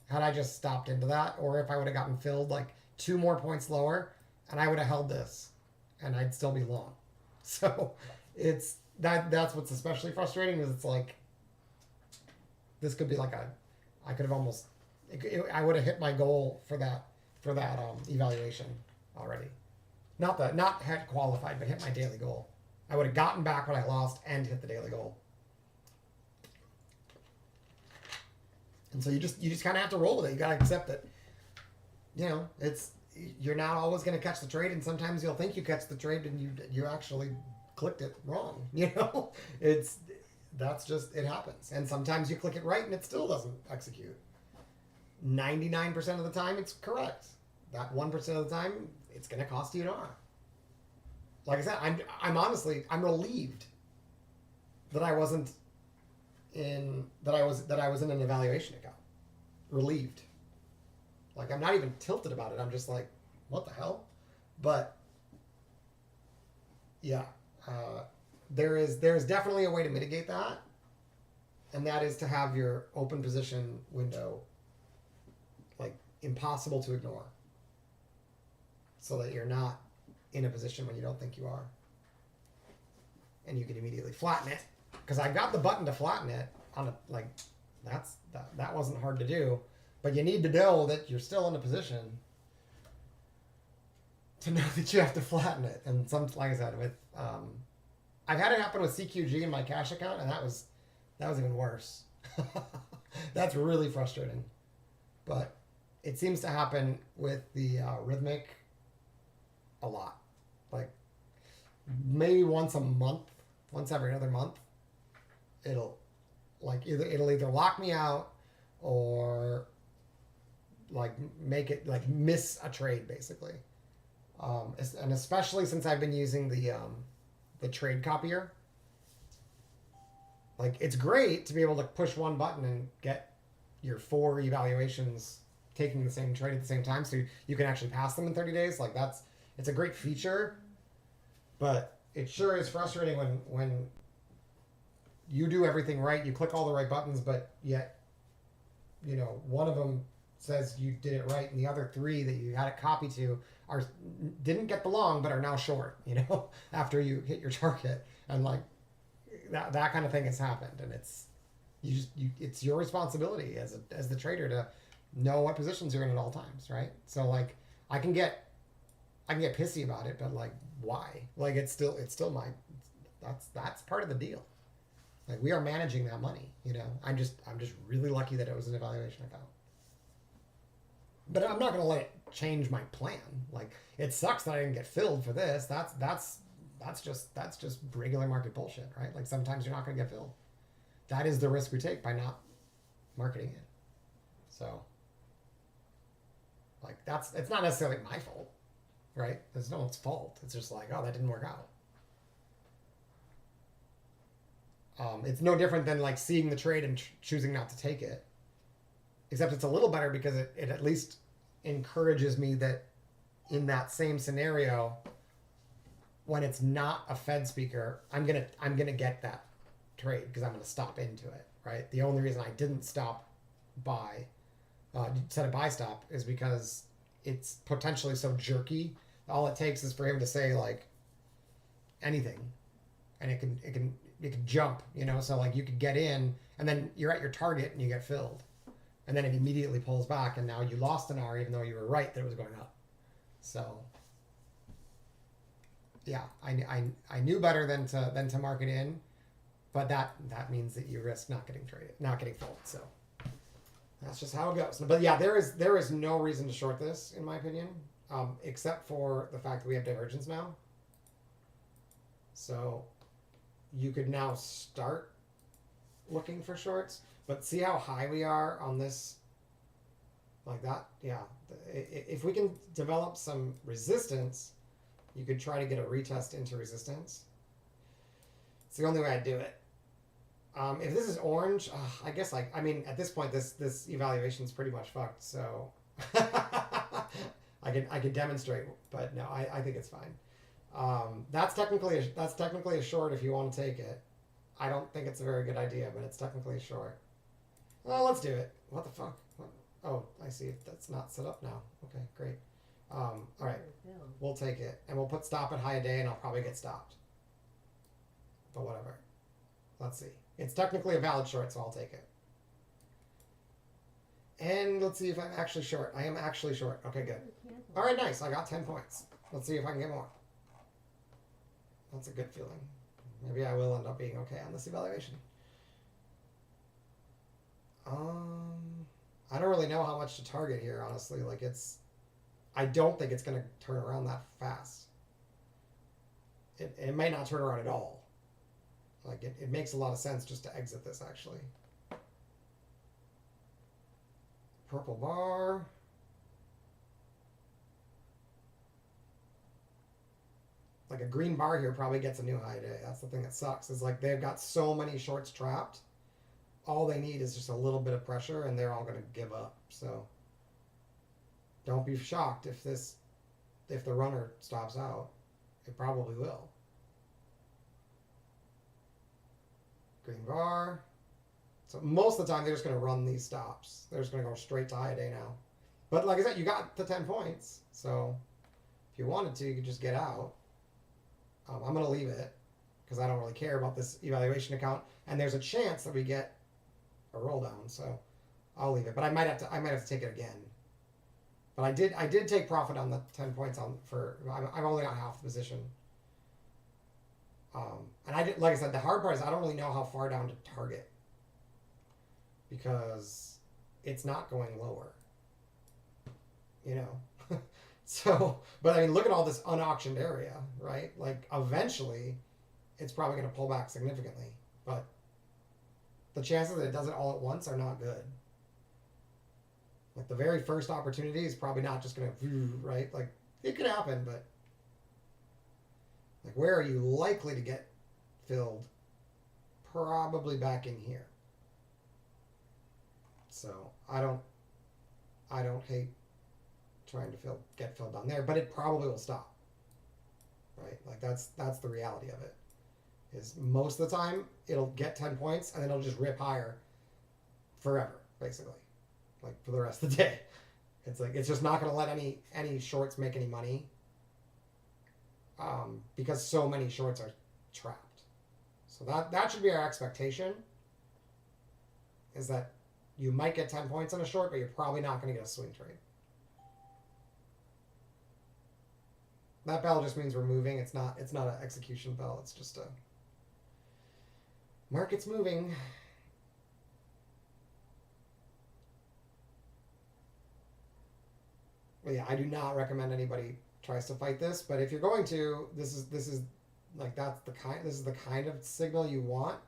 S1: had I just stopped into that, or if I would have gotten filled like 2 more points lower, and I would have held this, and I'd still be long. So that's what's especially frustrating, is it's like this could be like I could have almost I would have hit my goal for that evaluation already. Not had qualified, but hit my daily goal. I would have gotten back what I lost and hit the daily goal. And so you just kind of have to roll with it. You got to accept that, you're not always going to catch the trade, and sometimes you'll think you catch the trade and you actually clicked it wrong. That's just, it happens. And sometimes you click it right and it still doesn't execute. 99% of the time it's correct. That 1% of the time it's going to cost you an R. Like I said, I'm honestly, I'm relieved that I was in an evaluation account. Relieved. Like, I'm not even tilted about it. I'm just like, what the hell? But yeah, there's definitely a way to mitigate that, and that is to have your open position window like impossible to ignore, so that you're not in a position when you don't think you are, and you can immediately flatten it. Because I got the button to flatten it on a, like, that wasn't hard to do, but you need to know that you're still in a position to know that you have to flatten it. And like I said, with I've had it happen with CQG in my cash account, and that was even worse. That's really frustrating. But it seems to happen with the Rhythmic a lot. Like, maybe once a month, once every other month, it'll either lock me out or like make it like miss a trade, basically. And especially since I've been using the trade copier. Like, it's great to be able to push one button and get your 4 evaluations taking the same trade at the same time, so you can actually pass them in 30 days. Like, it's a great feature, but it sure is frustrating when you do everything right, you click all the right buttons, but yet, one of them says you did it right, and the other 3 that you had it copied to didn't get the long, but are now short, after you hit your target. And like, that kind of thing has happened, and it's your responsibility as the trader to know what positions you're in at all times, right? So like, I can get pissy about it, but like, why? Like, it's still that's part of the deal. Like, we are managing that money, I'm just really lucky that it was an evaluation account. But I'm not gonna let it change my plan. Like, it sucks that I didn't get filled for this. That's just regular market bullshit, right? Like, sometimes you're not gonna get filled. That is the risk we take by not marketing it. So, like, it's not necessarily my fault, right? It's no one's fault. It's just like, oh, that didn't work out. It's no different than like seeing the trade and choosing not to take it. Except it's a little better because it at least encourages me that in that same scenario, when it's not a Fed speaker, I'm gonna get that trade because I'm gonna stop into it, right? The only reason I didn't set a buy stop is because it's potentially so jerky. All it takes is for him to say like anything, and it can jump, so like you could get in and then you're at your target and you get filled, and then it immediately pulls back, and now you lost an R even though you were right that it was going up. So yeah, I knew better than to mark it in, but that means that you risk not getting filled. So that's just how it goes. But yeah, there is no reason to short this, in my opinion, except for the fact that we have divergence now. So you could now start looking for shorts, but see how high we are on this, like that. Yeah, if we can develop some resistance, you could try to get a retest into resistance. It's the only way I'd do it. If this is orange, I guess I mean at this point this evaluation is pretty much fucked. So I could demonstrate, but no, I think it's fine. That's technically a short if you want to take it. I don't think it's a very good idea, but it's technically a short. Well, let's do it. What the fuck? Oh, I see. That's not set up now. Okay, great. All right, we'll take it, and we'll put stop at high a day, and I'll probably get stopped. But whatever. Let's see. It's technically a valid short, so I'll take it. And let's see if I'm actually short. I am actually short. Okay, good. All right, nice. I got 10 points. Let's see if I can get more. That's a good feeling. Maybe I will end up being okay on this evaluation. I don't really know how much to target here, honestly. Like I don't think it's going to turn around that fast. It may not turn around at all. Like it makes a lot of sense just to exit this actually. Purple bar. Like a green bar here probably gets a new high today. That's the thing that sucks. Is like they've got so many shorts trapped. All they need is just a little bit of pressure and they're all going to give up. So don't be shocked if the runner stops out. It probably will. Green bar. So most of the time they're just going to run these stops. They're just going to go straight to high day now. But like I said, you got the 10 points. So if you wanted to, you could just get out. I'm going to leave it because I don't really care about this evaluation account. And there's a chance that we get a roll down. So I'll leave it. But I might have to take it again. But I did take profit on the 10 points I've only got half the position. And like I said, the hard part is I don't really know how far down to target because it's not going lower, you know. So, but I mean, look at all this unauctioned area, right? Like eventually, it's probably going to pull back significantly, but the chances that it does it all at once are not good. Like the very first opportunity is probably not just going to, right? Like it could happen, but like where are you likely to get filled? Probably back in here. So I don't hate trying to get filled down there, but it probably will stop. Right? Like that's the reality of it. Is most of the time it'll get 10 points and then it'll just rip higher forever, basically. Like for the rest of the day. It's like it's just not going to let any shorts make any money. Because so many shorts are trapped. So that should be our expectation. Is that you might get 10 points on a short, but you're probably not going to get a swing trade. That bell just means we're moving. It's not an execution bell. It's just a market's moving. But yeah, I do not recommend anybody tries to fight this. But if you're going to, this is like this is the kind of signal you want.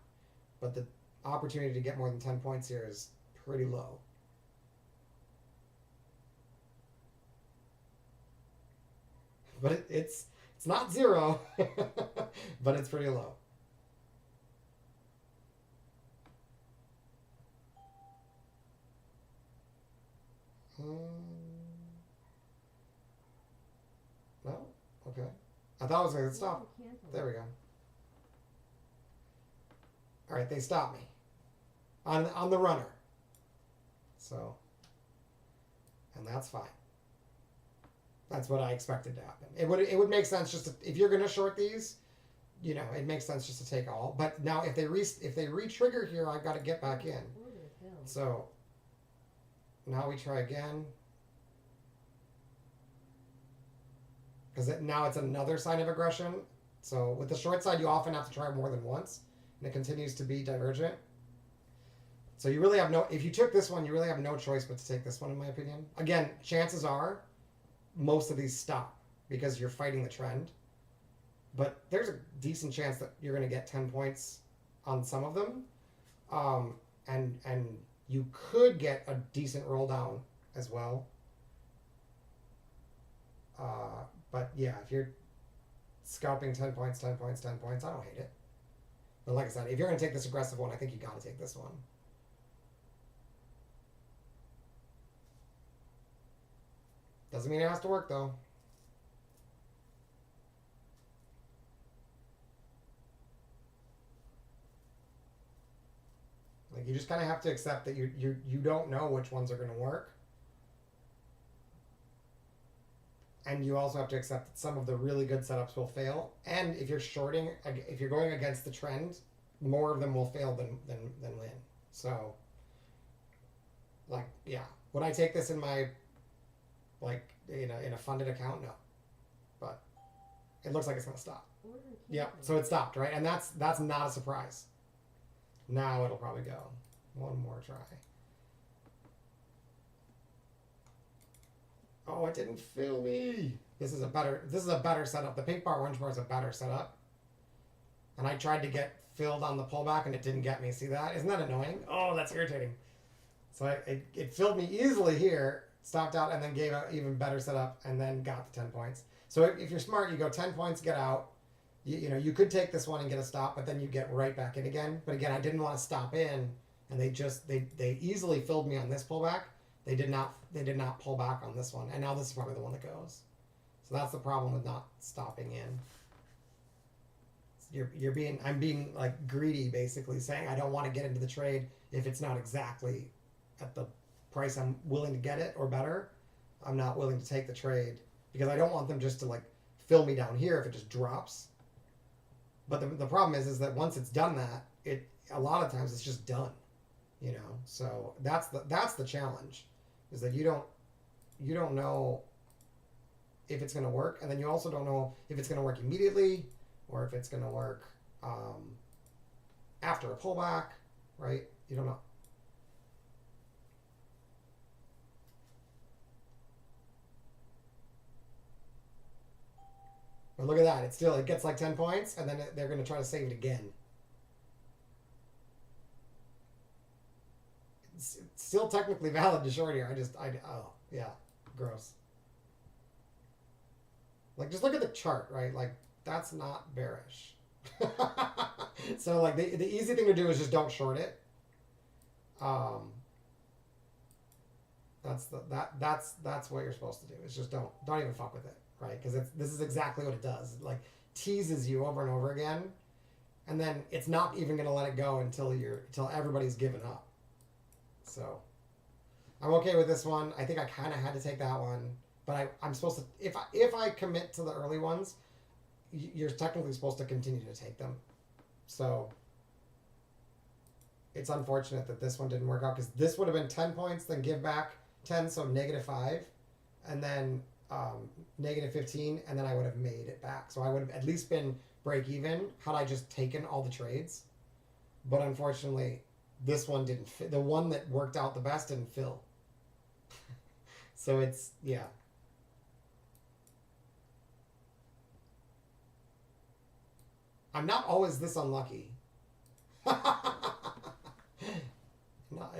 S1: But the opportunity to get more than 10 points here is pretty low. But it's not zero, but it's pretty low. No? Okay. I thought it was going to stop. There we go. All right, they stopped me on the runner. So, and that's fine. That's what I expected to happen. It would make sense just to, if you're going to short these, you know, it makes sense just to take all. But now if they re-trigger here, I've got to get back in. So now we try again. Because now it's another sign of aggression. So with the short side, you often have to try more than once, and it continues to be divergent. So you really have if you took this one, you really have no choice but to take this one, in my opinion. Again, chances are most of these stop because you're fighting the trend. But there's a decent chance that you're going to get 10 points on some of them. And you could get a decent roll down as well. But yeah, if you're scalping 10 points, 10 points, 10 points, I don't hate it. But like I said, if you're going to take this aggressive one, I think you got to take this one. Doesn't mean it has to work, though. Like, you just kind of have to accept that you don't know which ones are going to work. And you also have to accept that some of the really good setups will fail. And if you're shorting, if you're going against the trend, more of them will fail than win. So, like, yeah. Would I take this in my, like, in a funded account? No. But it looks like it's going to stop. Yeah, so it stopped, right? And that's not a surprise. Now it'll probably go. One more try. Oh, it didn't fill me. This is a better setup. The pink bar orange bar is a better setup. And I tried to get filled on the pullback and it didn't get me. See that? Isn't that annoying? Oh, that's irritating. So it filled me easily here, stopped out, and then gave an even better setup, and then got the 10 points. So if you're smart, you go 10 points, get out. You could take this one and get a stop, but then you get right back in again. But again, I didn't want to stop in, and they easily filled me on this pullback. They did not pull back on this one, and now this is probably the one that goes. So that's the problem with not stopping in. I'm being like greedy, basically saying I don't want to get into the trade if it's not exactly at the price I'm willing to get it or better. I'm not willing to take the trade because I don't want them just to like fill me down here if it just drops. But the problem is that once it's done that, a lot of times it's just done, So that's the challenge, is that you don't know if it's going to work, and then you also don't know if it's going to work immediately or if it's going to work after a pullback, right? You don't know. But look at that. It gets like 10 points, and then they're going to try to save it again. It's still technically valid to short here. Oh, yeah. Gross. Like, just look at the chart, right? Like, that's not bearish. So, like, the easy thing to do is just don't short it. That's what you're supposed to do. Is just don't even fuck with it. Right, because this is exactly what it does. It like teases you over and over again, and then it's not even going to let it go until everybody's given up. So I'm okay with this one. I think I kind of had to take that one, but I'm supposed to if I commit to the early ones, you're technically supposed to continue to take them. So it's unfortunate that this one didn't work out because this would have been 10 points, then give back 10, so -5, and then -15, and then I would have made it back. So I would have at least been break even had I just taken all the trades. But unfortunately, this one didn't fit. The one that worked out the best didn't fill. So it's, yeah. I'm not always this unlucky. No,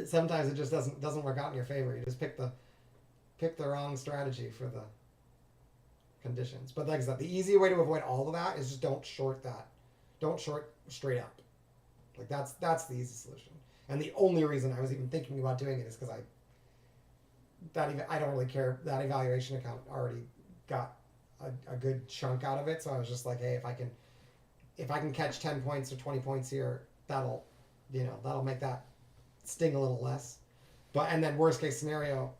S1: sometimes it just doesn't work out in your favor. You just pick the wrong strategy for the conditions. But like I said, the easy way to avoid all of that is just don't short that. Don't short straight up. Like that's the easy solution. And the only reason I was even thinking about doing it is because I don't really care. That evaluation account already got a good chunk out of it. So I was just like, hey, if I can catch 10 points or 20 points here, that'll make that sting a little less. And then worst case scenario,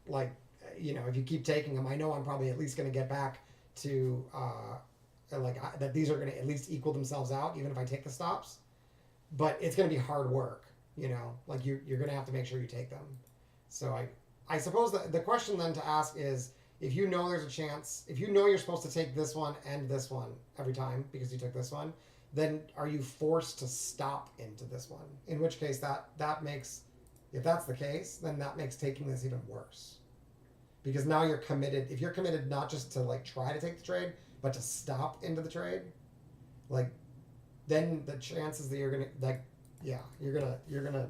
S1: like, if you keep taking them, I know I'm probably at least going to get back to that these are going to at least equal themselves out, even if I take the stops. But it's going to be hard work, like you're going to have to make sure you take them. So I suppose the question then to ask is, if you know there's a chance, if you know you're supposed to take this one and this one every time because you took this one, then are you forced to stop into this one? In which case that makes, if that's the case, then that makes taking this even worse. Because now you're committed. If you're committed not just to like try to take the trade, but to stop into the trade, like, then the chances that you're gonna you're gonna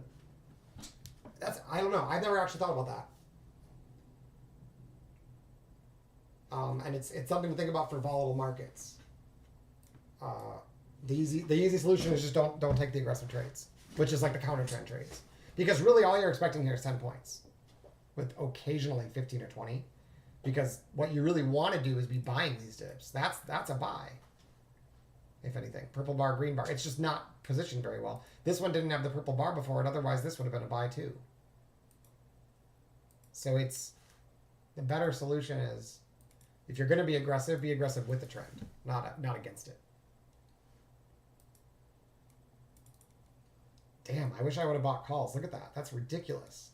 S1: that's, I don't know. I've never actually thought about that. And it's something to think about for volatile markets. The easy solution is just don't take the aggressive trades, which is like the counter trend trades, because really all you're expecting here is 10 points, with occasionally 15 or 20, because what you really want to do is be buying these dips. That's a buy. If anything, purple bar, green bar, it's just not positioned very well. This one didn't have the purple bar before it, otherwise this would have been a buy too. So it's, the better solution is, if you're going to be aggressive with the trend, not against it. Damn, I wish I would have bought calls. Look at that. That's ridiculous.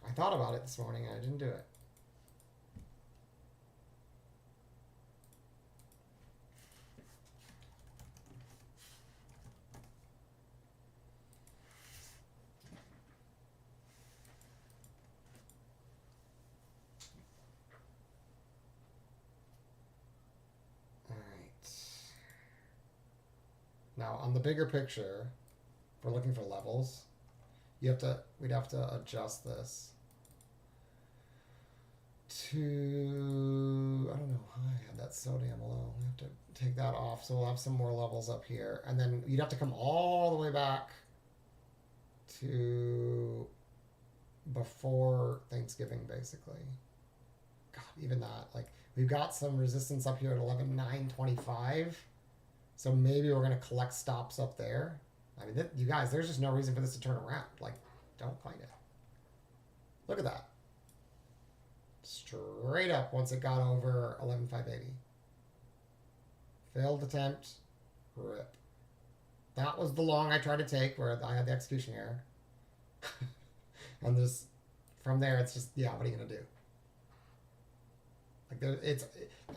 S1: I thought about it this morning and I didn't do it. Now on the bigger picture, if we're looking for levels, we'd have to adjust this to, I don't know why I had that so damn low. We have to take that off, so we'll have some more levels up here, and then you'd have to come all the way back to before Thanksgiving, basically. God, even that, like, we've got some resistance up here at 11,925, so maybe we're gonna collect stops up there. I mean, you guys, there's just no reason for this to turn around. Like, don't fight it. Look at that. Straight up once it got over 11,580. Failed attempt. Rip. That was the long I tried to take where I had the execution error. And this, from there, it's just, yeah, what are you going to do? Like,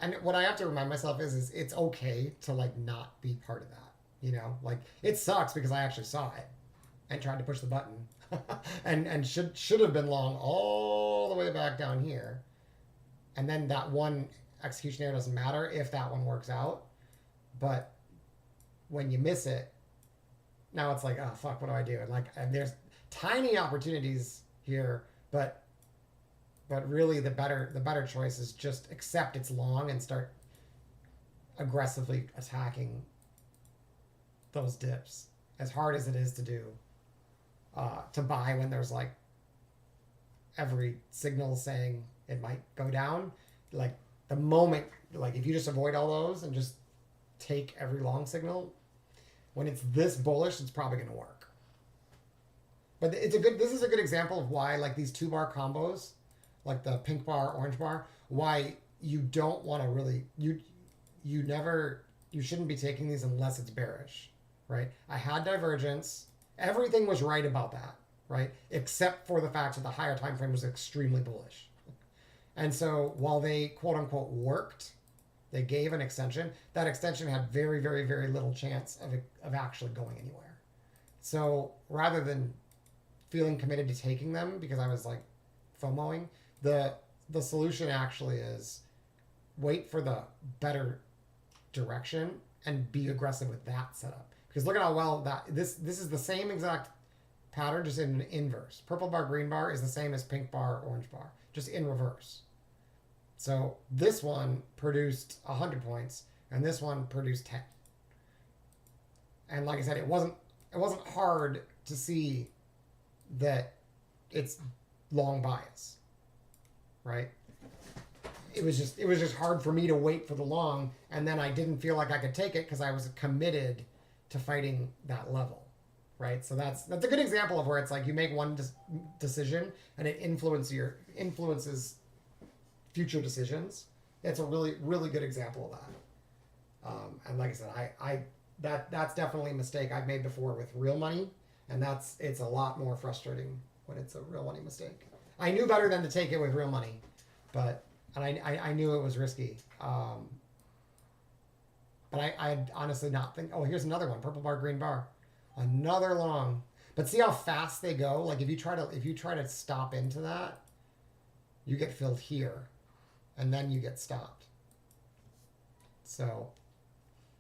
S1: and what I have to remind myself is it's okay to, like, not be part of that. You know? Like, it sucks because I actually saw it and tried to push the button. and should have been long all the way back down here, and then that one execution error doesn't matter if that one works out, but when you miss it, now it's like, oh fuck, what do I do? And there's tiny opportunities here, but really the better choice is just accept it's long and start aggressively attacking those dips as hard as it is to do. To buy when there's like every signal saying it might go down. Like the moment, like if you just avoid all those and just take every long signal, when it's this bullish, it's probably going to work. But this is a good example of why, like, these 2-bar combos, like the pink bar, orange bar, why you don't want to really, you shouldn't be taking these unless it's bearish, right? I had divergence. Everything was right about that, right? Except for the fact that the higher time frame was extremely bullish. And so while they quote unquote worked, they gave an extension. That extension had very, very, very little chance of actually going anywhere. So rather than feeling committed to taking them because I was like FOMOing, the solution actually is wait for the better direction and be aggressive with that setup. Because look at how well this is the same exact pattern, just in an inverse. Purple bar, green bar is the same as pink bar, orange bar, just in reverse. So this one produced 100 points, and this one produced 10. And like I said, it wasn't hard to see that it's long bias, right? It was just hard for me to wait for the long, and then I didn't feel like I could take it because I was committed to fighting that level, right? So that's a good example of where it's like you make one decision and it influences future decisions. It's a really, really good example of that. And like I said, that's definitely a mistake I've made before with real money, and it's a lot more frustrating when it's a real money mistake. I knew better than to take it with real money, and I knew it was risky. But I'd honestly not think, oh, here's another one, purple bar, green bar. Another long. But see how fast they go? Like if you try to stop into that, you get filled here. And then you get stopped. So,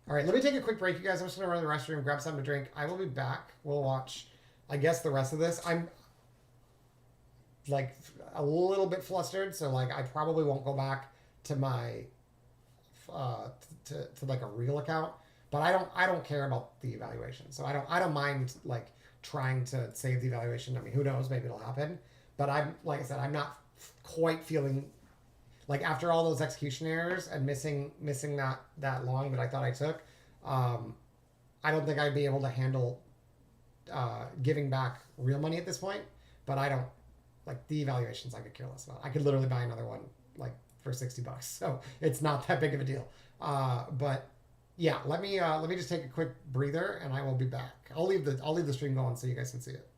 S1: all right, let me take a quick break, you guys. I'm just going to run to the restroom, grab something to drink. I will be back. We'll watch, I guess, the rest of this. I'm like a little bit flustered, so like I probably won't go back to my to like a real account, but I don't care about the evaluation, so I don't mind like trying to save the evaluation. I mean, who knows, maybe it'll happen, but I'm, like I said, I'm not quite feeling like after all those execution errors and missing that long that I thought I took, I don't think I'd be able to handle giving back real money at this point. But I don't, like, the evaluations I could care less about. I could literally buy another one like for $60, so it's not that big of a deal. But yeah, let me just take a quick breather, and I will be back. I'll leave the stream going so you guys can see it.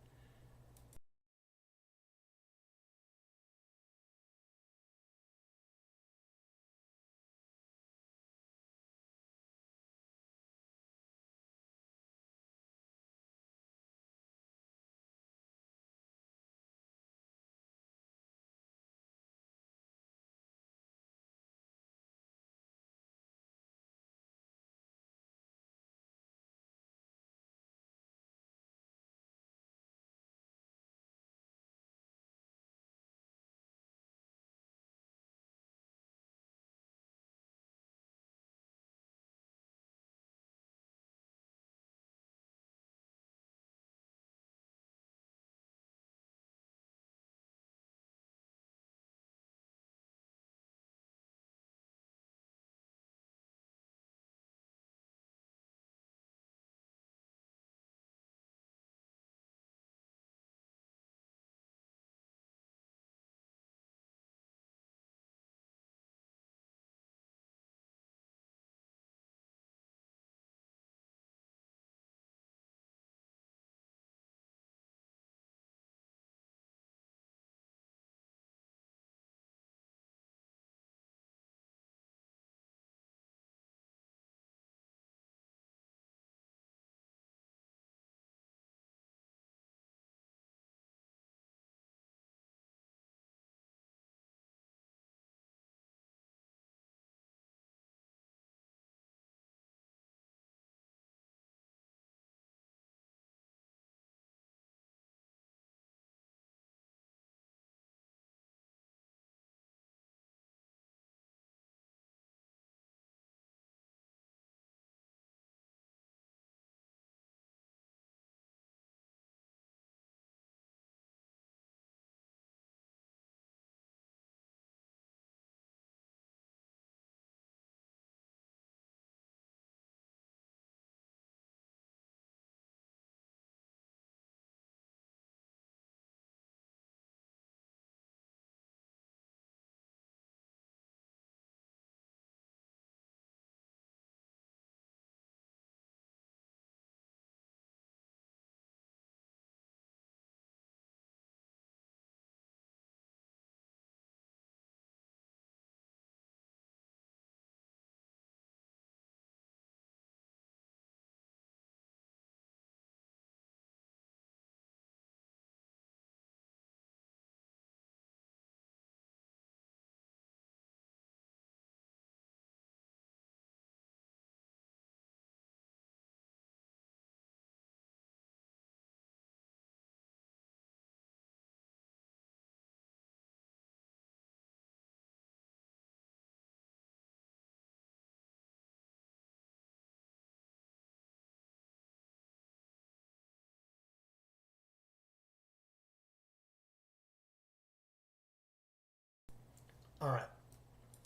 S1: All right.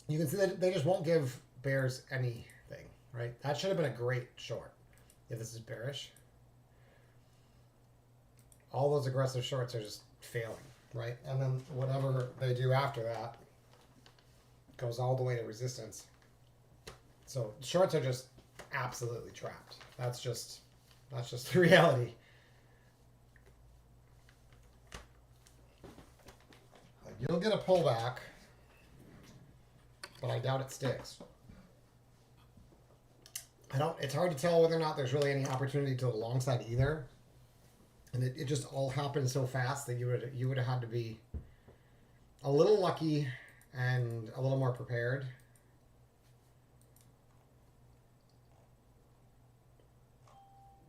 S1: You can see that they just won't give bears anything, right? That should have been a great short if this is bearish. All those aggressive shorts are just failing, right? And then whatever they do after that goes all the way to resistance. So shorts are just absolutely trapped. That's just the reality. Like, you'll get a pullback, but I doubt it sticks. It's hard to tell whether or not there's really any opportunity to the long side either. And it just all happened so fast that you would have had to be a little lucky and a little more prepared.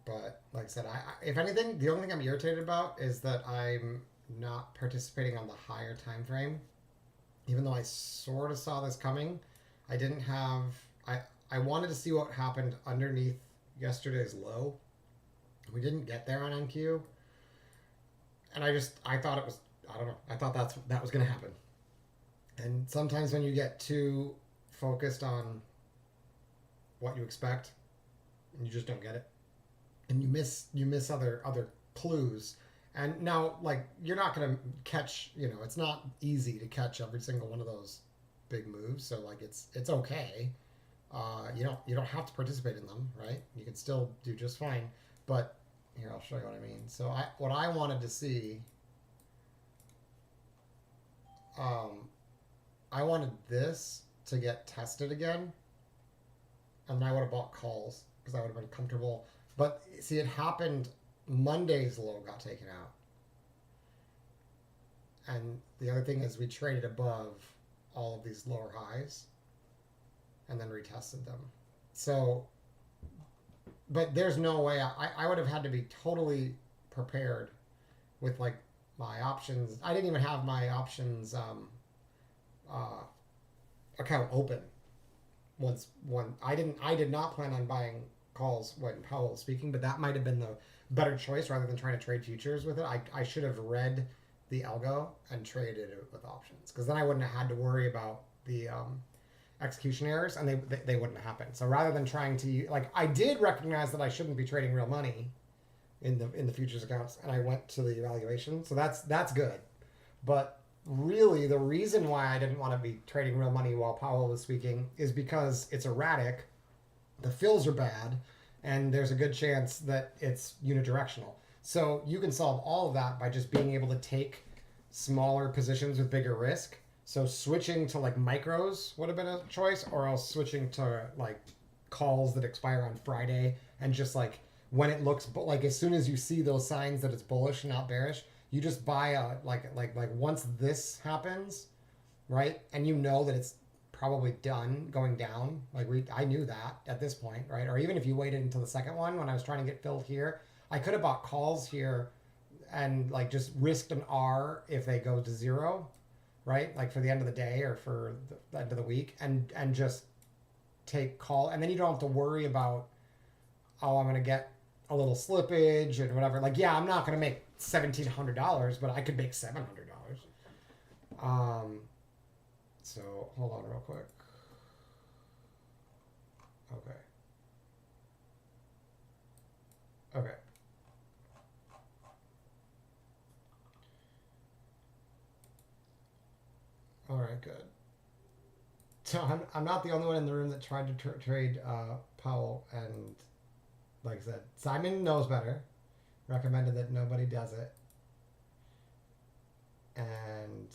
S1: But like I said, I if anything, the only thing I'm irritated about is that I'm not participating on the higher time frame. Even though I sort of saw this coming, I didn't have... I wanted to see what happened underneath yesterday's low. We didn't get there on NQ. And I thought it was... I don't know. I thought that was going to happen. And sometimes when you get too focused on what you expect, and you just don't get it, and you miss other clues. And now, like, you're not going to catch, it's not easy to catch every single one of those big moves. So like, it's okay. You don't have to participate in them, right? You can still do just fine. But here, I'll show you what I mean. So what I wanted to see, I wanted this to get tested again, and I would have bought calls because I would have been comfortable. But see, it happened. Monday's low got taken out. And the other thing is we traded above all of these lower highs and then retested them. So, but there's no way I would have had to be totally prepared with like my options. I didn't even have my options account open when I did not plan on buying calls when Powell was speaking, but that might have been the better choice rather than trying to trade futures with it. I should have read the algo and traded it with options, because then I wouldn't have had to worry about the execution errors, and they wouldn't have happened. So rather than trying to, like, I did recognize that I shouldn't be trading real money in the futures accounts, and I went to the evaluation. So that's good. But really, the reason why I didn't want to be trading real money while Powell was speaking is because it's erratic, the fills are bad, and there's a good chance that it's unidirectional. So you can solve all of that by just being able to take smaller positions with bigger risk. So switching to like micros would have been a choice, or else switching to like calls that expire on Friday, and just like when it looks like, as soon as you see those signs that it's bullish and not bearish, you just buy a like once this happens, right? And you know that it's probably done going down. Like I knew that at this point, right? Or even if you waited until the second one when I was trying to get filled here, I could have bought calls here and like just risked an R if they go to zero, right? Like for the end of the day or for the end of the week, and just take call. And then you don't have to worry about, oh, I'm going to get a little slippage and whatever. Like, yeah, I'm not going to make $1,700, but I could make $700. So hold on real quick. Okay. All right, good. So I'm not the only one in the room that tried to trade Powell, and like I said, Simon knows better. Recommended that nobody does it, and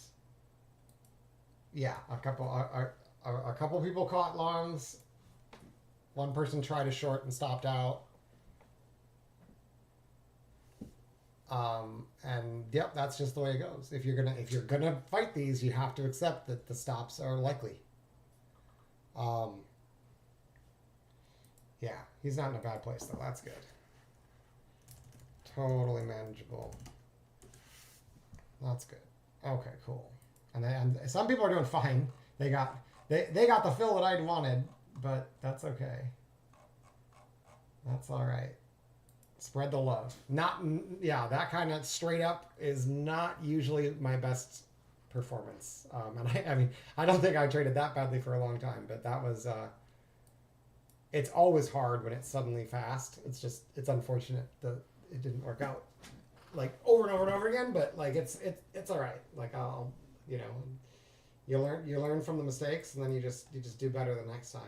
S1: yeah, a couple people caught longs. One person tried a short and stopped out. And yep, that's just the way it goes. If you're gonna fight these, you have to accept that the stops are likely. Yeah, he's not in a bad place though. That's good. Totally manageable. That's good. Okay, cool. And some people are doing fine. They got the fill that I'd wanted, but that's okay. That's all right. Spread the love. That kind of straight up is not usually my best performance. And I mean, I don't think I traded that badly for a long time, but that was. It's always hard when it's suddenly fast. It's unfortunate that it didn't work out like over and over and over again. But like it's all right. Like I'll you learn from the mistakes, and then you just do better the next time.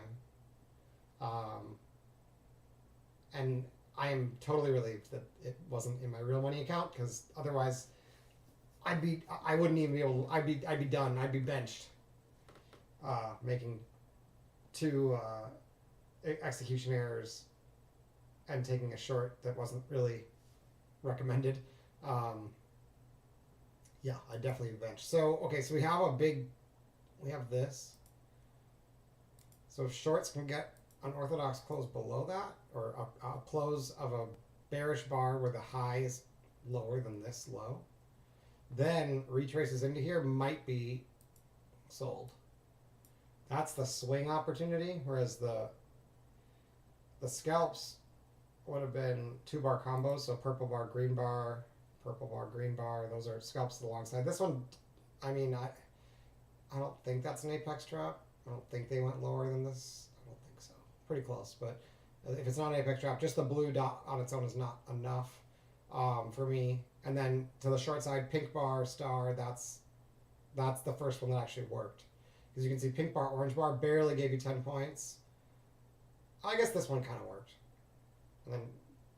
S1: And I am totally relieved that it wasn't in my real money account, because otherwise I wouldn't even be able. I'd be done. I'd be benched. Making two execution errors and taking a short that wasn't really recommended. Yeah, I definitely be benched. So okay, so we have this. So if shorts can get an orthodox close below that, or a close of a bearish bar where the high is lower than this low, then retraces into here might be sold. That's the swing opportunity, whereas the scalps would have been 2-bar combos, so purple bar, green bar, those are scalps alongside. This one, I mean, I don't think that's an apex trap. I don't think they went lower than this. I don't think so. Pretty close, but if it's not an apex trap, just the blue dot on its own is not enough for me. And then to the short side, pink bar, star, that's the first one that actually worked. Because you can see pink bar, orange bar barely gave you 10 points. I guess this one kind of worked. And then,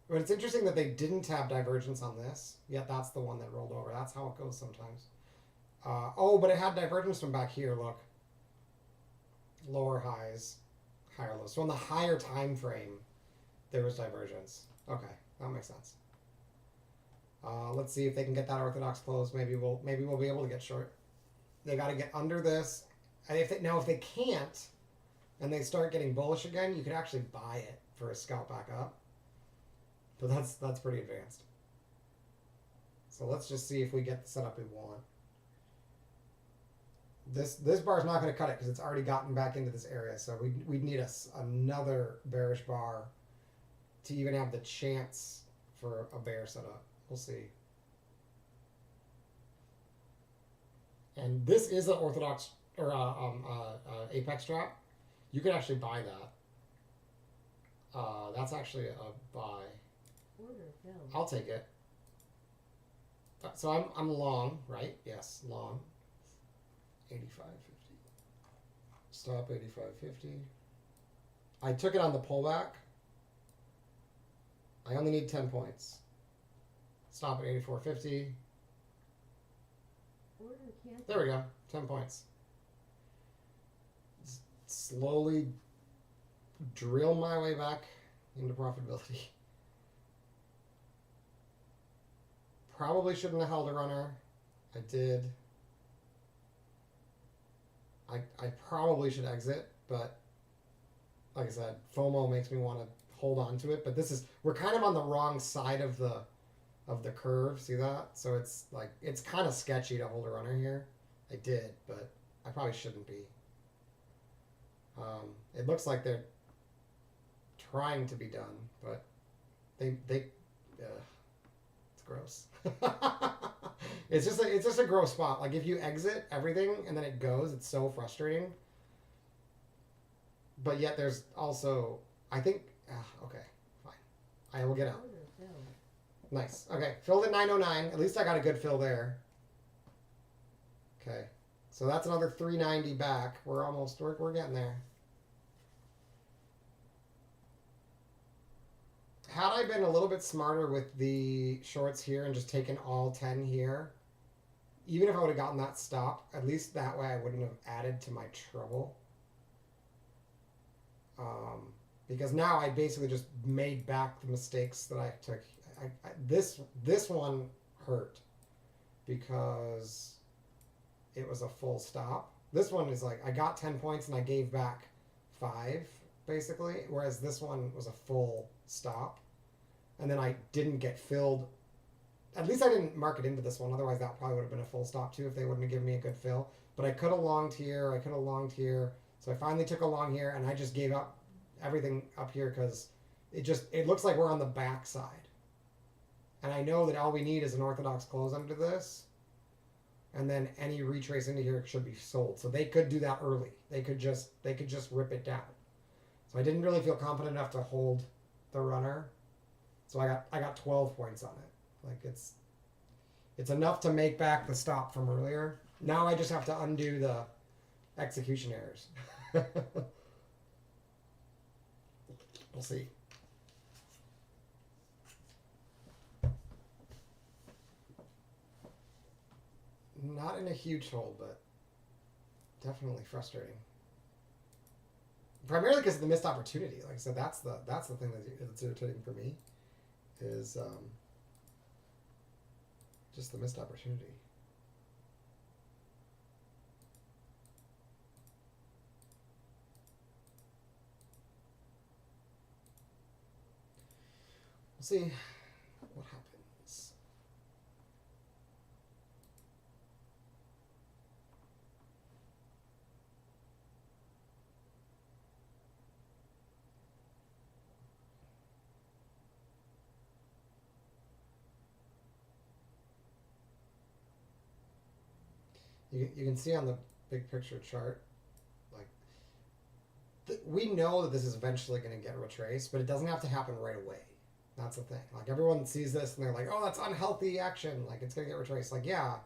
S1: but it's interesting that they didn't have divergence on this, yet that's the one that rolled over. That's how it goes sometimes. Oh, but it had divergence from back here, look. Lower highs, higher lows. So on the higher time frame, there was divergence. Okay, that makes sense. Let's see if they can get that orthodox close. Maybe we'll be able to get short. They got to get under this. And if they can't, and they start getting bullish again, you could actually buy it for a scalp back up. But that's pretty advanced. So let's just see if we get the setup we want. This bar is not going to cut it because it's already gotten back into this area. So we'd need another bearish bar to even have the chance for a bear setup. We'll see. And this is an orthodox or apex trap. You could actually buy that. That's actually a buy. I'll take it. So I'm long, right? Yes, long. 85.50. Stop 85.50. I took it on the pullback. I only need 10 points. Stop at 84.50. There we go. 10 points. Slowly drill my way back into profitability. Probably shouldn't have held a runner. I did. I probably should exit, but like I said, FOMO makes me want to hold on to it. But we're kind of on the wrong side of the curve. See that? So it's kind of sketchy to hold a runner here. I did, but I probably shouldn't be. It looks like they're trying to be done, but they it's gross. It's just a gross spot. Like if you exit everything and then it goes, it's so frustrating. But yet there's also, I think, okay, fine. I will get out. Nice. Okay, filled at 909. At least I got a good fill there. Okay, so that's another 390 back. We're getting there. Had I been a little bit smarter with the shorts here and just taken all 10 here, even if I would have gotten that stop, at least that way I wouldn't have added to my trouble. Because now I basically just made back the mistakes that I took. This one hurt because it was a full stop. This one is like I got 10 points and I gave back 5 basically, whereas this one was a full stop, and then I didn't get filled. At least I didn't mark it into this one, otherwise that probably would have been a full stop too if they wouldn't have given me a good fill. But I could have longed here, so I finally took a long here, and I just gave up everything up here because it looks like we're on the back side. And I know that all we need is an orthodox close under this. and then any retrace into here should be sold. So they could do that early. They could just rip it down. So I didn't really feel confident enough to hold the runner. So I got 12 points on it. Like it's enough to make back the stop from earlier. Now I just have to undo the execution errors. We'll see. Not in a huge hole, but definitely frustrating. Primarily because of the missed opportunity. Like I said, that's the thing that's irritating for me, is just the missed opportunity. We'll see what happens. You can see on the big picture chart, like, we know that this is eventually going to get retraced, but it doesn't have to happen right away. That's the thing. Like, everyone sees this and they're like, oh, that's unhealthy action. Like, it's going to get retraced. Like, yeah,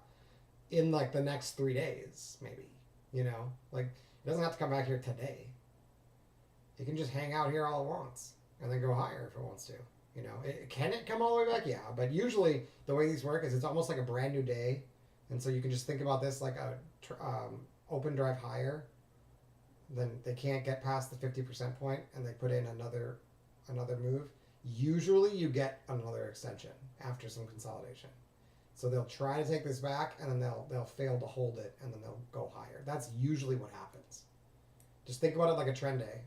S1: in like the next 3 days, maybe, you know, like it doesn't have to come back here today. It can just hang out here all it wants and then go higher if it wants to, you know. Can it come all the way back? Yeah. But usually the way these work is it's almost like a brand new day. And so you can just think about this like a open drive higher. Then they can't get past the 50% point and they put in another move. Usually you get another extension after some consolidation. So they'll try to take this back and then they'll fail to hold it and then they'll go higher. That's usually what happens. Just think about it like a trend day.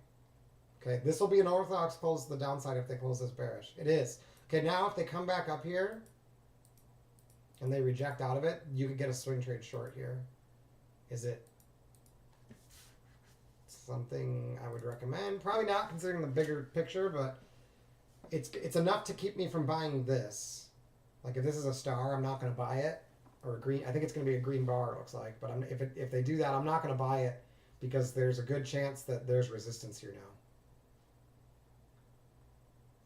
S1: Okay, this will be an orthodox close to the downside if they close this bearish. It is. Okay, now if they come back up here and they reject out of it, you could get a swing trade short here. Is it something I would recommend? Probably not, considering the bigger picture, but it's enough to keep me from buying this. Like, if this is a star, I'm not going to buy it. Or a green, I think it's going to be a green bar, it looks like. But if they do that, I'm not going to buy it because there's a good chance that there's resistance here now.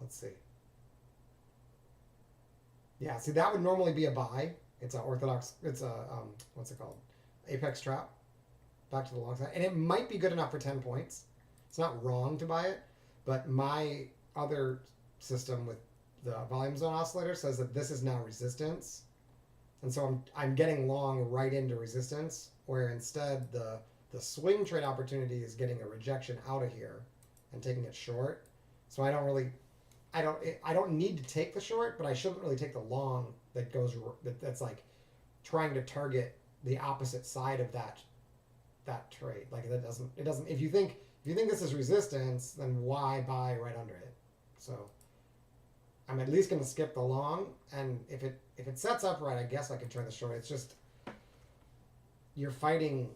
S1: Let's see. Yeah, see, that would normally be a buy. It's a orthodox, it's a, what's it called? Apex trap. Back to the long side. And it might be good enough for 10 points. It's not wrong to buy it. But my other system with the volume zone oscillator says that this is now resistance. And so I'm getting long right into resistance, where instead the swing trade opportunity is getting a rejection out of here and taking it short. So I don't need to take the short, but I shouldn't really take the long that's like trying to target the opposite side of that trade. Like, it doesn't if you think this is resistance, then why buy right under it? So I'm at least going to skip the long, and if it sets up right, I guess I can try the short. It's just you're fighting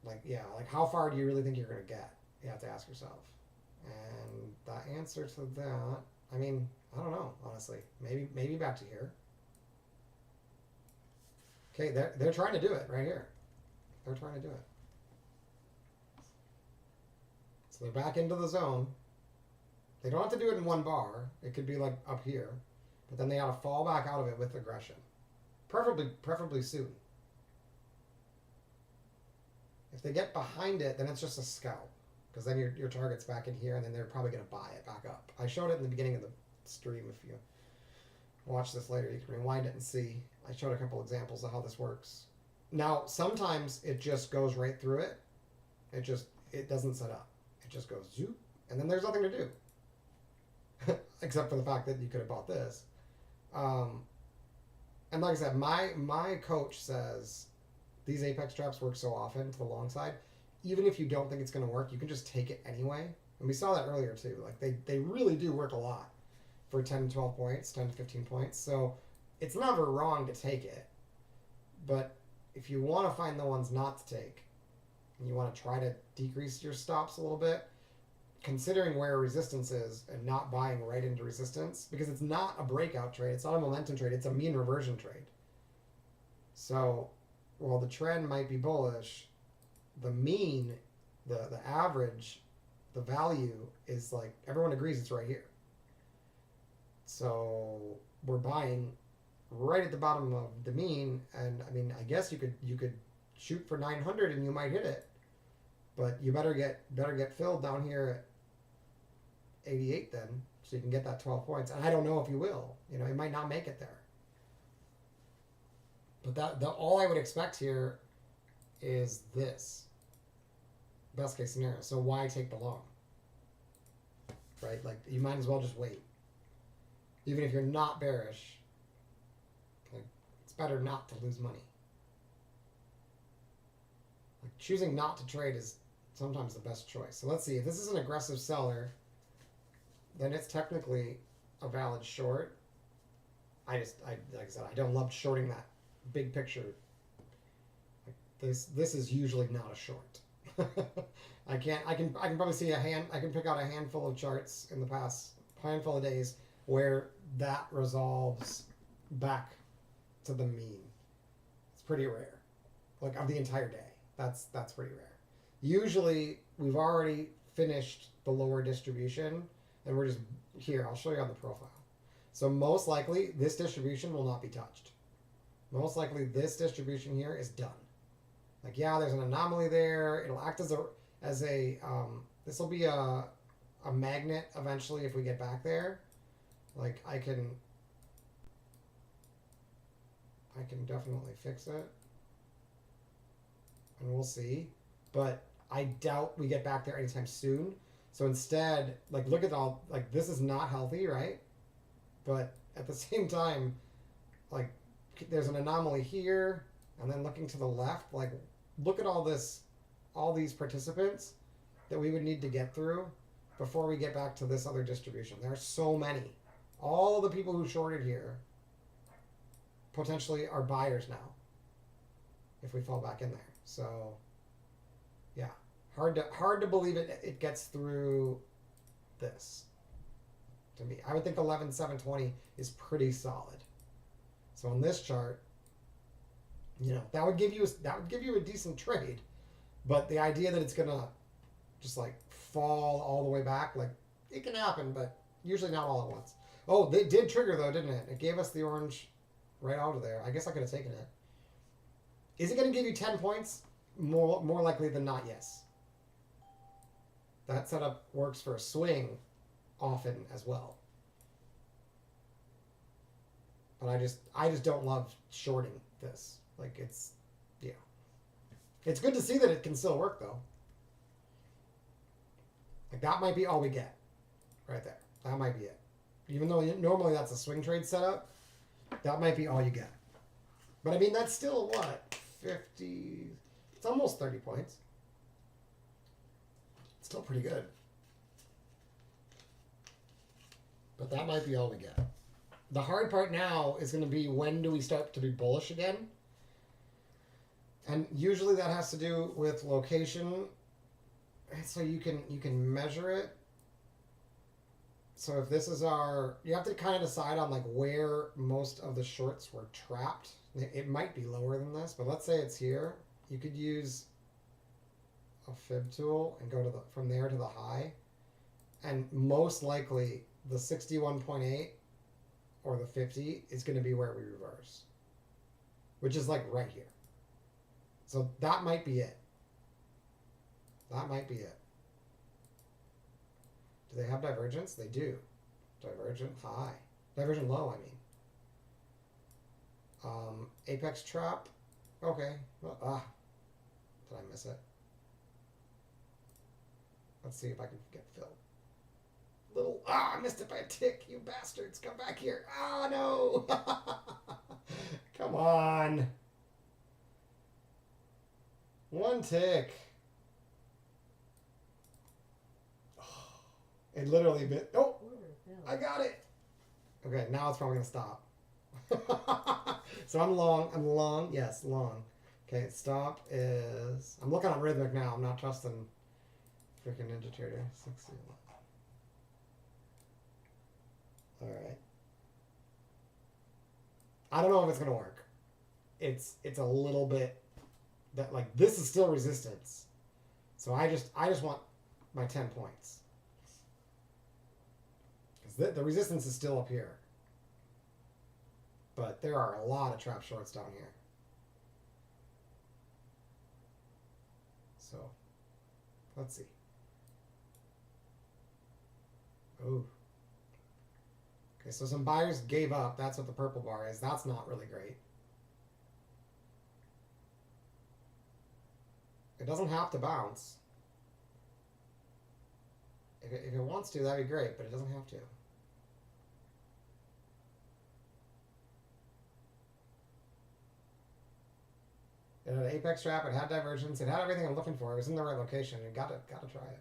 S1: like how far do you really think you're going to get? You have to ask yourself. And the answer to that, I mean, I don't know, honestly. Maybe back to here. Okay, they're trying to do it right here. They're trying to do it. So they're back into the zone. They don't have to do it in one bar. It could be like up here. But then they ought to fall back out of it with aggression. Preferably soon. If they get behind it, then it's just a scalp. Because then your target's back in here, and then they're probably going to buy it back up. I showed it in the beginning of the stream. If you watch this later, you can rewind it and see. I showed a couple examples of how this works. Now, sometimes it just goes right through it. It doesn't set up. It just goes zoop, and then there's nothing to do. Except for the fact that you could have bought this. And like I said, my coach says these apex traps work so often to the long side. Even if you don't think it's going to work, you can just take it anyway. And we saw that earlier too. Like they really do work a lot for 10 to 12 points, 10 to 15 points. So it's never wrong to take it. But if you want to find the ones not to take, and you want to try to decrease your stops a little bit, considering where resistance is and not buying right into resistance, because it's not a breakout trade, it's not a momentum trade, it's a mean reversion trade. So, while the trend might be bullish, the mean, the average, the value is like everyone agrees it's right here. So we're buying right at the bottom of the mean, and I mean, I guess you could shoot for 900 and you might hit it, but you better get filled down here at 88 then, so you can get that 12 points. And I don't know if you will. You know, you might not make it there. But all I would expect here is this best case scenario. So why take the long? Right? Like, you might as well just wait. Even if you're not bearish, like, it's better not to lose money. Like, choosing not to trade is sometimes the best choice. So let's see. If this is an aggressive seller, then it's technically a valid short. Like I said, I don't love shorting that big picture. Like, this is usually not a short. I can probably see I can pick out a handful of charts in the past handful of days where that resolves back to the mean. It's pretty rare. Like, of the entire day. That's pretty rare. Usually we've already finished the lower distribution and we're just here. I'll show you on the profile. So most likely this distribution will not be touched. Most likely this distribution here is done. Like, yeah, there's an anomaly there. It'll act as a this will be a magnet eventually if we get back there. Like, I can definitely fix it. And we'll see. But I doubt we get back there anytime soon. So instead, like, look at all, like, this is not healthy, right? But at the same time, like, there's an anomaly here, and then looking to the left, like, look at all these participants that we would need to get through before we get back to this other distribution. There are so many. All the people who shorted here potentially are buyers now if we fall back in there. So, yeah, hard to believe it gets through this. To me, I would think 11,720 is pretty solid. So on this chart, you know, that would give you a decent trade, but the idea that it's gonna just like fall all the way back, like, it can happen, but usually not all at once. Oh, they did trigger though, didn't it? It gave us the orange right out of there. I guess I could have taken it. Is it going to give you 10 points? More likely than not, yes. That setup works for a swing often as well. But I just don't love shorting this. Like, it's, yeah. It's good to see that it can still work though. Like, that might be all we get right there. That might be it. Even though normally that's a swing trade setup, that might be all you get. But I mean, that's still what? 50, it's almost 30 points. It's still pretty good. But that might be all we get. The hard part now is going to be, when do we start to be bullish again? And usually that has to do with location. So you can measure it. So if this is you have to kind of decide on like where most of the shorts were trapped. It might be lower than this, but let's say it's here. You could use a fib tool and go from there to the high. And most likely the 61.8 or the 50 is going to be where we reverse, which is like right here. So that might be it. That might be it. Do they have divergence? They do. Divergent high. Divergent low, I mean. Apex trap. Okay. Well, did I miss it? Let's see if I can get filled. I missed it by a tick, you bastards. Come back here. No. Come on. One tick. It literally bit. Oh, I got it. Okay, now it's probably gonna stop. So I'm long. Yes, long. Okay, stop is. I'm looking on Rhythmic now. I'm not trusting freaking Ninja Trader. 60. All right. I don't know if it's gonna work. it's a little bit that like this is still resistance. So I just want my 10 points. Because the resistance is still up here. But there are a lot of trap shorts down here. So, let's see. Oh. Okay, so some buyers gave up. That's what the purple bar is. That's not really great. It doesn't have to bounce. If it wants to, that'd be great, but it doesn't have to. It had an apex trap, it had divergence, it had everything I'm looking for. It was in the right location. You gotta try it.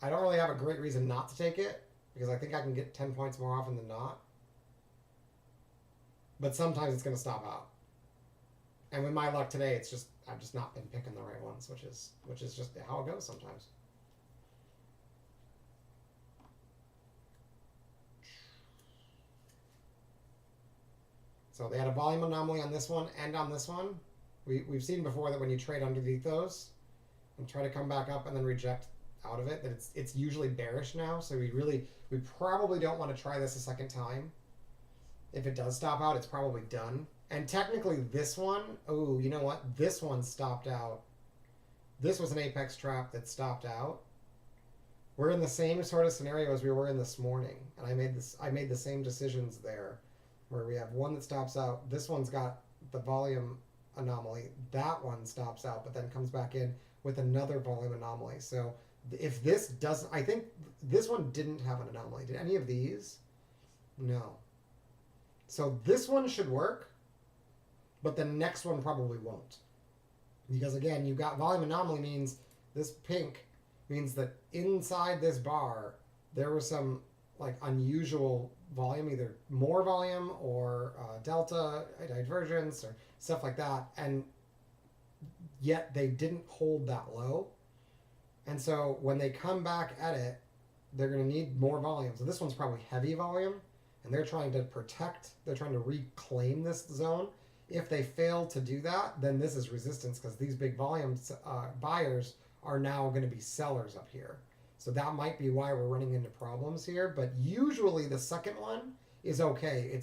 S1: I don't really have a great reason not to take it, because I think I can get 10 points more often than not. But sometimes it's gonna stop out. And with my luck today, I've just not been picking the right ones, which is just how it goes sometimes. So they had a volume anomaly on this one and on this one. We've seen before that when you trade underneath those and try to come back up and then reject out of it, that it's usually bearish now. So we probably don't want to try this a second time. If it does stop out, it's probably done. And technically this one, oh, you know what? This one stopped out. This was an apex trap that stopped out. We're in the same sort of scenario as we were in this morning. And I made the same decisions there, where we have one that stops out. This one's got the volume anomaly. That one stops out, but then comes back in with another volume anomaly. So if this doesn't, I think this one didn't have an anomaly. Did any of these? No. So this one should work, but the next one probably won't. Because again, you've got volume anomaly means this pink means that inside this bar, there was some like unusual volume, either more volume or delta, divergence, or stuff like that. And yet they didn't hold that low. And so when they come back at it, they're going to need more volume. So this one's probably heavy volume, and they're trying to reclaim this zone. If they fail to do that, then this is resistance, because these big volumes buyers are now going to be sellers up here. So that might be why we're running into problems here. But usually the second one is okay.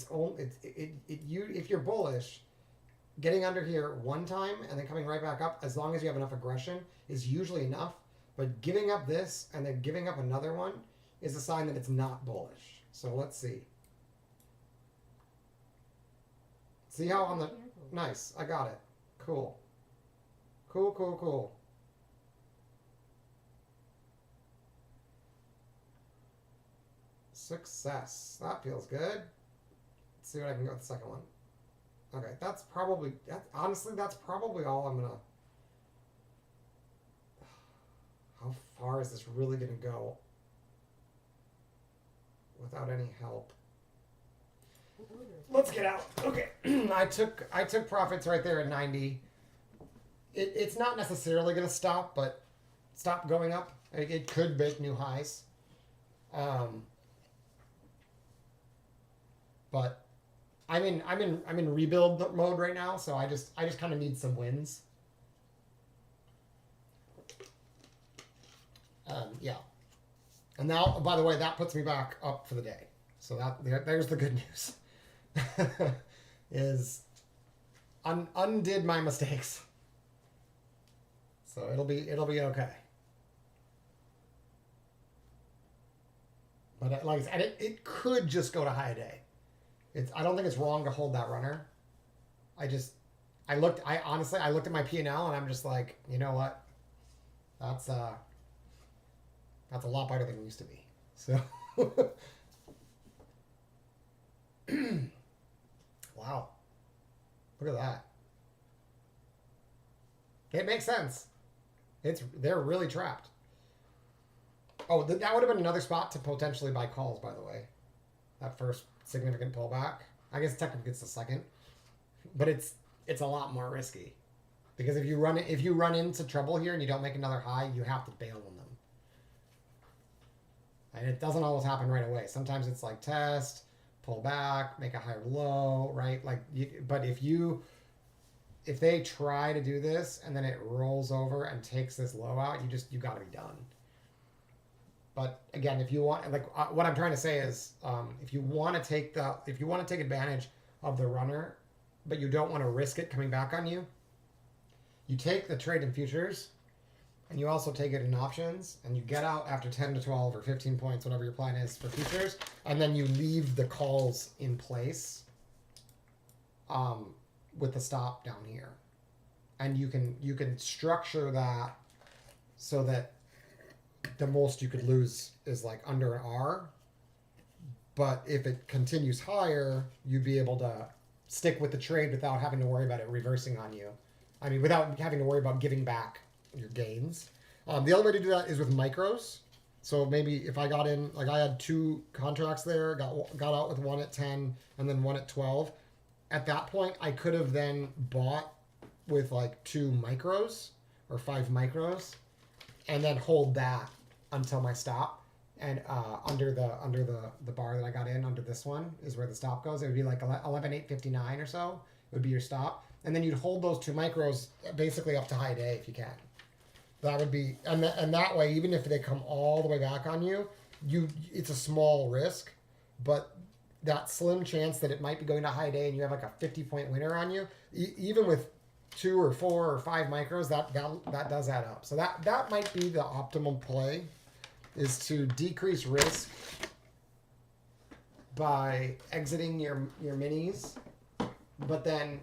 S1: If you're bullish, getting under here one time and then coming right back up, as long as you have enough aggression, is usually enough. But giving up this and then giving up another one is a sign that it's not bullish. So let's see. See how on the... Nice, I got it. Cool. Cool. Success. That feels good. Let's see what I can get with the second one. Okay, honestly, that's probably all I'm gonna... How far is this really gonna go without any help? Let's get out. Okay, I took profits right there at 90. It's not necessarily gonna stop, but stop going up. It could make new highs. But I'm in rebuild mode right now, so I just kind of need some wins. Yeah. And now, by the way, that puts me back up for the day. So there's the good news. Is undid my mistakes. So it'll be okay. But like I said, it could just go to high day. I don't think it's wrong to hold that runner. I looked at my P&L and I'm just like, you know what? That's a lot better than it used to be. So wow. Look at that. It makes sense. They're really trapped. Oh, that would have been another spot to potentially buy calls, by the way. That first significant pullback. I guess technically it's the second, but it's a lot more risky, because if you run into trouble here and you don't make another high, you have to bail on them. And it doesn't always happen right away. Sometimes it's like test, pull back, make a higher low, right? Like, but if they try to do this and then it rolls over and takes this low out, you got to be done. But again, if you want, like, what I'm trying to say is, if you want to take advantage of the runner, but you don't want to risk it coming back on you, you take the trade in futures, and you also take it in options, and you get out after 10 to 12 or 15 points, whatever your plan is for futures, and then you leave the calls in place, with the stop down here, and you can structure that so that the most you could lose is like under an R, but if it continues higher, you'd be able to stick with the trade without having to worry about it reversing on you. I mean, without having to worry about giving back your gains. The other way to do that is with micros. So maybe if I got in, like I had 2 contracts there, got out with one at 10 and then one at 12. At that point, I could have then bought with like 2 micros or 5 micros, and then hold that until my stop. And under the bar that I got in, under this one is where the stop goes. It would be like 11,859 or so. It would be your stop, and then you'd hold those 2 micros basically up to high day if you can. That would be, and that way, even if they come all the way back on you, it's a small risk, but that slim chance that it might be going to high day and you have like a 50-point winner on you, even with 2 or 4 or 5 micros, that does add up. So that might be the optimal play, is to decrease risk by exiting your minis, but then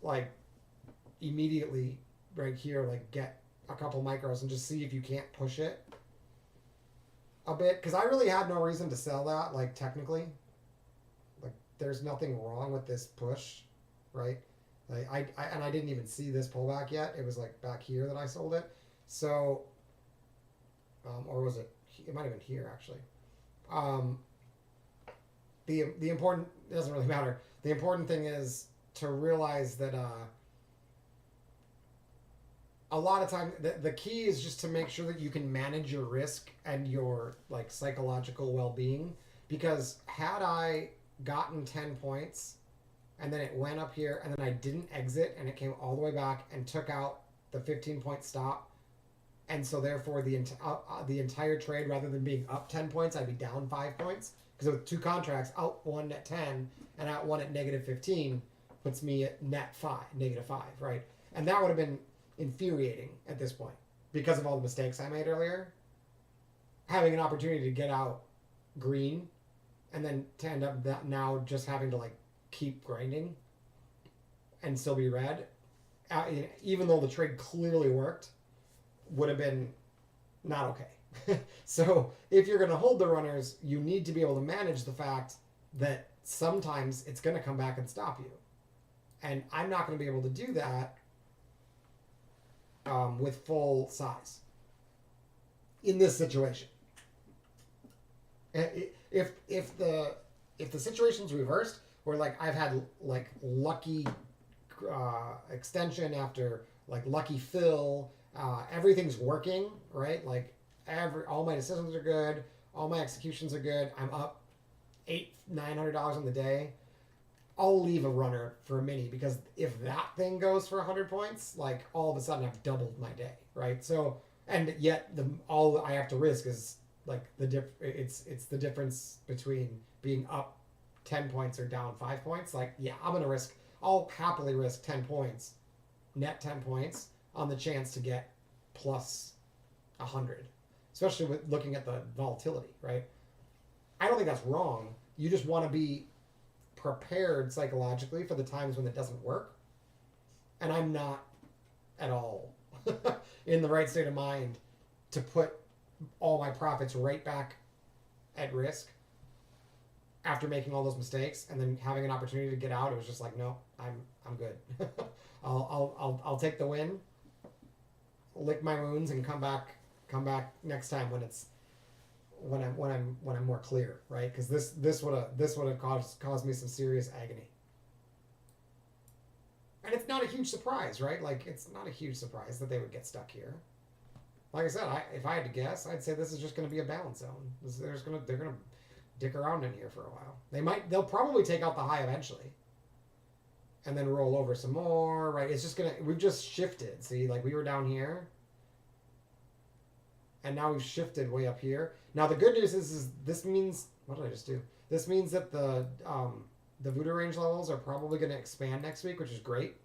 S1: like immediately right here, like get a couple micros and just see if you can't push it a bit, because I really had no reason to sell that. Like technically, like there's nothing wrong with this push, right? Like I didn't even see this pullback yet. It was like back here that I sold it. So, or was it? It might have been here actually. The important, it doesn't really matter. The important thing is to realize that a lot of time the key is just to make sure that you can manage your risk and your like psychological well-being, because had I gotten 10 points and then it went up here and then I didn't exit and it came all the way back and took out the 15-point stop, and so therefore the entire trade, rather than being up 10 points, I'd be down 5 points, because with 2 contracts, out one at 10 and out one at negative 15 puts me at net 5, negative 5, right? And that would have been infuriating at this point because of all the mistakes I made earlier. Having an opportunity to get out green and then to end up that now just having to like keep grinding and still be red, even though the trade clearly worked, would have been not okay. So if you're going to hold the runners, you need to be able to manage the fact that sometimes it's going to come back and stop you. And I'm not going to be able to do that with full size in this situation. If the situation's reversed, where like I've had like lucky extension after like lucky fill, everything's working, right? Like all my decisions are good, all my executions are good. I'm up $800-900 on the day. I'll leave a runner for a mini, because if that thing goes for 100 points, like all of a sudden I've doubled my day, right? So, and yet all I have to risk is like it's the difference between being up 10 points or down 5 points. Like, yeah, I'll happily risk 10 points, net 10 points on the chance to get plus 100, especially with looking at the volatility, right? I don't think that's wrong. You just want to be prepared psychologically for the times when it doesn't work. And I'm not at all in the right state of mind to put all my profits right back at risk after making all those mistakes and then having an opportunity to get out. It was just like, no, I'm good. I'll take the win, lick my wounds, and come back next time when I'm more clear, right? Because this would have caused me some serious agony. And it's not a huge surprise, right? Like, it's not a huge surprise that they would get stuck here. Like I said, if I had to guess, I'd say this is just going to be a balance zone. They're going to dick around in here for a while. They'll probably take out the high eventually. And then roll over some more, right? It's just we've just shifted. See, like we were down here. And now we've shifted way up here. Now the good news is this means, what did I just do? This means that the voodoo range levels are probably going to expand next week, which is great.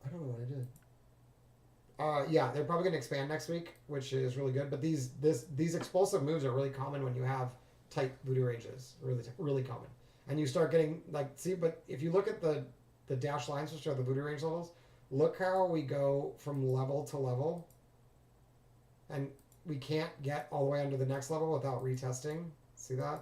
S1: I don't know what I did. Yeah, they're probably going to expand next week, which is really good. But these explosive moves are really common when you have tight voodoo ranges. Really common. And you start getting, like, see, but if you look at the dashed lines, which are the voodoo range levels, look how we go from level to level. And we can't get all the way under the next level without retesting. See that?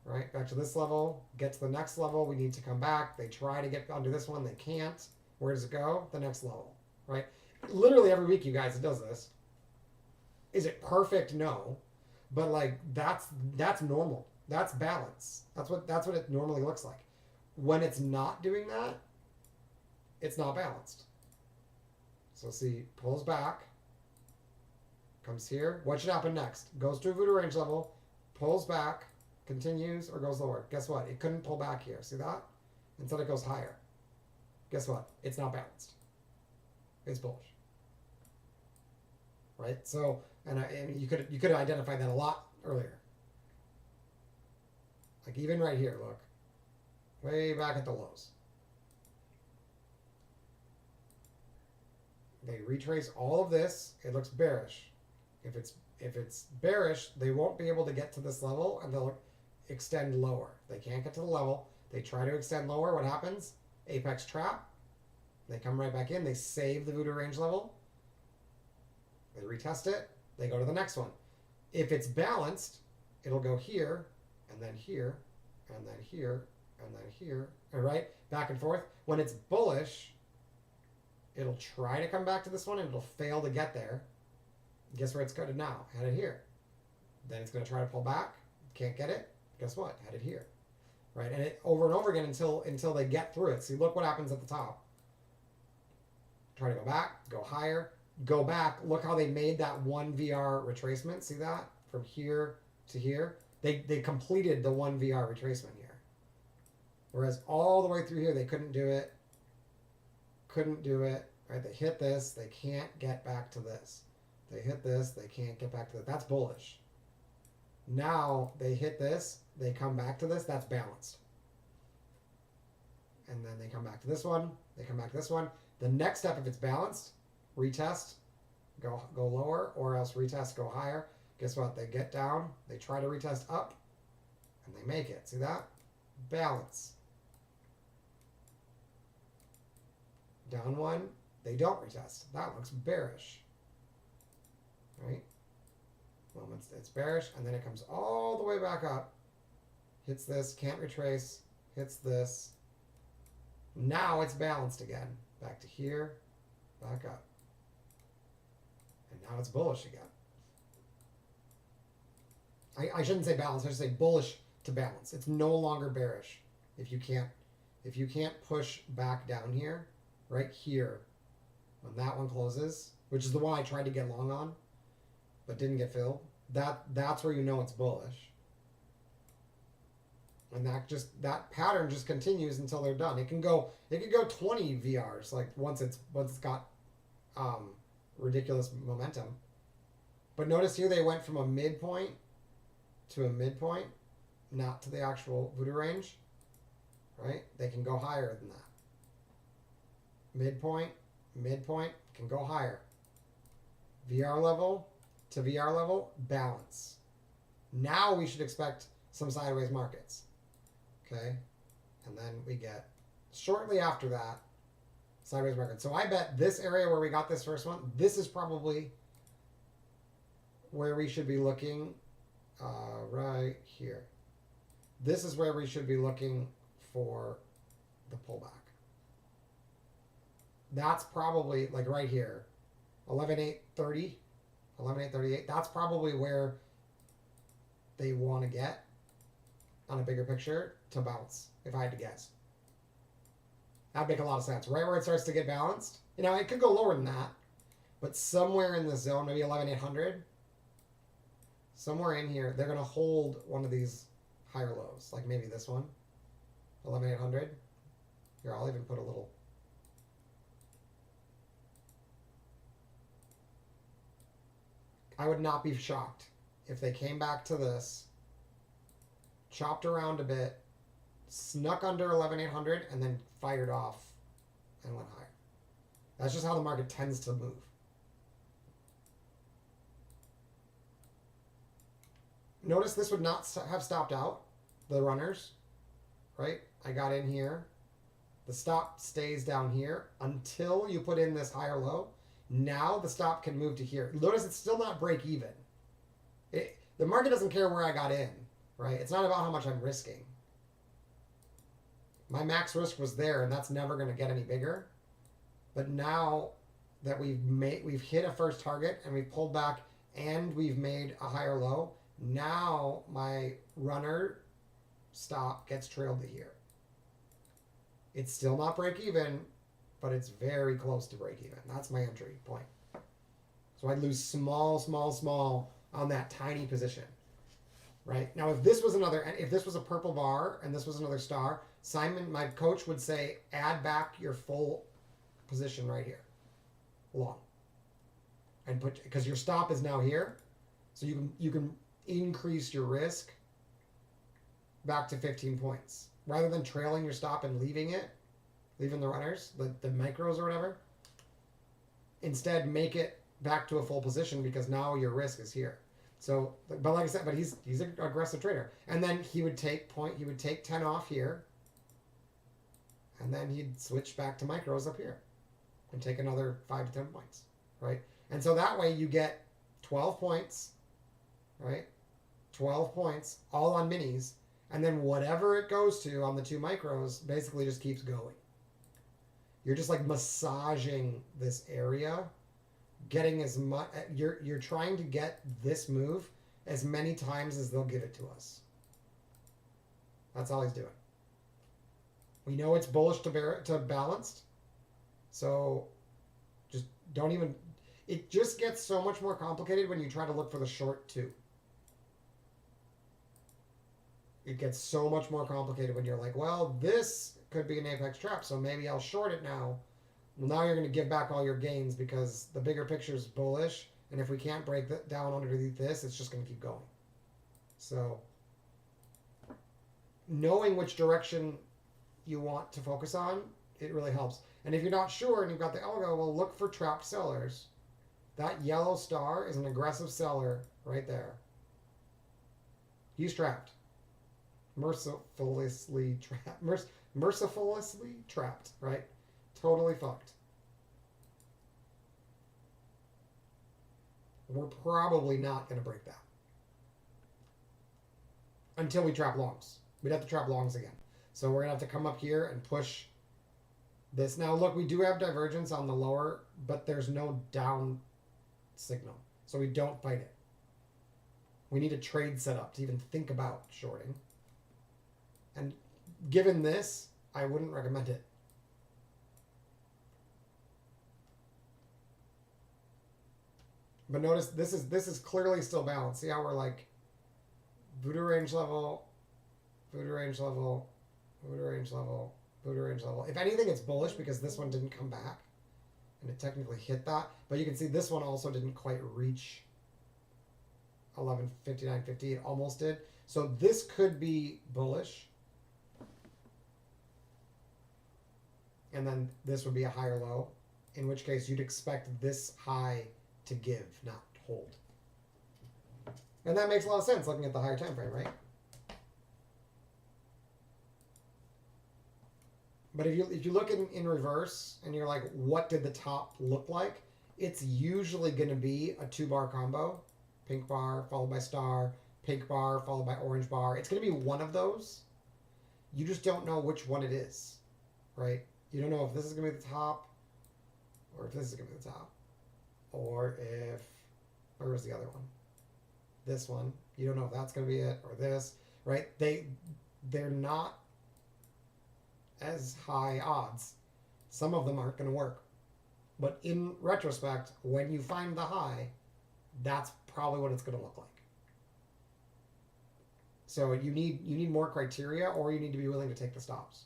S1: Right, back to this level, get to the next level, we need to come back. They try to get under this one, they can't. Where does it go? The next level, right? Literally every week, you guys, it does this. Is it perfect? No. But like that's normal. That's balance. That's what it normally looks like. When it's not doing that, it's not balanced. So see, pulls back, comes here. What should happen next? Goes to a voodoo range level, pulls back, continues, or goes lower. Guess what? It couldn't pull back here. See that? Instead it goes higher. Guess what? It's not balanced. It's bullish. Right? So, and you could identify that a lot earlier. Like even right here, look. Way back at the lows. They retrace all of this. It looks bearish. If it's bearish, they won't be able to get to this level and they'll extend lower. They can't get to the level. They try to extend lower. What happens? Apex trap. They come right back in. They save the voodoo range level. They retest it. They go to the next one. If it's balanced, it'll go here, and then here, and then here, and then here. All right? Back and forth. When it's bullish, it'll try to come back to this one, and it'll fail to get there. Guess where it's headed now? Headed here. Then it's going to try to pull back. Can't get it. Guess what? Headed here. Right? And it over and over again until they get through it. See, look what happens at the top. Try to go back, go higher, go back. Look how they made that one VR retracement. See that? From here to here. They completed the one VR retracement here. Whereas all the way through here, they couldn't do it. Couldn't do it. Right? They hit this. They can't get back to this. They hit this. They can't get back to that. That's bullish. Now they hit this. They come back to this. That's balanced. And then they come back to this one. They come back to this one. The next step, if it's balanced, retest, go lower, or else retest, go higher. Guess what? They get down. They try to retest up, and they make it. See that? Balance. Down one. They don't retest. That looks bearish. Right? Well, it's bearish, and then it comes all the way back up. Hits this, can't retrace. Hits this. Now it's balanced again. Back to here, back up. And now it's bullish again. I shouldn't say balance, I should say bullish to balance. It's no longer bearish if you can't push back down here, right here, when that one closes, which is the one I tried to get long on, but didn't get filled. That's where you know it's bullish. And that pattern just continues until they're done. It could go 20 VRs, like once it's got ridiculous momentum. But notice here they went from a midpoint to a midpoint, not to the actual voodoo range. Right? They can go higher than that. Midpoint can go higher. VR level to VR level, balance. Now we should expect some sideways markets. Okay, and then we get, shortly after that, sideways market. So I bet this area where we got this first one, this is probably where we should be looking, right here. This is where we should be looking for the pullback. That's probably, like right here, 11.830, 11.838. That's probably where they want to get on a bigger picture to bounce, if I had to guess. That'd make a lot of sense. Right where it starts to get balanced. You know, it could go lower than that, but somewhere in this zone, maybe 11.800, somewhere in here, they're going to hold one of these higher lows, like maybe this one, 11,800. Here, I'll even put a little. I would not be shocked if they came back to this, chopped around a bit, snuck under 11,800, and then fired off and went higher. That's just how the market tends to move. Notice this would not have stopped out the runners, right? I got in here. The stop stays down here until you put in this higher low. Now the stop can move to here. Notice it's still not break even. The market doesn't care where I got in, right? It's not about how much I'm risking. My max risk was there, and that's never going to get any bigger. But now that we've hit a first target and we've pulled back and we've made a higher low, now my runner stop gets trailed to here. It's still not break even, but it's very close to break even. That's my entry point. So I'd lose small on that tiny position, right? Now, if this was a purple bar and this was another star, Simon, my coach, would say, add back your full position right here, long, and because your stop is now here, so you can increase your risk back to 15 points rather than trailing your stop and leaving the runners, the micros or whatever. Instead, make it back to a full position because now your risk is here. So, but like I said, he's an aggressive trader, and then he would take 10 off here, and then he'd switch back to micros up here and take another 5 to 10 points, right? And so that way you get 12 points, right? 12 points, all on minis, and then whatever it goes to on the 2 micros basically just keeps going. You're just like massaging this area, getting as much. You're trying to get this move as many times as they'll give it to us. That's all he's doing. We know it's bullish to balanced, so just don't even. It just gets so much more complicated when you try to look for the short too. It gets so much more complicated when you're like, well, this could be an apex trap, so maybe I'll short it now. Well, now you're going to give back all your gains because the bigger picture is bullish, and if we can't break that down underneath this, it's just going to keep going. So, knowing which direction you want to focus on, it really helps. And if you're not sure and you've got the algo, well, look for trapped sellers. That yellow star is an aggressive seller right there. He's trapped. Mercilessly trapped, right? Totally fucked. We're probably not going to break that until we trap longs. We'd have to trap longs again. So we're going to have to come up here and push this. Now, look, we do have divergence on the lower, but there's no down signal. So we don't fight it. We need a trade setup to even think about shorting. And given this, I wouldn't recommend it. But notice this is clearly still balanced. See how we're like voodoo range level, voodoo range level, voodoo range level, voodoo range level. If anything, it's bullish because this one didn't come back. And it technically hit that. But you can see this one also didn't quite reach 1159.50. It almost did. So this could be bullish. And then this would be a higher low, in which case you'd expect this high to give, not hold. And that makes a lot of sense looking at the higher time frame, right? But if you look in reverse and you're like, what did the top look like? It's usually going to be a 2-bar combo. Pink bar followed by star, pink bar followed by orange bar. It's going to be one of those. You just don't know which one it is, right? You don't know if this is going to be the top or if this is going to be the top. Or if, where was the other one? This one. You don't know if that's going to be it or this, right? They're not as high odds. Some of them aren't going to work. But in retrospect, when you find the high, that's probably what it's going to look like. So you need more criteria, or you need to be willing to take the stops.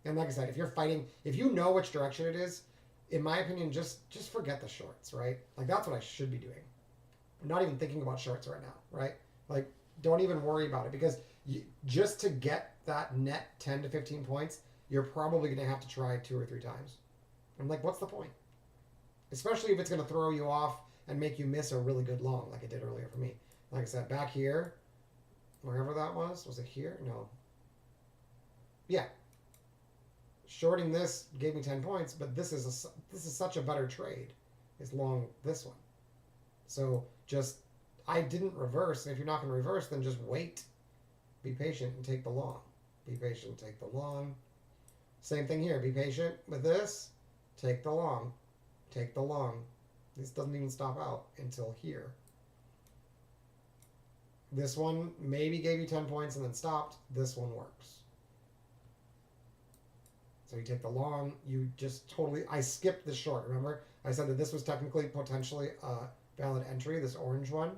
S1: And like I said, if you're fighting, if you know which direction it is, in my opinion, just forget the shorts, right? Like that's what I should be doing. I'm not even thinking about shorts right now, right? Like don't even worry about it, because just to get that net 10 to 15 points, you're probably going to have to try 2 or 3 times. I'm like, what's the point? Especially if it's going to throw you off and make you miss a really good long, like it did earlier for me. Like I said, back here, wherever that was it here? No. Yeah. Shorting this gave me 10 points, but this is such a better trade. It's long this one. So just, I didn't reverse, and if you're not going to reverse, then just wait. Be patient and take the long. Be patient, take the long. Same thing here. Be patient with this. Take the long. Take the long. This doesn't even stop out until here. This one maybe gave you 10 points and then stopped. This one works. So you take the long. You just totally... I skipped the short. Remember? I said that this was technically potentially a valid entry, this orange one,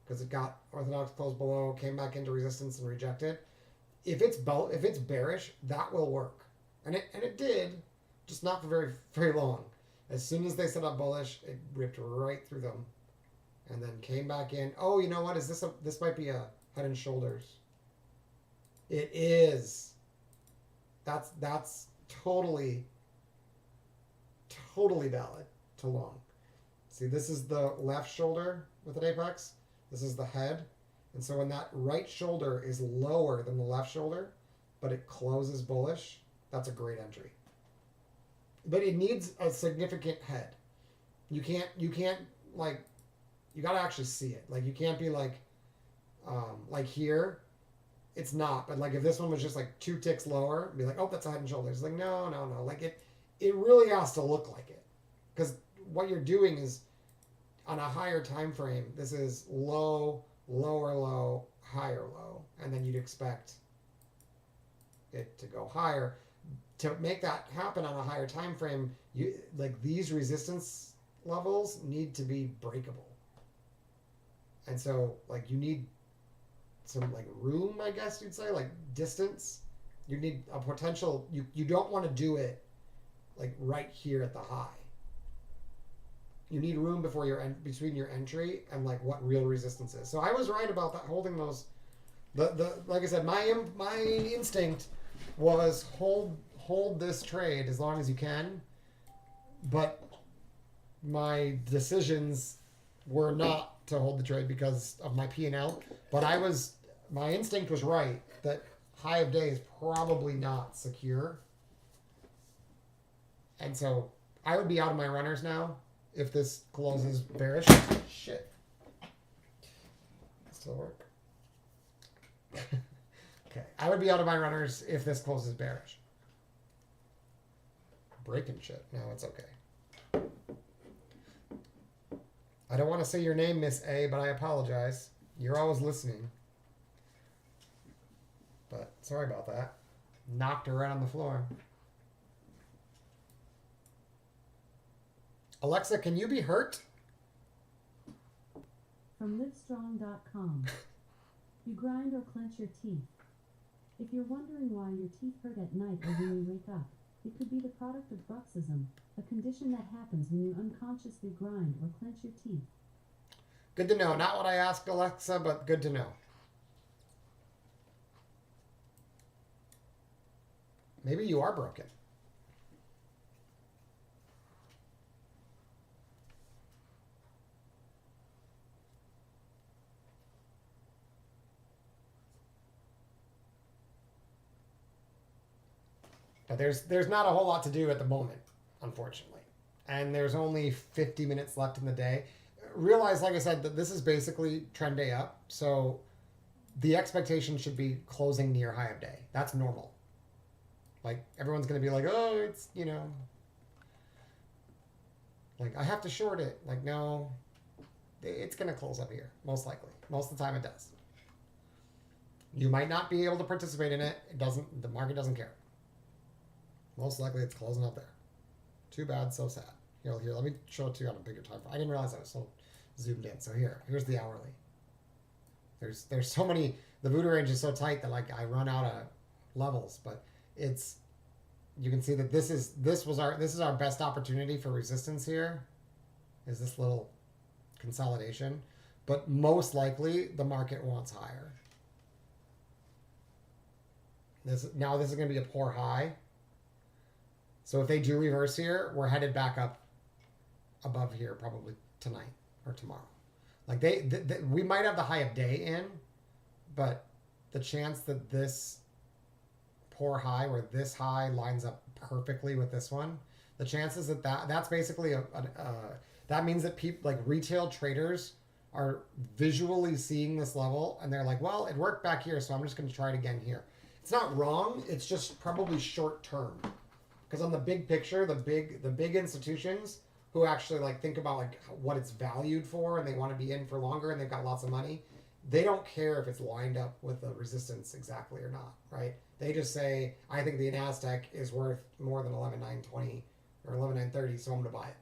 S1: because it got orthodox close below, came back into resistance and rejected. If it's bearish, that will work. And it did, just not for very, very long. As soon as they set up bullish, it ripped right through them, and then came back in. Oh, you know what? This might be a head and shoulders. It is. That's totally valid to long. See, this is the left shoulder with an apex. This is the head. And so when that right shoulder is lower than the left shoulder, but it closes bullish, that's a great entry. But it needs a significant head. You can't like, you got to actually see it. Like you can't be like here, it's not. But like if this one was just like 2 ticks lower, be like, oh, that's a head and shoulders. Like no. Like it really has to look like it, because what you're doing is on a higher time frame. This is low, lower low, higher low, and then you'd expect it to go higher. To make that happen on a higher time frame, you like these resistance levels need to be breakable. And so like you need some like room, I guess you'd say, like distance. You need a potential, you don't want to do it like right here at the high. You need room before between your entry and like what real resistance is. So I was right about that, holding those. The like I said, my instinct was hold this trade as long as you can, but my decisions were not to hold the trade because of my P&L. But my instinct was right that high of day is probably not secure, and so I would be out of my runners now if this closes bearish. Shit. Still work. Okay, I would be out of my runners if this closes bearish. Breaking shit. No, it's okay. I don't want to say your name, Miss A, but I apologize. You're always listening. But sorry about that. Knocked her right on the floor. Alexa, can you be hurt?
S2: From livestrong.com. You grind or clench your teeth. If you're wondering why your teeth hurt at night or when you wake up, it could be the product of bruxism, a condition that happens when you unconsciously grind or clench your teeth.
S1: Good to know. Not what I asked Alexa, but good to know. Maybe you are broken. But there's not a whole lot to do at the moment, unfortunately. And there's only 50 minutes left in the day. Realize, like I said, that this is basically trend day up. So the expectation should be closing near high of day. That's normal. Like everyone's going to be like, oh, it's, like I have to short it. Like, no, it's going to close up here, most likely. Most of the time it does. You might not be able to participate in it. The market doesn't care. Most likely it's closing up there. Too bad, so sad. Here, let me show it to you on a bigger time frame. I didn't realize I was so zoomed in. So here's the hourly. There's so many. The voodoo range is so tight that like I run out of levels, but it's you can see that this is our best opportunity for resistance here. Is this little consolidation, but most likely the market wants higher. This is going to be a poor high. So if they do reverse here, we're headed back up above here probably tonight or tomorrow. Like we might have the high of day in, but the chance that this poor high where this high lines up perfectly with this one, the chances that's basically that means that people like retail traders are visually seeing this level and they're like, well, it worked back here, so I'm just going to try it again here. It's not wrong. It's just probably short term, because on the big picture, the big institutions who actually like think about like what it's valued for and they want to be in for longer and they've got lots of money, they don't care if it's lined up with the resistance exactly or not, right? They just say, I think the Nasdaq is worth more than 11,920 or 11,930, so I'm going to buy it.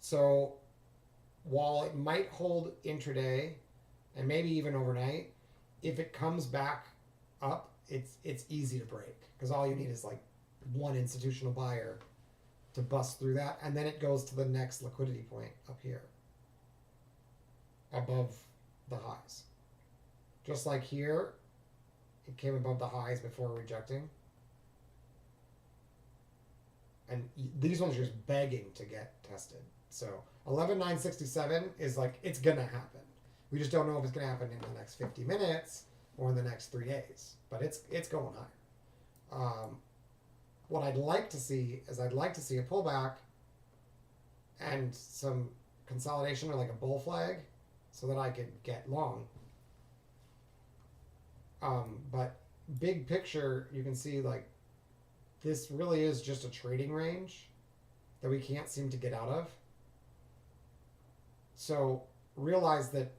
S1: So while it might hold intraday and maybe even overnight, if it comes back up, it's easy to break, because all you need is like one institutional buyer to bust through that, and then it goes to the next liquidity point up here above the highs. Just like here, it came above the highs before rejecting, and these ones are just begging to get tested. So 11,967 is like, it's gonna happen. We just don't know if it's gonna happen in the next 50 minutes or in the next 3 days, but it's going higher. What I'd like to see is I'd like to see a pullback and some consolidation or like a bull flag so that I could get long. But big picture, you can see like this really is just a trading range that we can't seem to get out of. So realize that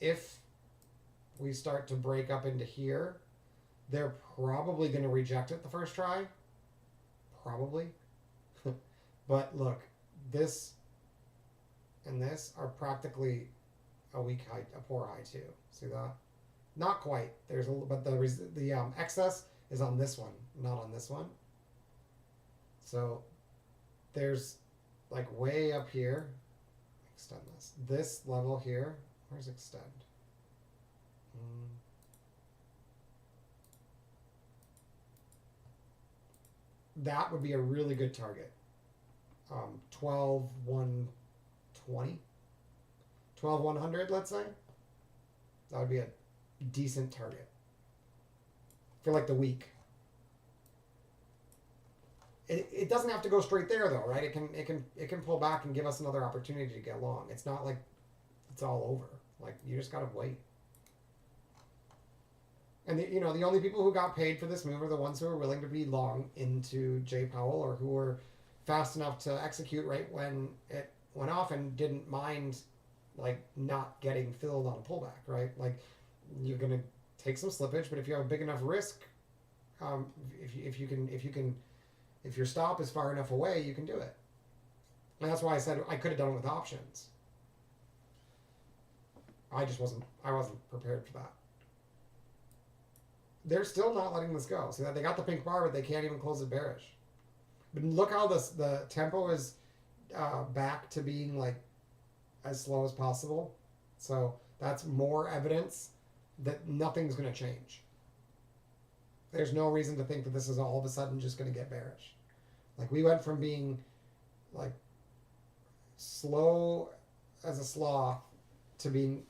S1: if we start to break up into here, they're probably going to reject it the first try. Probably. But look, this and this are practically a weak high, a poor high too. See that? Not quite. There's a little, but the excess is on this one, not on this one. So there's like way up here. Extend this. This level here. Where's extend? That would be a really good target. 12,120. 12,100, let's say. That would be a decent target for like the week. It doesn't have to go straight there though, right? It can pull back and give us another opportunity to get long. It's not like it's all over. Like, you just gotta wait. And the only people who got paid for this move are the ones who are willing to be long into J. Powell, or who were fast enough to execute right when it went off and didn't mind like not getting filled on a pullback, right? Like, you're gonna take some slippage, but if you have a big enough risk, if your stop is far enough away, you can do it. And that's why I said I could have done it with options. I wasn't prepared for that. They're still not letting this go. See that they got the pink bar, but they can't even close it bearish. But look how the tempo is back to being like as slow as possible. So that's more evidence that nothing's going to change. There's no reason to think that this is all of a sudden just going to get bearish. Like, we went from being like slow as a sloth to being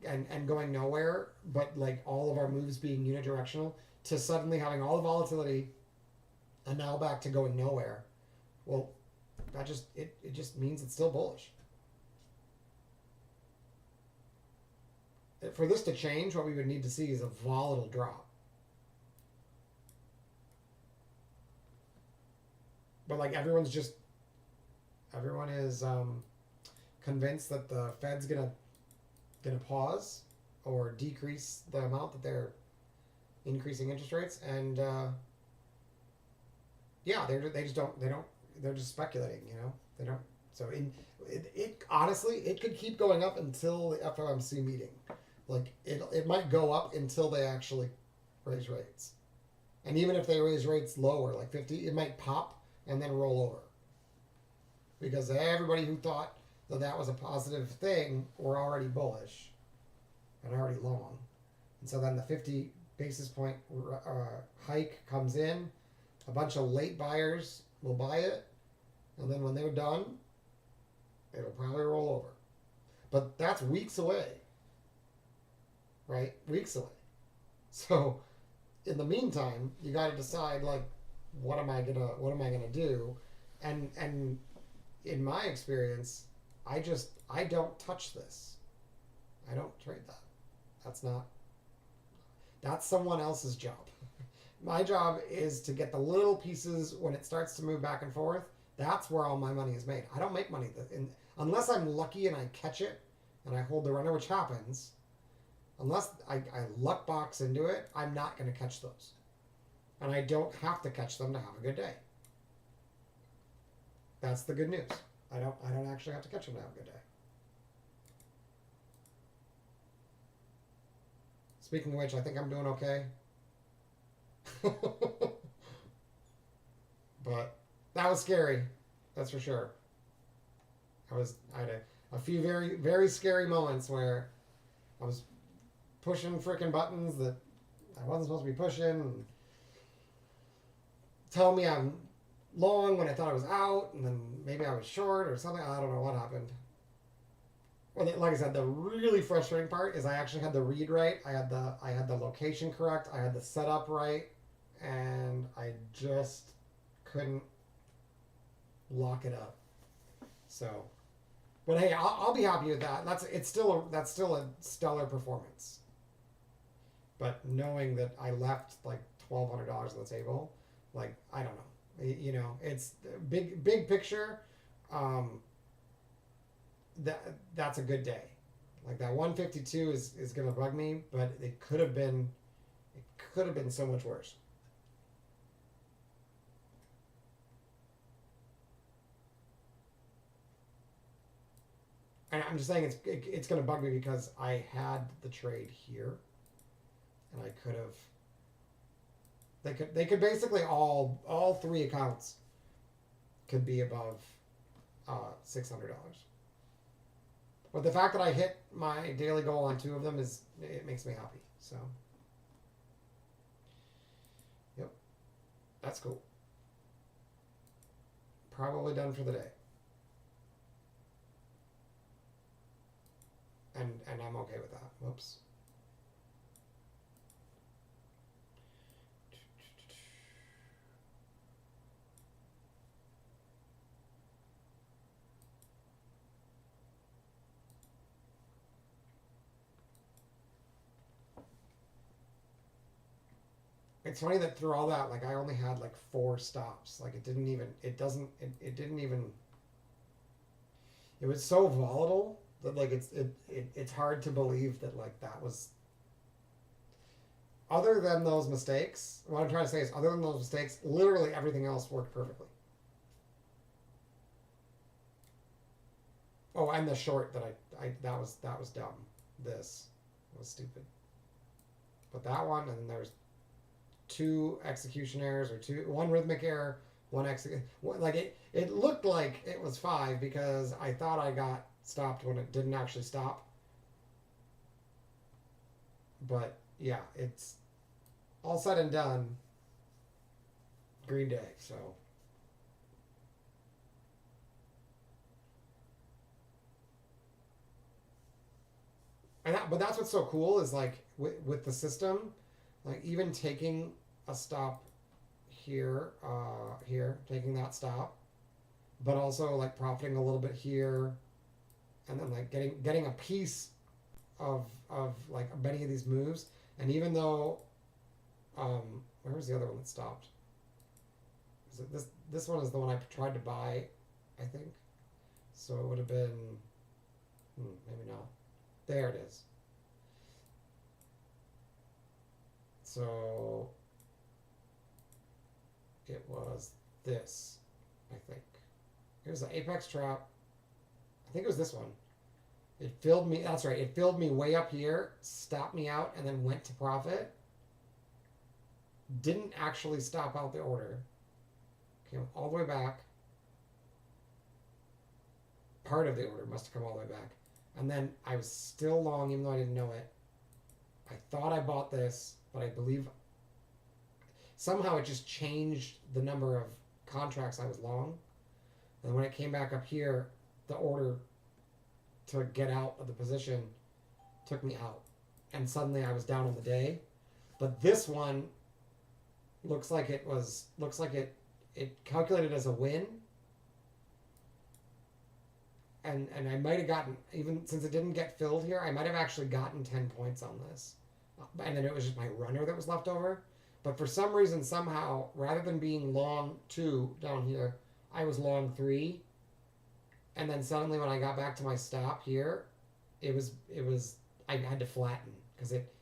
S1: and going nowhere, but like all of our moves being unidirectional, to suddenly having all the volatility and now back to going nowhere. Well, that just it just means it's still bullish. For this to change, what we would need to see is a volatile drop. But like, everyone is convinced that the Fed's gonna pause or decrease the amount that they're increasing interest rates, and they're just speculating, they don't. So honestly, it could keep going up until the FOMC meeting. Like it might go up until they actually raise rates. And even if they raise rates lower, like 50, it might pop and then roll over. Because everybody who thought that that was a positive thing were already bullish and already long. And so then the 50 basis point hike comes in. A bunch of late buyers will buy it. And then when they're done, it'll probably roll over. But that's weeks away. Right? Weeks away. So in the meantime, you got to decide, like, what am I gonna do? And in my experience, I don't touch this. I don't trade that. That's someone else's job. My job is to get the little pieces when it starts to move back and forth. That's where all my money is made. I don't make money unless I'm lucky and I catch it and I hold the runner, which happens. Unless I luck box into it, I'm not going to catch those. And I don't have to catch them to have a good day. That's the good news. I don't actually have to catch them to have a good day. Speaking of which, I think I'm doing okay. But that was scary. That's for sure. I had a few very, very scary moments where I was pushing freaking buttons that I wasn't supposed to be pushing, and tell me I'm long when I thought I was out, and then maybe I was short or something. I don't know what happened. Well, like I said, the really frustrating part is I actually had the read right. I had the location correct. I had the setup right, and I just couldn't lock it up. So, but hey, I'll be happy with that. That's still a stellar performance. But knowing that I left like $1,200 on the table, like, I don't know, you know, it's big picture. That's a good day. Like that 152 is gonna bug me, but it could have been so much worse. And I'm just saying it's gonna bug me because I had the trade here. And I could have. They could basically all three accounts could be above $600. But the fact that I hit my daily goal on two of them it makes me happy. So, yep, that's cool. Probably done for the day. And I'm okay with that. Whoops. It's funny that through all that, like, I only had like 4 stops. Like, it didn't even. It was so volatile that, like, it's hard to believe that, like, that was. Other than those mistakes, what I'm trying to say is, other than those mistakes, literally everything else worked perfectly. Oh, and the short that that was dumb. This was stupid. But that one, and then there's 2 execution errors, or 1 rhythmic error, 1 like it looked like it was 5 because I thought I got stopped when it didn't actually stop. But yeah, it's all said and done. Green day, so. But that's what's so cool is, like, with the system, like, even taking a stop here, taking that stop, but also, like, profiting a little bit here, and then, like, getting a piece of like many of these moves. And even though, where was the other one that stopped? Is it this one is the one I tried to buy, I think. So it would have been, maybe not. There it is. So it was this, I think. It was the Apex Trap. I think it was this one. It filled me. That's right. It filled me way up here, stopped me out, and then went to profit. Didn't actually stop out the order. Came all the way back. Part of the order must have come all the way back. And then I was still long, even though I didn't know it. I thought I bought this, but I believe somehow it just changed the number of contracts I was long. And when it came back up here, the order to get out of the position took me out. And suddenly I was down on the day. But this one looks like it calculated as a win. And I might have gotten, even since it didn't get filled here, I might have actually gotten 10 points on this. And then it was just my runner that was left over. But for some reason, somehow, rather than being long 2 down here, I was long 3. And then suddenly when I got back to my stop here, I had to flatten because it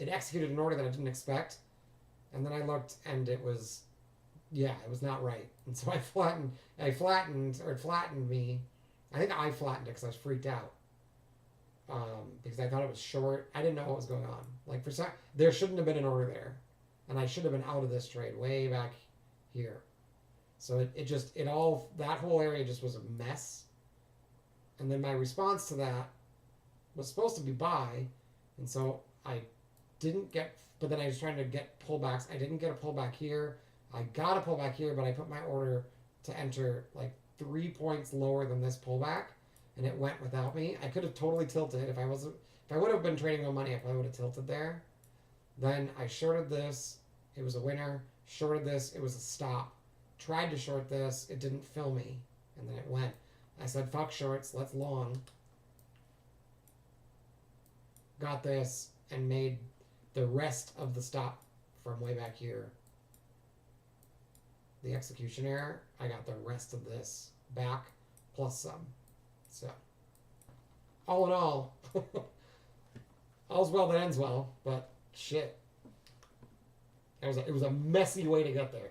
S1: executed an order that I didn't expect. And then I looked and it was not right. And so it flattened me. I think I flattened it because I was freaked out. Because I thought it was short. I didn't know what was going on. Like there shouldn't have been an order there. And I should have been out of this trade way back here. So that whole area just was a mess. And then my response to that was supposed to be buy. And so I didn't get, but then I was trying to get pullbacks. I didn't get a pullback here. I got a pullback here, but I put my order to enter like 3 points lower than this pullback, and it went without me. I could have totally tilted if I would have been trading on money. If I would have tilted there, then I shorted this. It was a winner. Shorted this. It was a stop. Tried to short this. It didn't fill me, and then it went. I said, "Fuck shorts. Let's long." Got this and made the rest of the stop from way back here. The execution error, I got the rest of this back plus some. So, all in all, all's well that ends well, but shit. It was a messy way to get there.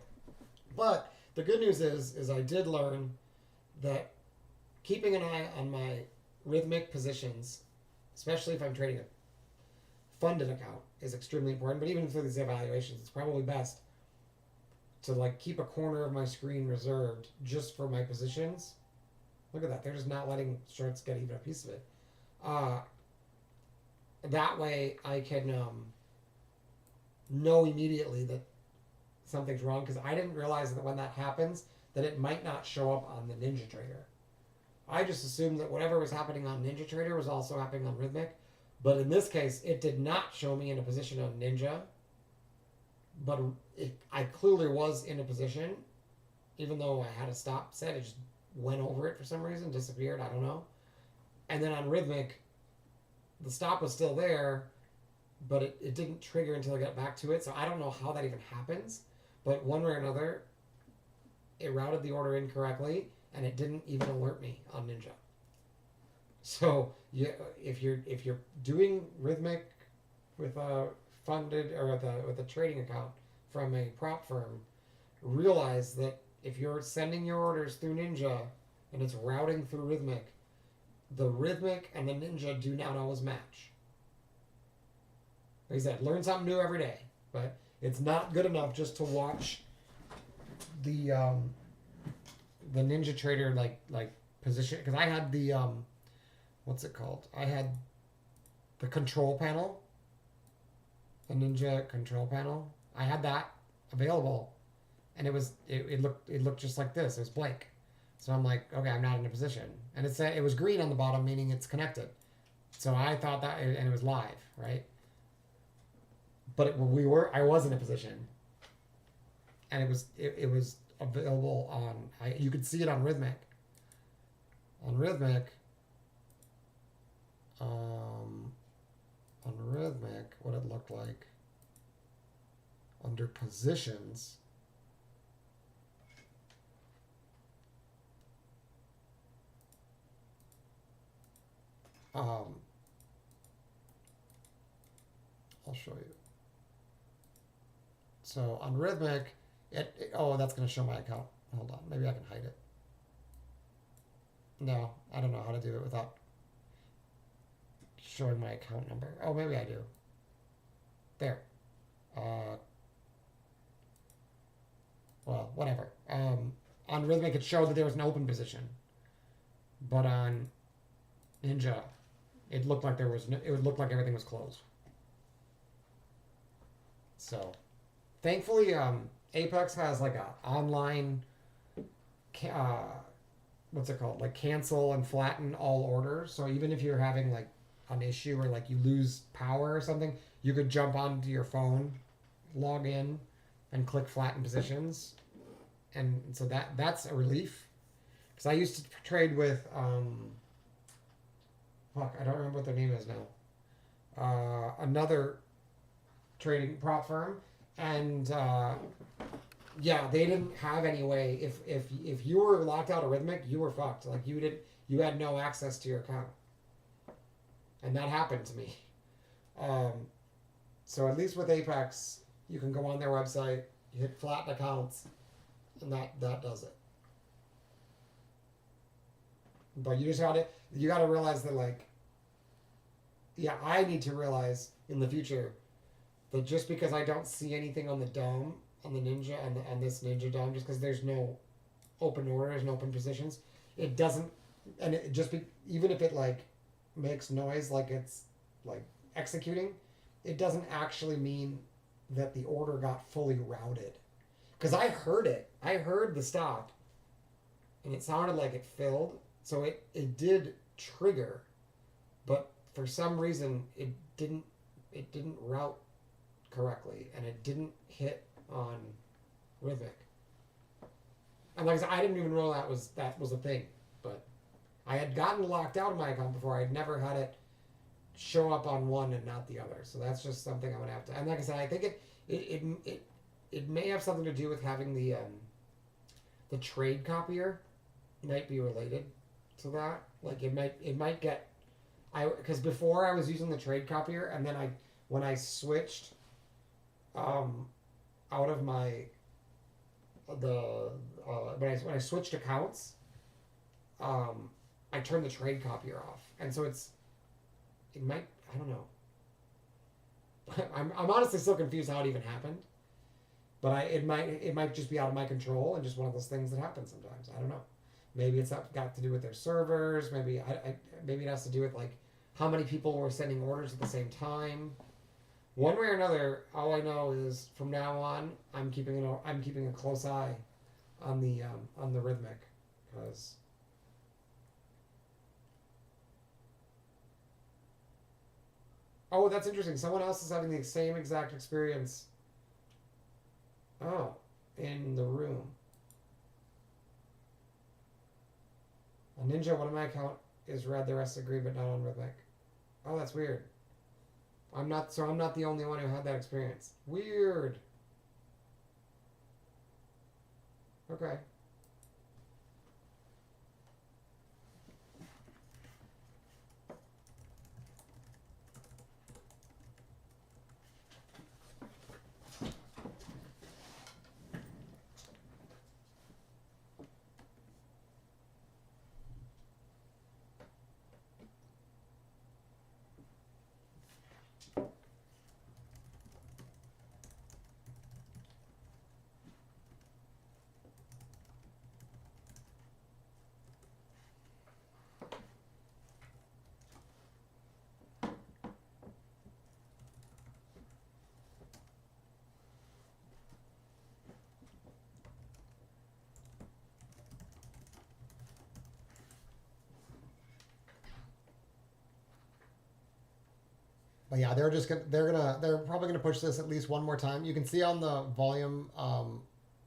S1: But the good news is I did learn that keeping an eye on my rhythmic positions, especially if I'm trading a funded account, is extremely important. But even for these evaluations, it's probably best to keep a corner of my screen reserved just for my positions. Look at that. They're just not letting shorts get even a piece of it. That way I can know immediately that something's wrong, because I didn't realize that when that happens that it might not show up on the Ninja Trader. I just assumed that whatever was happening on Ninja Trader was also happening on Rhythmic. But in this case, it did not show me in a position on Ninja. But I clearly was in a position, even though I had a stop set. It just went over it for some reason, disappeared, I don't know. And then on Rhythmic, the stop was still there, but it didn't trigger until I got back to it. So I don't know how that even happens. But one way or another, it routed the order incorrectly, and it didn't even alert me on Ninja. So if you're doing Rhythmic with a funded or with a trading account from a prop firm, realize that if you're sending your orders through Ninja and it's routing through Rhythmic, the Rhythmic and the Ninja do not always match. Like I said, learn something new every day, but it's not good enough just to watch the Ninja Trader like position, because I had the what's it called? I had the control panel, the Ninja control panel. I had that available, and it looked just like this. It was blank. So I'm like, okay, I'm not in a position, and it was green on the bottom, meaning it's connected. So I thought that, and it was live, right? But I was in a position, and it was available on. You could see it on Rhythmic. On Rhythmic, what it looked like under positions. I'll show you. So on Rhythmic, that's going to show my account. Hold on, maybe I can hide it. No, I don't know how to do it without. showing my account number. Oh, maybe I do. There. Well, whatever. On Rhythmic, it showed that there was an open position, but on Ninja, it looked like it looked like everything was closed. So, thankfully, Apex has like a online, what's it called? Like cancel and flatten all orders. So even if you're having like an issue or like you lose power or something, you could jump onto your phone, log in, and click flatten positions, and so that's a relief. Because I used to trade with fuck, I don't remember what their name is now. Another trading prop firm, and yeah, they didn't have any way. If you were locked out of Rhythmic, you were fucked. Like you had no access to your account, and that happened to me. So at least with Apex, you can go on their website, you hit flatten accounts, and that does it. But you gotta realize that, like, yeah, I need to realize in the future that just because I don't see anything on the dome, on the Ninja, on this Ninja dome, just because there's no open orders and open positions, it doesn't, and it just even if it like makes noise like it's like executing, it doesn't actually mean that the order got fully routed. Because I heard it. I heard the stop, and it sounded like it filled, so it did trigger, but for some reason it didn't route correctly, and it didn't hit on Rhythmic. And like I said, I didn't even know that was a thing, but I had gotten locked out of my account before. I'd never had it show up on one and not the other, so that's just something I'm gonna have to. And like I said, I think it may have something to do with having the trade copier might be related to that. Like it might get because before I was using the trade copier, and then when I switched out of my when I switched accounts, I turned the trade copier off, and so I don't know. I'm honestly still confused how it even happened, but it might just be out of my control and just one of those things that happen sometimes. I don't know. Maybe it's got to do with their servers. Maybe maybe it has to do with like how many people were sending orders at the same time. One way or another, all I know is from now on, I'm keeping a close eye on the Rhythmic, because oh, that's interesting. Someone else is having the same exact experience. Oh, in the room. A Ninja, one of my account is red, the rest agree, but not on Rhythmic. Oh, that's weird. I'm not the only one who had that experience. Weird. Okay. But yeah, they're probably gonna push this at least one more time. You can see on the volume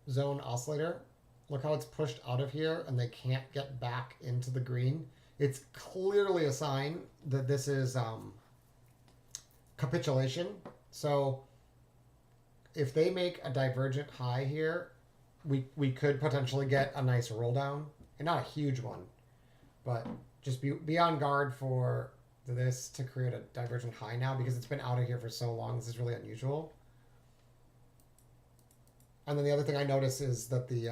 S1: zone oscillator, look how it's pushed out of here, and they can't get back into the green. It's clearly a sign that this is capitulation. So if they make a divergent high here, we could potentially get a nice roll down, and not a huge one, but just be on guard for this to create a divergent high now, because it's been out of here for so long. This is really unusual. And then the other thing I notice is that the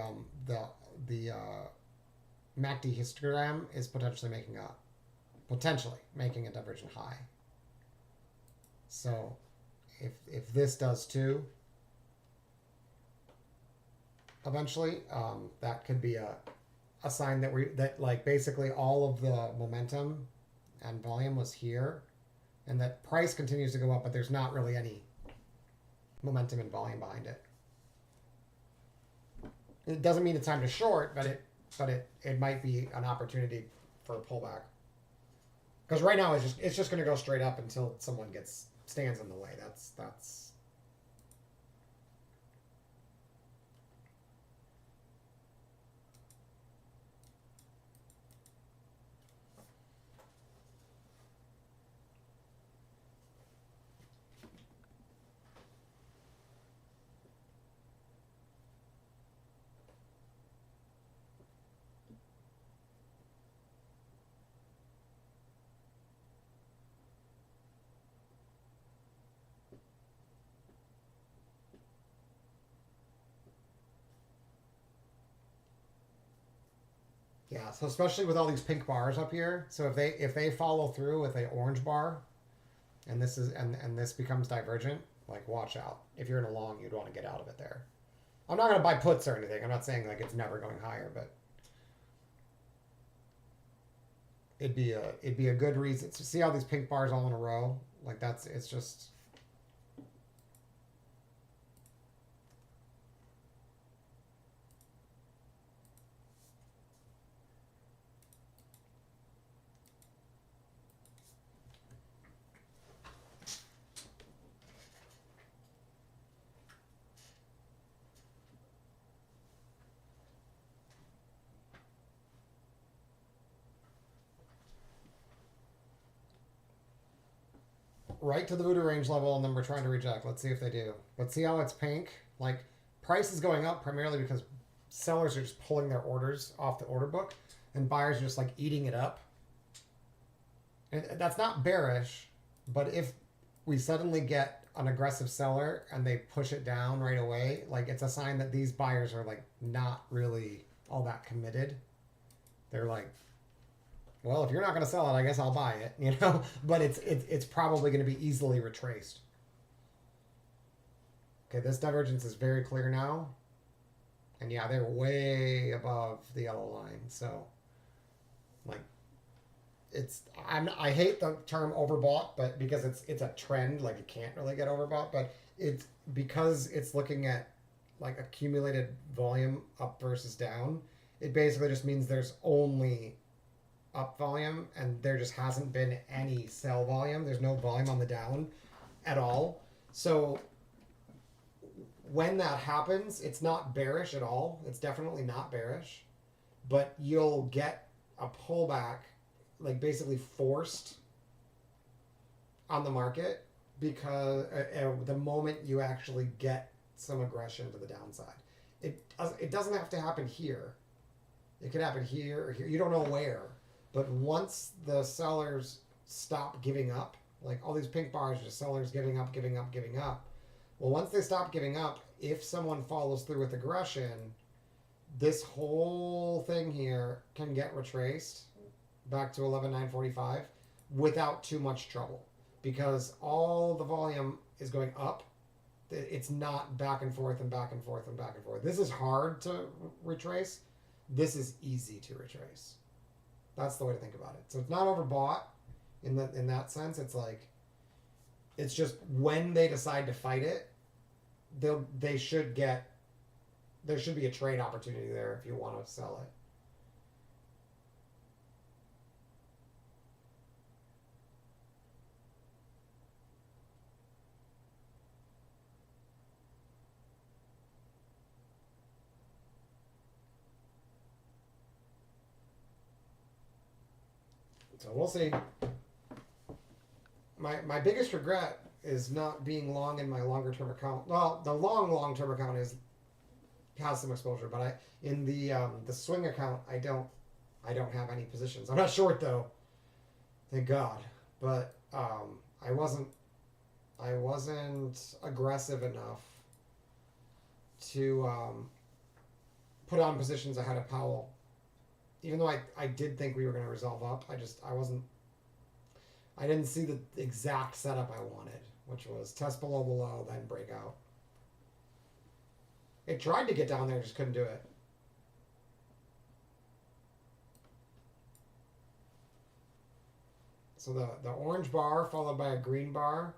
S1: MACD histogram is potentially making a divergent high. So if this does too, eventually, that could be a sign that like basically all of the momentum and volume was here, and that price continues to go up, but there's not really any momentum and volume behind it. It doesn't mean it's time to short, but it might be an opportunity for a pullback. Because right now it's just going to go straight up until someone stands in the way. That's yeah. So especially with all these pink bars up here, so if they follow through with a orange bar, and this becomes divergent, like watch out. If you're in a long, you'd want to get out of it there. I'm not going to buy puts or anything. I'm not saying like it's never going higher, but it'd be a good reason to see all these pink bars all in a row. Like it's just. Right to the Voodoo range level, and then we're trying to reject. Let's see if they do. But see how it's pink? Like, price is going up primarily because sellers are just pulling their orders off the order book, and buyers are just like eating it up. And that's not bearish, but if we suddenly get an aggressive seller and they push it down right away, like it's a sign that these buyers are like not really all that committed. They're like, well, if you're not going to sell it, I guess I'll buy it, you know. But it's probably going to be easily retraced. Okay, this divergence is very clear now, and yeah, they're way above the yellow line. So, like, I hate the term overbought, but because it's a trend, like it can't really get overbought. But it's because it's looking at like accumulated volume up versus down. It basically just means there's only up volume, and there just hasn't been any sell volume. There's no volume on the down at all. So when that happens, it's not bearish at all. It's definitely not bearish, but you'll get a pullback, like basically forced on the market, because the moment you actually get some aggression to the downside. It doesn't have to happen here. It could happen here or here. You don't know where. But once the sellers stop giving up, like all these pink bars are just sellers giving up. Well, once they stop giving up, if someone follows through with aggression, this whole thing here can get retraced back to 11,945 without too much trouble, because all the volume is going up. It's not back and forth and back and forth and back and forth. This is hard to retrace. This is easy to retrace. That's the way to think about it. So it's not overbought in that sense. It's like, it's just when they decide to fight it, there should be a trade opportunity there if you want to sell it. So we'll see. My biggest regret is not being long in my longer term account. Well, the long term account has some exposure, but in the swing account I don't have any positions. I'm not short though, thank God. But I wasn't aggressive enough to put on positions ahead of Powell. Even though I did think we were going to resolve up, I didn't see the exact setup I wanted. which was test below, then breakout. It tried to get down there, just couldn't do it. So the orange bar followed by a green bar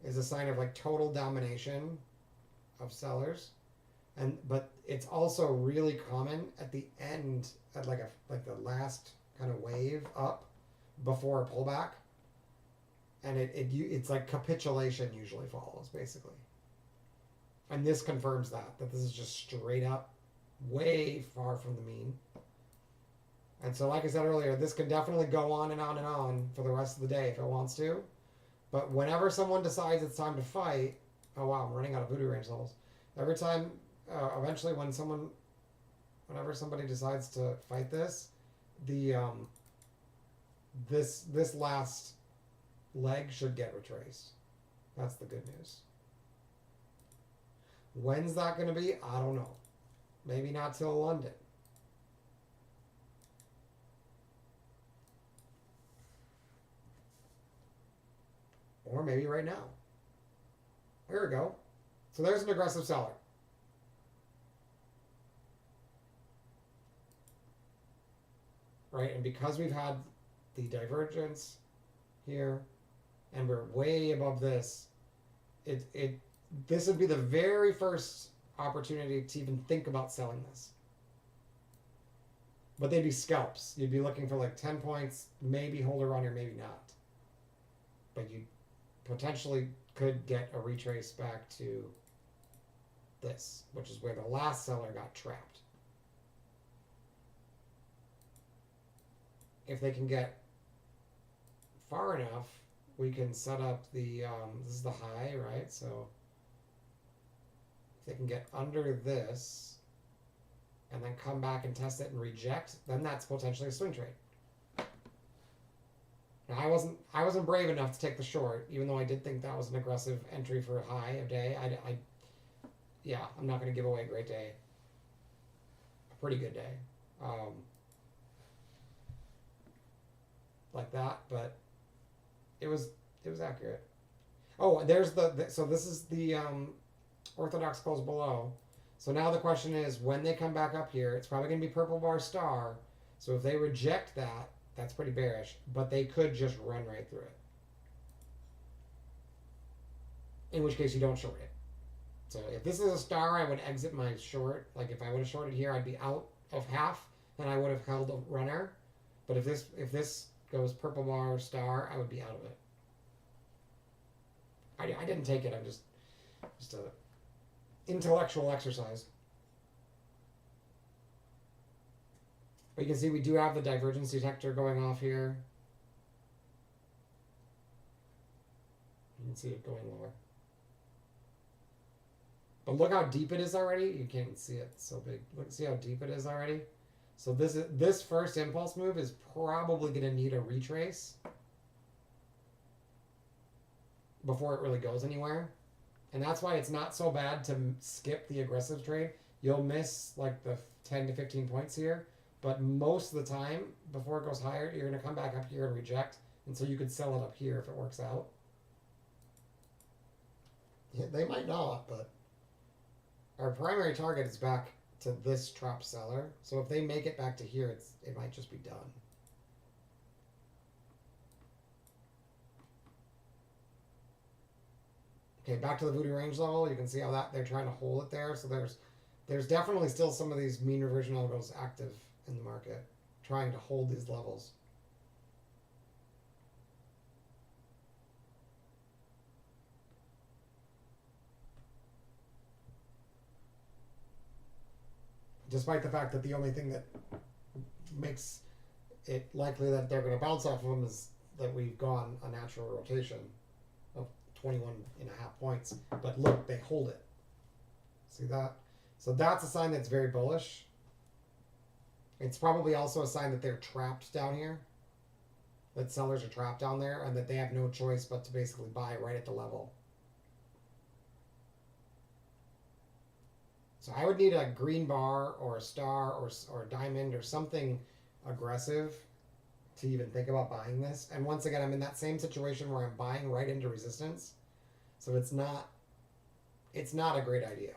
S1: is a sign of like total domination of sellers. But it's also really common at the end, at like the last kind of wave up before a pullback, and it's like capitulation usually follows basically, and this confirms that this is just straight up, way far from the mean. And so, like I said earlier, this can definitely go on and on and on for the rest of the day if it wants to. But whenever someone decides it's time to fight, oh wow, I'm running out of voodoo range levels. Every time. Eventually, whenever somebody decides to fight this, this last leg should get retraced. That's the good news. When's that going to be? I don't know. Maybe not till London. Or maybe right now. There we go. So there's an aggressive seller. Right, and because we've had the divergence here, and we're way above this, this would be the very first opportunity to even think about selling this. But they'd be scalps. You'd be looking for like 10 points, maybe hold around here, maybe not. But you potentially could get a retrace back to this, which is where the last seller got trapped. If they can get far enough, we can set up the, this is the high, right? So if they can get under this and then come back and test it and reject, then that's potentially a swing trade. Now I wasn't brave enough to take the short, even though I did think that was an aggressive entry for a high of day. Yeah, I'm not going to give away a great day. A pretty good day. Like that, but it was accurate. Oh, there's so this is the orthodox close below. So now the question is, when they come back up here, it's probably going to be purple bar star. So if they reject that, that's pretty bearish, but they could just run right through it. In which case you don't short it. So if this is a star, I would exit my short. Like if I would have shorted here, I'd be out of half and I would have held a runner. But if this goes purple bar star, I would be out of it. I didn't take it. I'm just a intellectual exercise. But you can see we do have the divergence detector going off here. You can see it going lower. But look how deep it is already. You can't see it so big. Look, see how deep it is already. So this first impulse move is probably going to need a retrace before it really goes anywhere. And that's why it's not so bad to skip the aggressive trade. You'll miss like the 10 to 15 points here, but most of the time before it goes higher, you're going to come back up here and reject. And so you could sell it up here if it works out. Yeah, they might not, but our primary target is back to this trap seller. So if they make it back to here, it might just be done. Okay, back to the voodoo range level. You can see how that they're trying to hold it there. So there's definitely still some of these mean reversion algos active in the market, trying to hold these levels. Despite the fact that the only thing that makes it likely that they're going to bounce off of them is that we've gone a natural rotation of 21.5 points. But look, they hold it. See that? So that's a sign that's very bullish. It's probably also a sign that they're trapped down here. That sellers are trapped down there and that they have no choice but to basically buy right at the level. So I would need a green bar or a star or a diamond or something aggressive to even think about buying this. And once again, I'm in that same situation where I'm buying right into resistance, so it's not a great idea.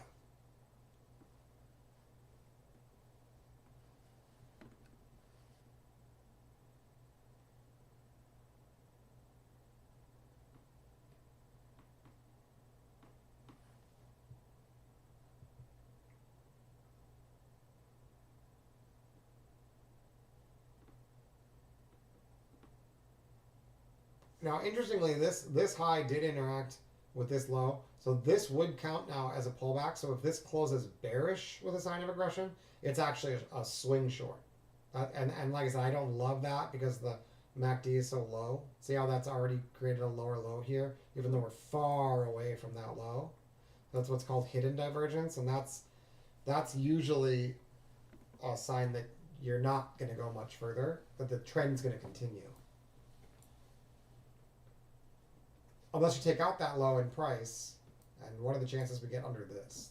S1: Now, interestingly, this high did interact with this low, so this would count now as a pullback. So if this closes bearish with a sign of aggression, it's actually a swing short. And like I said, I don't love that because the MACD is so low. See how that's already created a lower low here, even though we're far away from that low. That's what's called hidden divergence, and that's usually a sign that you're not going to go much further, that the trend's going to continue. Unless you take out that low in price, and what are the chances we get under this?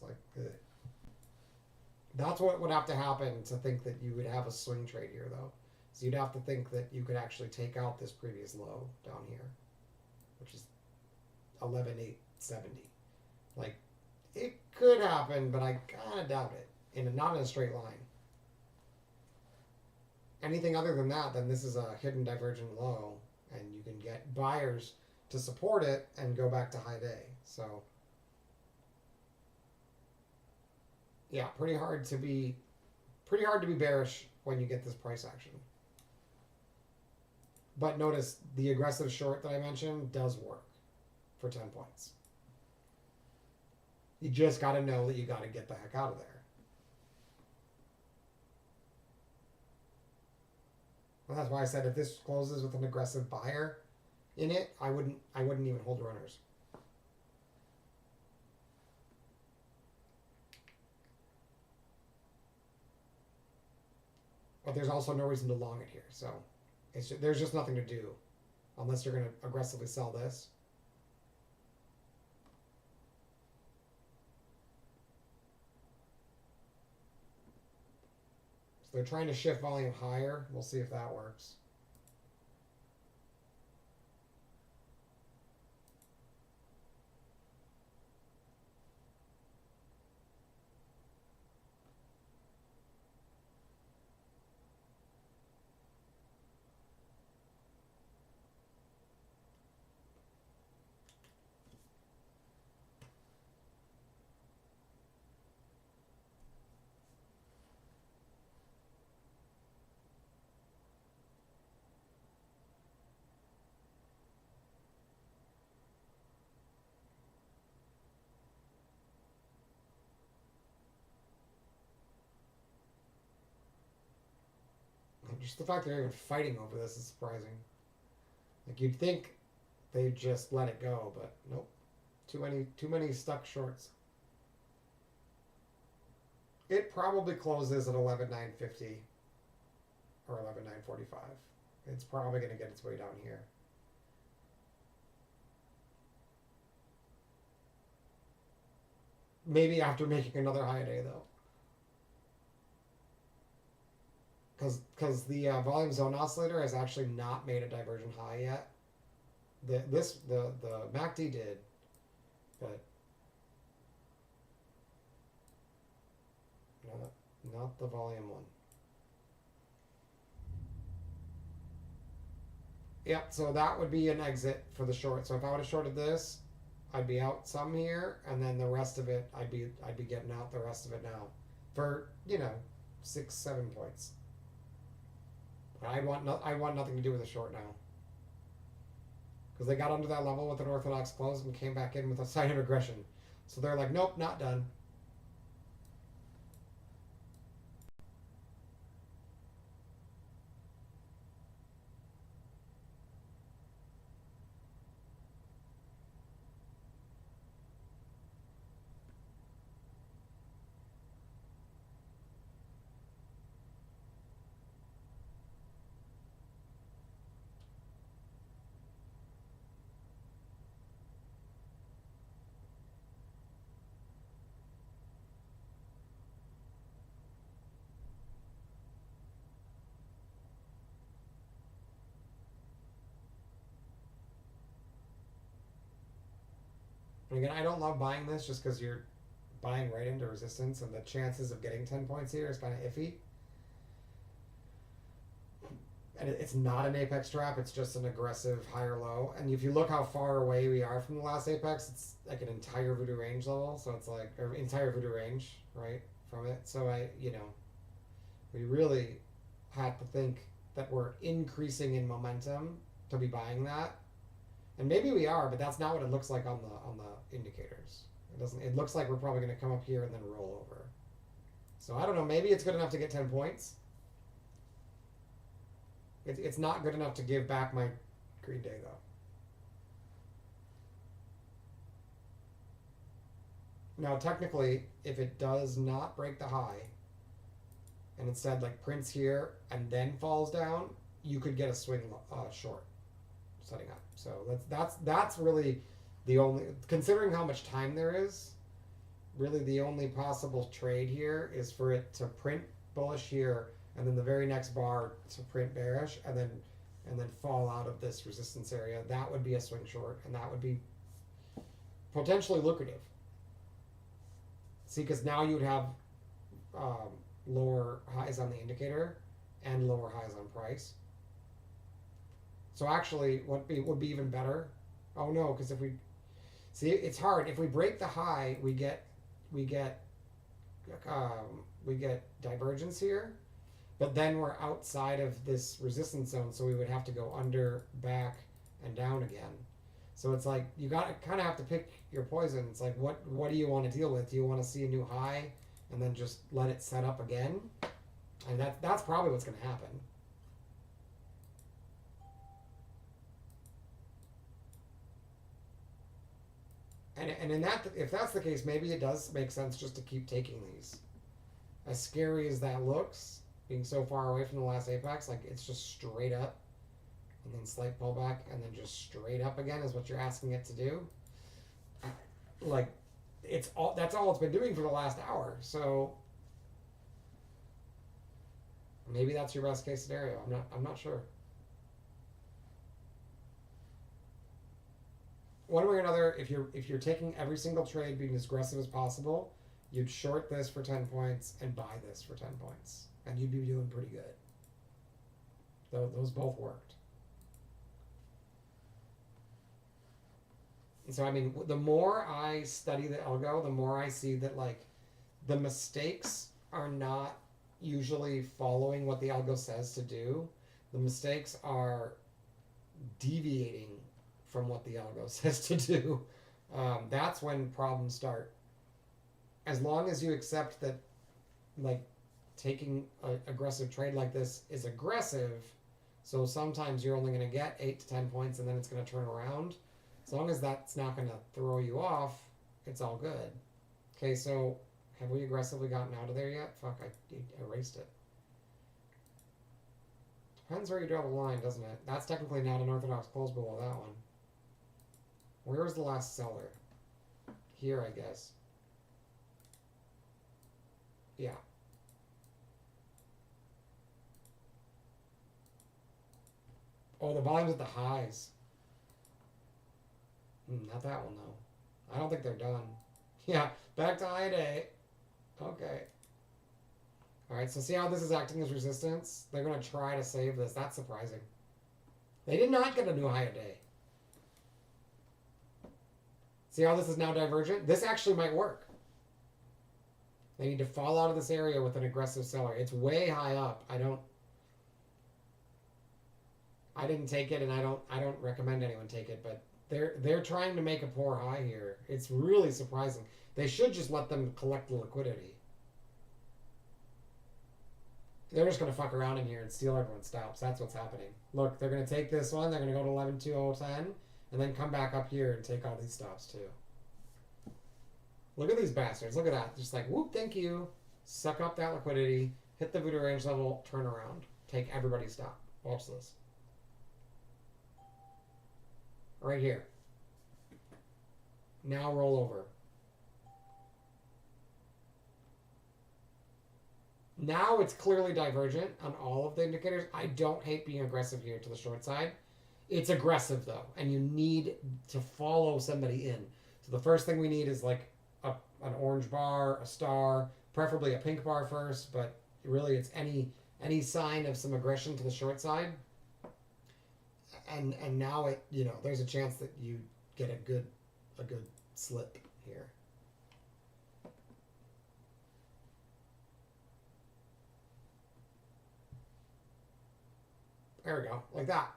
S1: That's what would have to happen to think that you would have a swing trade here, though. So you'd have to think that you could actually take out this previous low down here, which is 11,870. Like, it could happen, but I kind of doubt it. Not in a straight line. Anything other than that, then this is a hidden divergent low, and you can get buyers to support it and go back to high day. So yeah, pretty hard to be bearish when you get this price action. But notice the aggressive short that I mentioned does work for 10 points. You just got to know that you got to get the heck out of there. Well, that's why I said if this closes with an aggressive buyer in it, I wouldn't even hold runners. But there's also no reason to long it here, so there's just nothing to do unless you're going to aggressively sell this. So they're trying to shift volume higher. We'll see if that works. Just the fact they're even fighting over this is surprising. Like, you'd think they'd just let it go, but nope. Too many stuck shorts. It probably closes at 11,950 or 11,945. It's probably going to get its way down here. Maybe after making another high day, though. Because the volume zone oscillator has actually not made a divergent high yet. The MACD did, but not the volume one. Yep. So that would be an exit for the short. So if I would have shorted this, I'd be out some here, and then the rest of it, I'd be getting out the rest of it now, for 6-7 points. I want nothing to do with the short now, because they got under that level with an orthodox close and came back in with a sign of aggression. So they're like, nope, not done. again, I don't love buying this just because you're buying right into resistance, and the chances of getting 10 points here is kind of iffy. And it's not an apex trap, it's just an aggressive higher low. And if you look how far away we are from the last apex, it's like an entire voodoo range level. So it's like, or entire voodoo range, right, from it. So we really have to think that we're increasing in momentum to be buying that. And maybe we are, but that's not what it looks like on the indicators. It looks like we're probably going to come up here and then roll over. So I don't know, maybe it's good enough to get 10 points. It's not good enough to give back my Green Day, though. Now, technically, if it does not break the high, and instead, like, prints here and then falls down, you could get a swing short setting up. So that's really the only, considering how much time there is, really the only possible trade here is for it to print bullish here, and then the very next bar to print bearish, and then fall out of this resistance area. That would be a swing short, and that would be potentially lucrative. See, because now you would have lower highs on the indicator and lower highs on price. So actually, what would be even better? Oh no, because if we see, it's hard. If we break the high, we get divergence here. But then we're outside of this resistance zone, so we would have to go under, back, and down again. So it's like you got to kind of have to pick your poison. It's like what do you want to deal with? Do you want to see a new high and then just let it set up again? And that's probably what's going to happen. And in that, if that's the case, maybe it does make sense just to keep taking these. As scary as that looks, being so far away from the last apex, like it's just straight up and then slight pullback and then just straight up again is what you're asking it to do. Like that's all it's been doing for the last hour. So maybe that's your best case scenario. I'm not sure. One way or another, if you're taking every single trade being as aggressive as possible, you'd short this for 10 points and buy this for 10 points. And you'd be doing pretty good. Those both worked. And so, I mean, the more I study the algo, the more I see that, like, the mistakes are not usually following what the algo says to do. The mistakes are deviating from what the algo says to do. That's when problems start. As long as you accept that, like, taking an aggressive trade like this is aggressive, so sometimes you're only going to get 8 to 10 points and then it's going to turn around. As long as that's not going to throw you off, it's all good. Okay, so have we aggressively gotten out of there yet? Fuck, I erased it. Depends where you draw the line, doesn't it? That's technically not an orthodox close below that one. Where was the last seller? Here, I guess. Yeah. Oh, the volume's at the highs. Not that one, though. I don't think they're done. Yeah, back to high day. Okay. Alright, so see how this is acting as resistance? They're going to try to save this. That's surprising. They did not get a new high day. See how this is now divergent? This actually might work. They need to fall out of this area with an aggressive seller. It's way high up. I didn't take it, and I don't recommend anyone take it, but they're trying to make a poor high here. It's really surprising. They should just let them collect the liquidity. They're just going to fuck around in here and steal everyone's stops. That's what's happening. Look, they're going to take this one. They're going to go to 11.2010 and then come back up here and take all these stops too. Look at these bastards. Look at that. Just like, whoop, thank you. Suck up that liquidity. Hit the voodoo range level. Turn around. Take everybody's stop. Watch this. Right here. Now roll over. Now it's clearly divergent on all of the indicators. I don't hate being aggressive here to the short side. It's aggressive though, and you need to follow somebody in. So So the first thing we need is like an orange bar, a star, preferably a pink bar first, but really it's any sign of some aggression to the short side. And now it, you know, there's a chance that you get a good slip here. There we go, like that.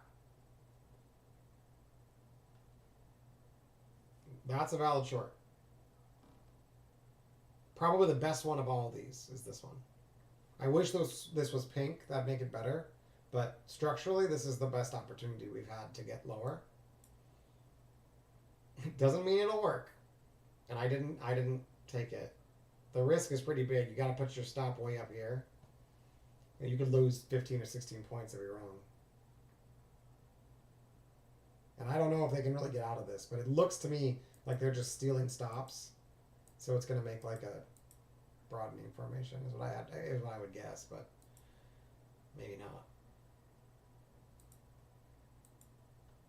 S1: That's a valid short. Probably the best one of all of these is this one. I wish this was pink. That'd make it better. But structurally, this is the best opportunity we've had to get lower. Doesn't mean it'll work. And I didn't take it. The risk is pretty big. You got to put your stop way up here. And you could lose 15 or 16 points if you're wrong. And I don't know if they can really get out of this, but it looks to me like they're just stealing stops. So it's going to make like a broadening formation is what I would guess, but maybe not.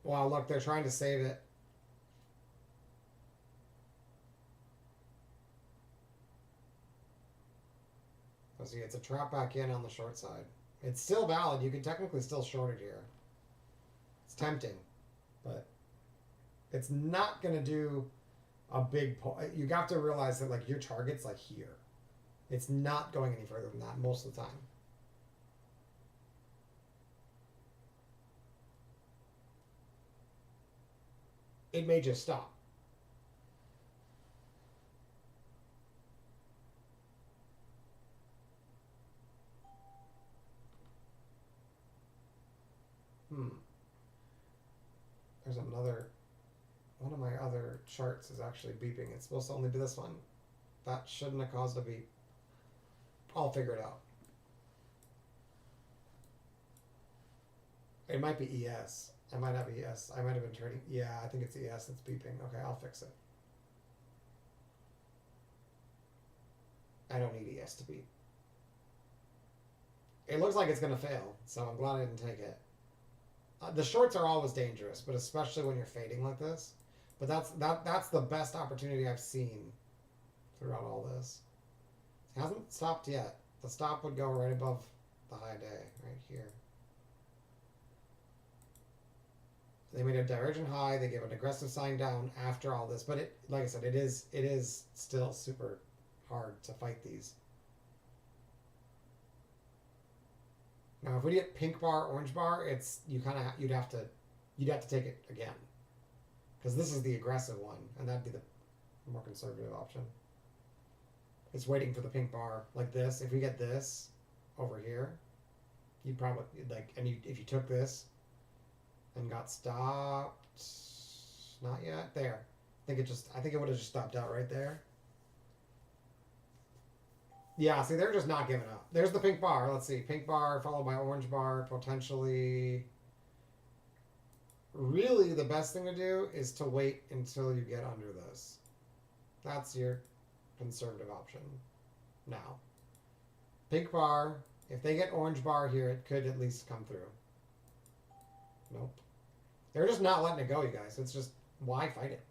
S1: Wow, look, they're trying to save it. Oh, see, it's a trap back in on the short side. It's still valid. You can technically still short it here. It's tempting, but it's not going to do a big you have to realize that like your target's like here. It's not going any further than that most of the time. It may just stop. There's another one of my other charts is actually beeping. It's supposed to only be this one. That shouldn't have caused a beep. I'll figure it out. It might be ES. I might have ES. I might have been turning. Yeah, I think it's ES that's beeping. Okay, I'll fix it. I don't need ES to beep. It looks like it's going to fail, so I'm glad I didn't take it. The shorts are always dangerous, but especially when you're fading like this. But that's the best opportunity I've seen throughout all this. It hasn't stopped yet. The stop would go right above the high day, right here. They made a divergent high. They gave an aggressive sign down after all this. But it, like I said, it is still super hard to fight these. Now, if we get pink bar, orange bar, it's you'd have to take it again, because this is the aggressive one, and that'd be the more conservative option. It's waiting for the pink bar like this. If we get this over here, you'd probably if you took this and got stopped, not yet. There, I think it would have just stopped out right there. Yeah, see, they're just not giving up. There's the pink bar. Let's see. Pink bar followed by orange bar, potentially. Really, the best thing to do is to wait until you get under this. That's your conservative option. Now, pink bar. If they get orange bar here, it could at least come through. Nope. They're just not letting it go, you guys. It's just, why fight it?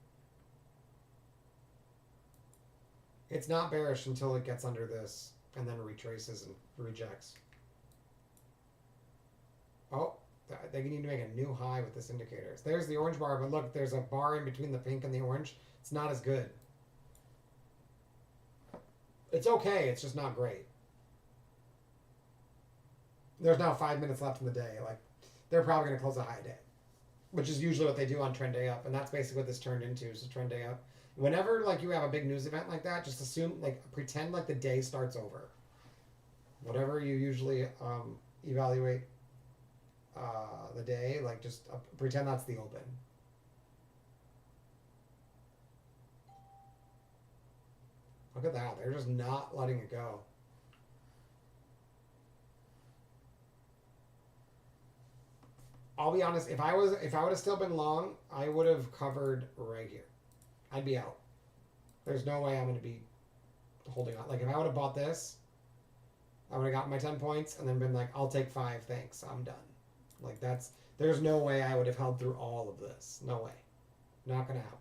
S1: It's not bearish until it gets under this and then retraces and rejects. Oh, they need to make a new high with this indicator. So there's the orange bar, but look, there's a bar in between the pink and the orange. It's not as good. It's okay, it's just not great. There's now 5 minutes left in the day. Like, they're probably going to close a high day, which is usually what they do on trend day up, and that's basically what this turned into, is a trend day up. Whenever like you have a big news event like that, just assume, like, pretend like the day starts over. Whatever you usually evaluate the day, like, just pretend that's the open. Look at that. They're just not letting it go. I'll be honest, if I would have still been long, I would have covered right here. I'd be out. There's no way I'm going to be holding on. Like, if I would have bought this, I would have gotten my 10 points and then been like, I'll take 5, thanks, I'm done. Like, there's no way I would have held through all of this. No way. Not going to happen.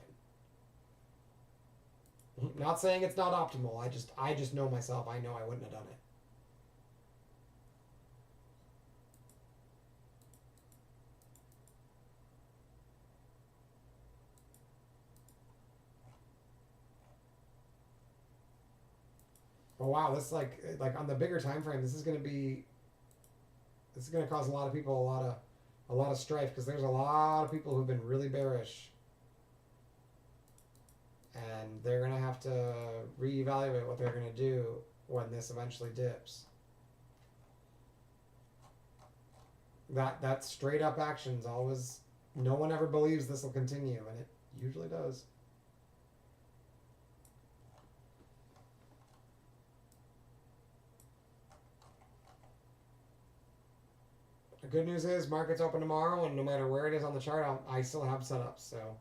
S1: Not saying it's not optimal. I just know myself. I know I wouldn't have done it. Oh wow, this like on the bigger time frame, this is gonna cause a lot of people a lot of strife because there's a lot of people who've been really bearish, and they're gonna have to reevaluate what they're gonna do when this eventually dips. That straight up action's always, no one ever believes this will continue, and it usually does. The good news is market's open tomorrow, and no matter where it is on the chart, I still have setups. So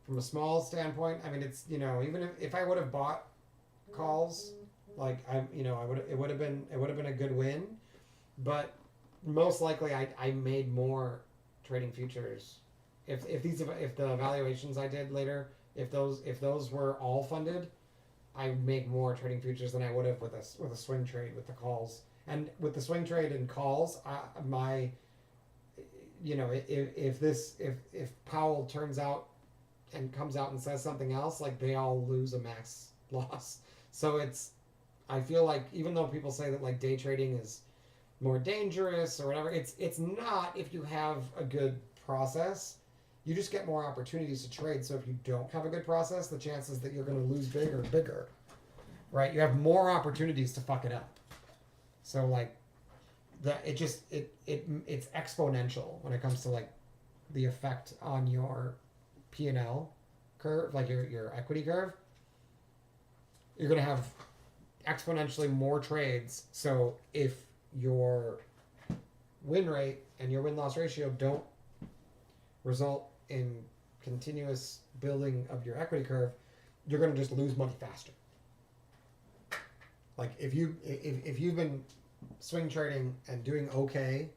S1: from a small standpoint, I mean, it's, you know, even if I would have bought calls, like I would, it would have been a good win, but most likely I made more trading futures if the evaluations I did later, if those were all funded, I would make more trading futures than I would have with a swing trade with the calls. And with the swing trade and calls, if Powell turns out and comes out and says something else, like they all lose a max loss. So I feel like even though people say that like day trading is more dangerous or whatever, it's not if you have a good process. You just get more opportunities to trade. So if you don't have a good process, the chances that you're going to lose big are bigger, right? You have more opportunities to fuck it up. So like it's exponential when it comes to like the effect on your P&L curve, like your equity curve. You're going to have exponentially more trades. So if your win rate and your win-loss ratio don't result in continuous building of your equity curve, you're going to just lose money faster. Like if you've been swing trading and doing okay,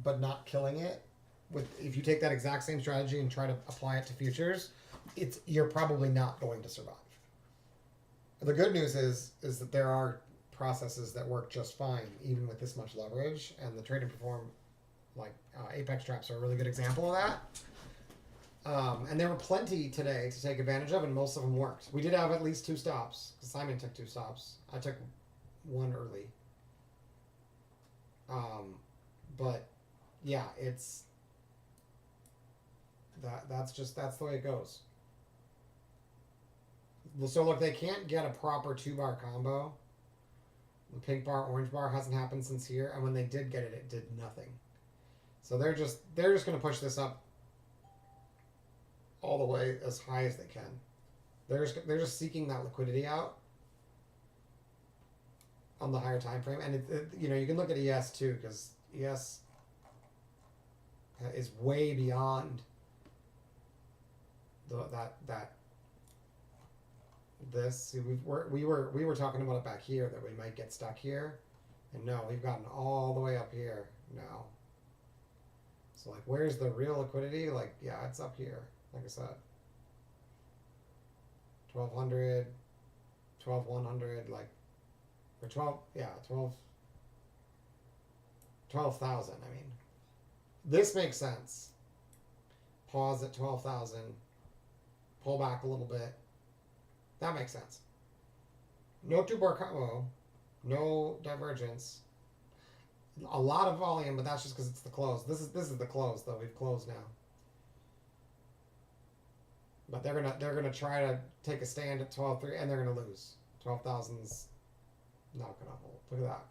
S1: but not killing it, if you take that exact same strategy and try to apply it to futures, you're probably not going to survive. The good news is that there are processes that work just fine even with this much leverage, and the trade and perform, like apex traps, are a really good example of that. And there were plenty today to take advantage of, and most of them worked. We did have at least 2 stops. Simon took 2 stops. I took 1 early. But yeah, that's the way it goes. So look, they can't get a proper 2-bar combo. The pink bar, orange bar hasn't happened since here, and when they did get it, it did nothing. So they're just going to push this up all the way as high as they can. They're just seeking that liquidity out on the higher time frame, and you can look at ES too, because ES is way beyond this. We were talking about it back here, that we might get stuck here, and no, we've gotten all the way up here now. So like, where's the real liquidity? Like, yeah, it's up here. Like I said, 1200, 12100, like, or 12,000. I mean, this makes sense. Pause at 12,000, pull back a little bit. That makes sense. No 2-bar combo, no divergence. A lot of volume, but that's just because it's the close. This is the close, though. We've closed now. But they're gonna try to take a stand at 12.3, and they're gonna lose. 12,000's not gonna hold. Look at that.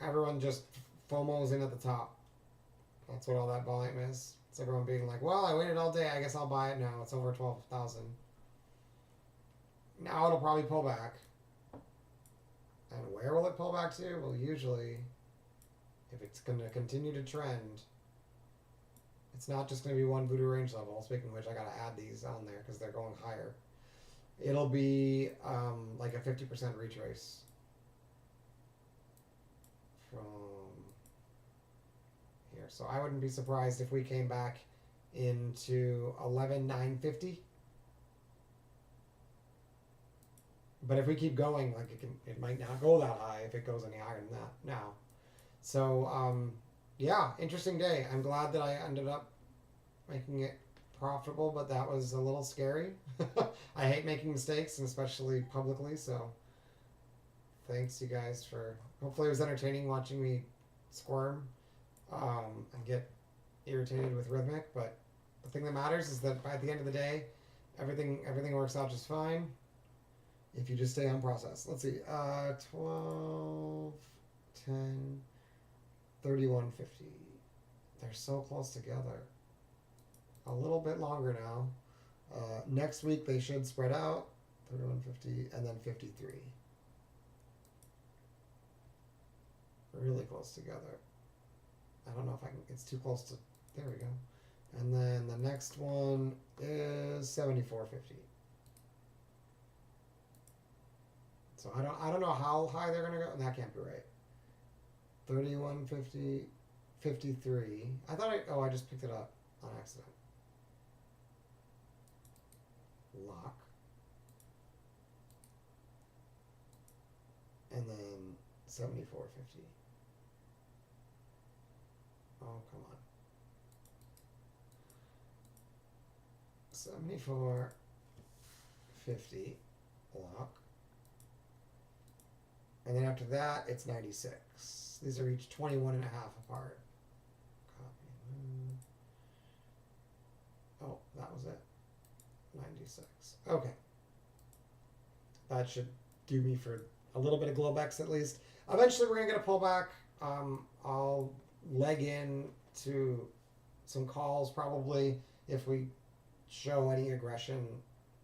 S1: Everyone just FOMO's in at the top. That's what all that volume is. It's everyone being like, well, I waited all day, I guess I'll buy it now. It's over 12,000. Now it'll probably pull back. And where will it pull back to? Well, usually, if it's going to continue to trend, it's not just going to be one voodoo range level. Speaking of which, I got to add these on there because they're going higher. It'll be like a 50% retrace from here. So I wouldn't be surprised if we came back into 11,950. but if we keep going, like it might not go that high if it goes any higher than that now. So yeah, interesting day. I'm glad that I ended up making it profitable, but that was a little scary. I hate making mistakes, and especially publicly. So thanks you guys for. Hopefully it was entertaining watching me squirm and get irritated with Rhythmic. But the thing that matters is that by the end of the day, everything works out just fine if you just stay on process. Let's see, 12, 10, 31.50. They're so close together. A little bit longer now. Next week they should spread out 31.50 and then 53. Really close together. I don't know if I can. It's too close to. There we go. And then the next one is 74.50. So I don't know how high they're gonna go. That can't be right. 31.50, 53. I thought I just picked it up on accident. Lock. And then 74.50. Oh, come on. 74.50 lock. And then after that, it's 96. These are each 21 and a half apart. Copy. Oh, that was it. 96. Okay. That should do me for a little bit of Globex at least. Eventually we're going to get a pullback. I'll leg in to some calls probably if we show any aggression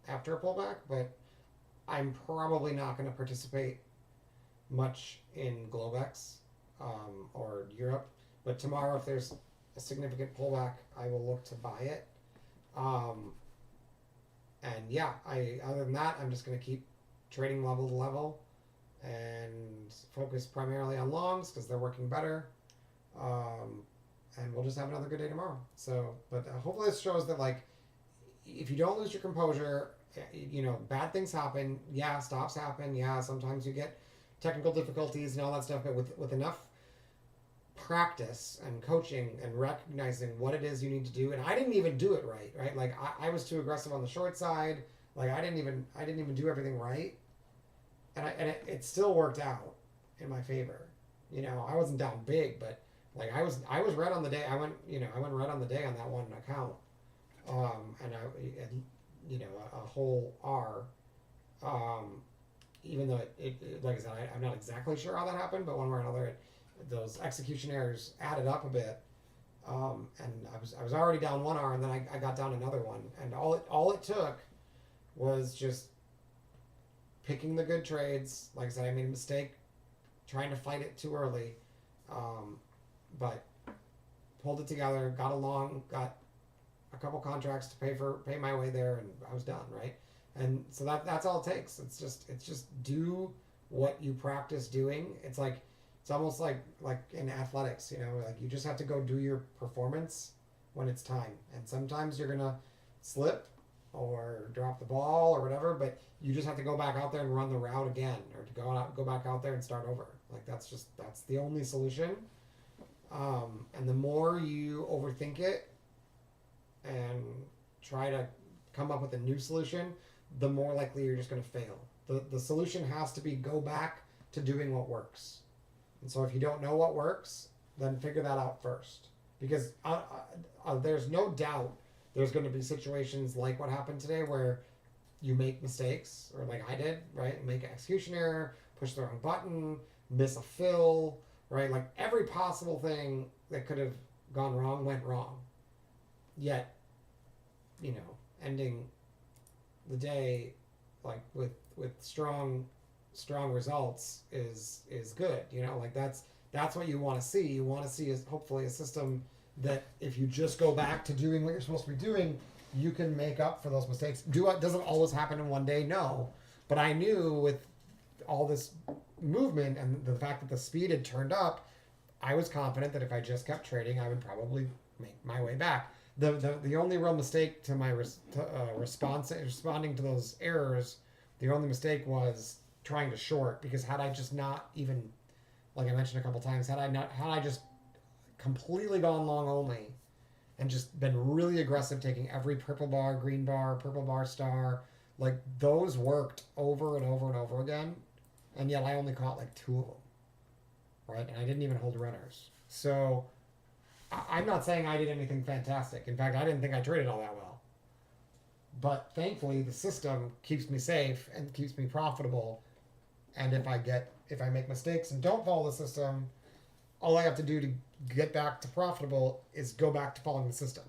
S1: after a pullback, but I'm probably not going to participate much in Globex or Europe. But tomorrow, if there's a significant pullback, I will look to buy it. And yeah, other than that, I'm just going to keep trading level to level and focus primarily on longs because they're working better. And we'll just have another good day tomorrow. So, but hopefully this shows that, like, if you don't lose your composure, you know, bad things happen. Yeah, stops happen. Yeah, sometimes you get technical difficulties and all that stuff. But with enough practice and coaching and recognizing what it is you need to do, and I didn't even do it right? Like I was too aggressive on the short side. Like I didn't even do everything right, and it still worked out in my favor. You know, I wasn't down big, but like I was right on the day. I went right on the day on that one account, and a whole R, even though it like I said, I'm not exactly sure how that happened, but one way or another, those execution errors added up a bit, and I was already down one R, and then I got down another one, and all it took was just picking the good trades. Like I said, I made a mistake trying to fight it too early, but pulled it together, got got a couple contracts to pay my way there, and I was done, right? And so that's all it takes. It's just do what you practice doing. It's almost like in athletics, you know, like you just have to go do your performance when it's time. And sometimes you're gonna slip or drop the ball or whatever, but you just have to go back out there and run the route again, or to go back out there and start over. Like that's the only solution. And the more you overthink it and try to come up with a new solution, the more likely you're just going to fail. The solution has to be go back to doing what works. And so if you don't know what works, then figure that out first. Because there's no doubt there's going to be situations like what happened today where you make mistakes, or like I did, right? Make an execution error, push the wrong button, miss a fill, right? Like every possible thing that could have gone wrong went wrong. Yet, you know, ending the day like with strong results is good. You know, like that's what you want to see. You want to see is hopefully a system that if you just go back to doing what you're supposed to be doing, you can make up for those mistakes. Doesn't always happen in one day, no. But I knew with all this movement and the fact that the speed had turned up, I was confident that if I just kept trading, I would probably make my way back. The only real mistake to my responding to those errors The only mistake was trying to short, because had I just not even, like I mentioned a couple times, had I just completely gone long only and just been really aggressive, taking every purple bar, green bar, purple bar, star, like those worked over and over and over again, and yet I only caught like 2 of them, right? And I didn't even hold runners. So I'm not saying I did anything fantastic. In fact, I didn't think I traded all that well. But thankfully, the system keeps me safe and keeps me profitable. And if I make mistakes and don't follow the system, all I have to do to get back to profitable is go back to following the system.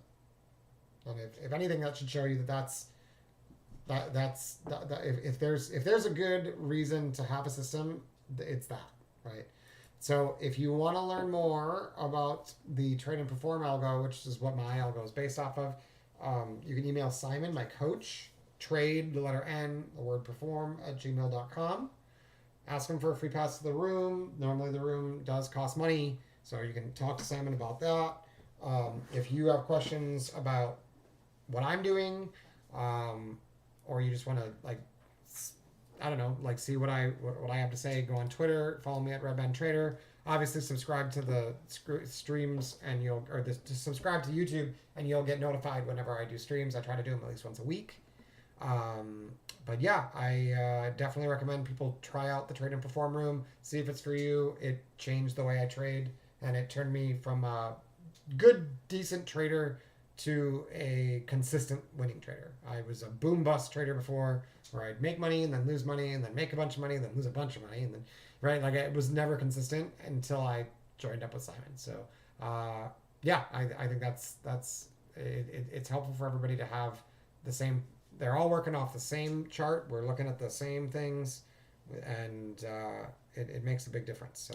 S1: And if anything, that should show you if there's a good reason to have a system, it's that, right? So if you want to learn more about the trade and perform algo, which is what my algo is based off of, you can email Simon, my coach, trade, the letter N, the word perform, @gmail.com. Ask him for a free pass to the room. Normally the room does cost money, so you can talk to Simon about that. If you have questions about what I'm doing, or you just want to see what I have to say, go on Twitter, follow me at RedBandTrader. Obviously, subscribe to the streams and subscribe to YouTube, and you'll get notified whenever I do streams. I try to do them at least once a week. But yeah, I definitely recommend people try out the Trade and Perform room, see if it's for you. It changed the way I trade, and it turned me from a good, decent trader to a consistent winning trader. I was a boom bust trader before, where I'd make money and then lose money and then make a bunch of money and then lose a bunch of money, and then it was never consistent until I joined up with Simon. So yeah, I think that's it's helpful for everybody to have the same. They're all working off the same chart. We're looking at the same things, and it makes a big difference. So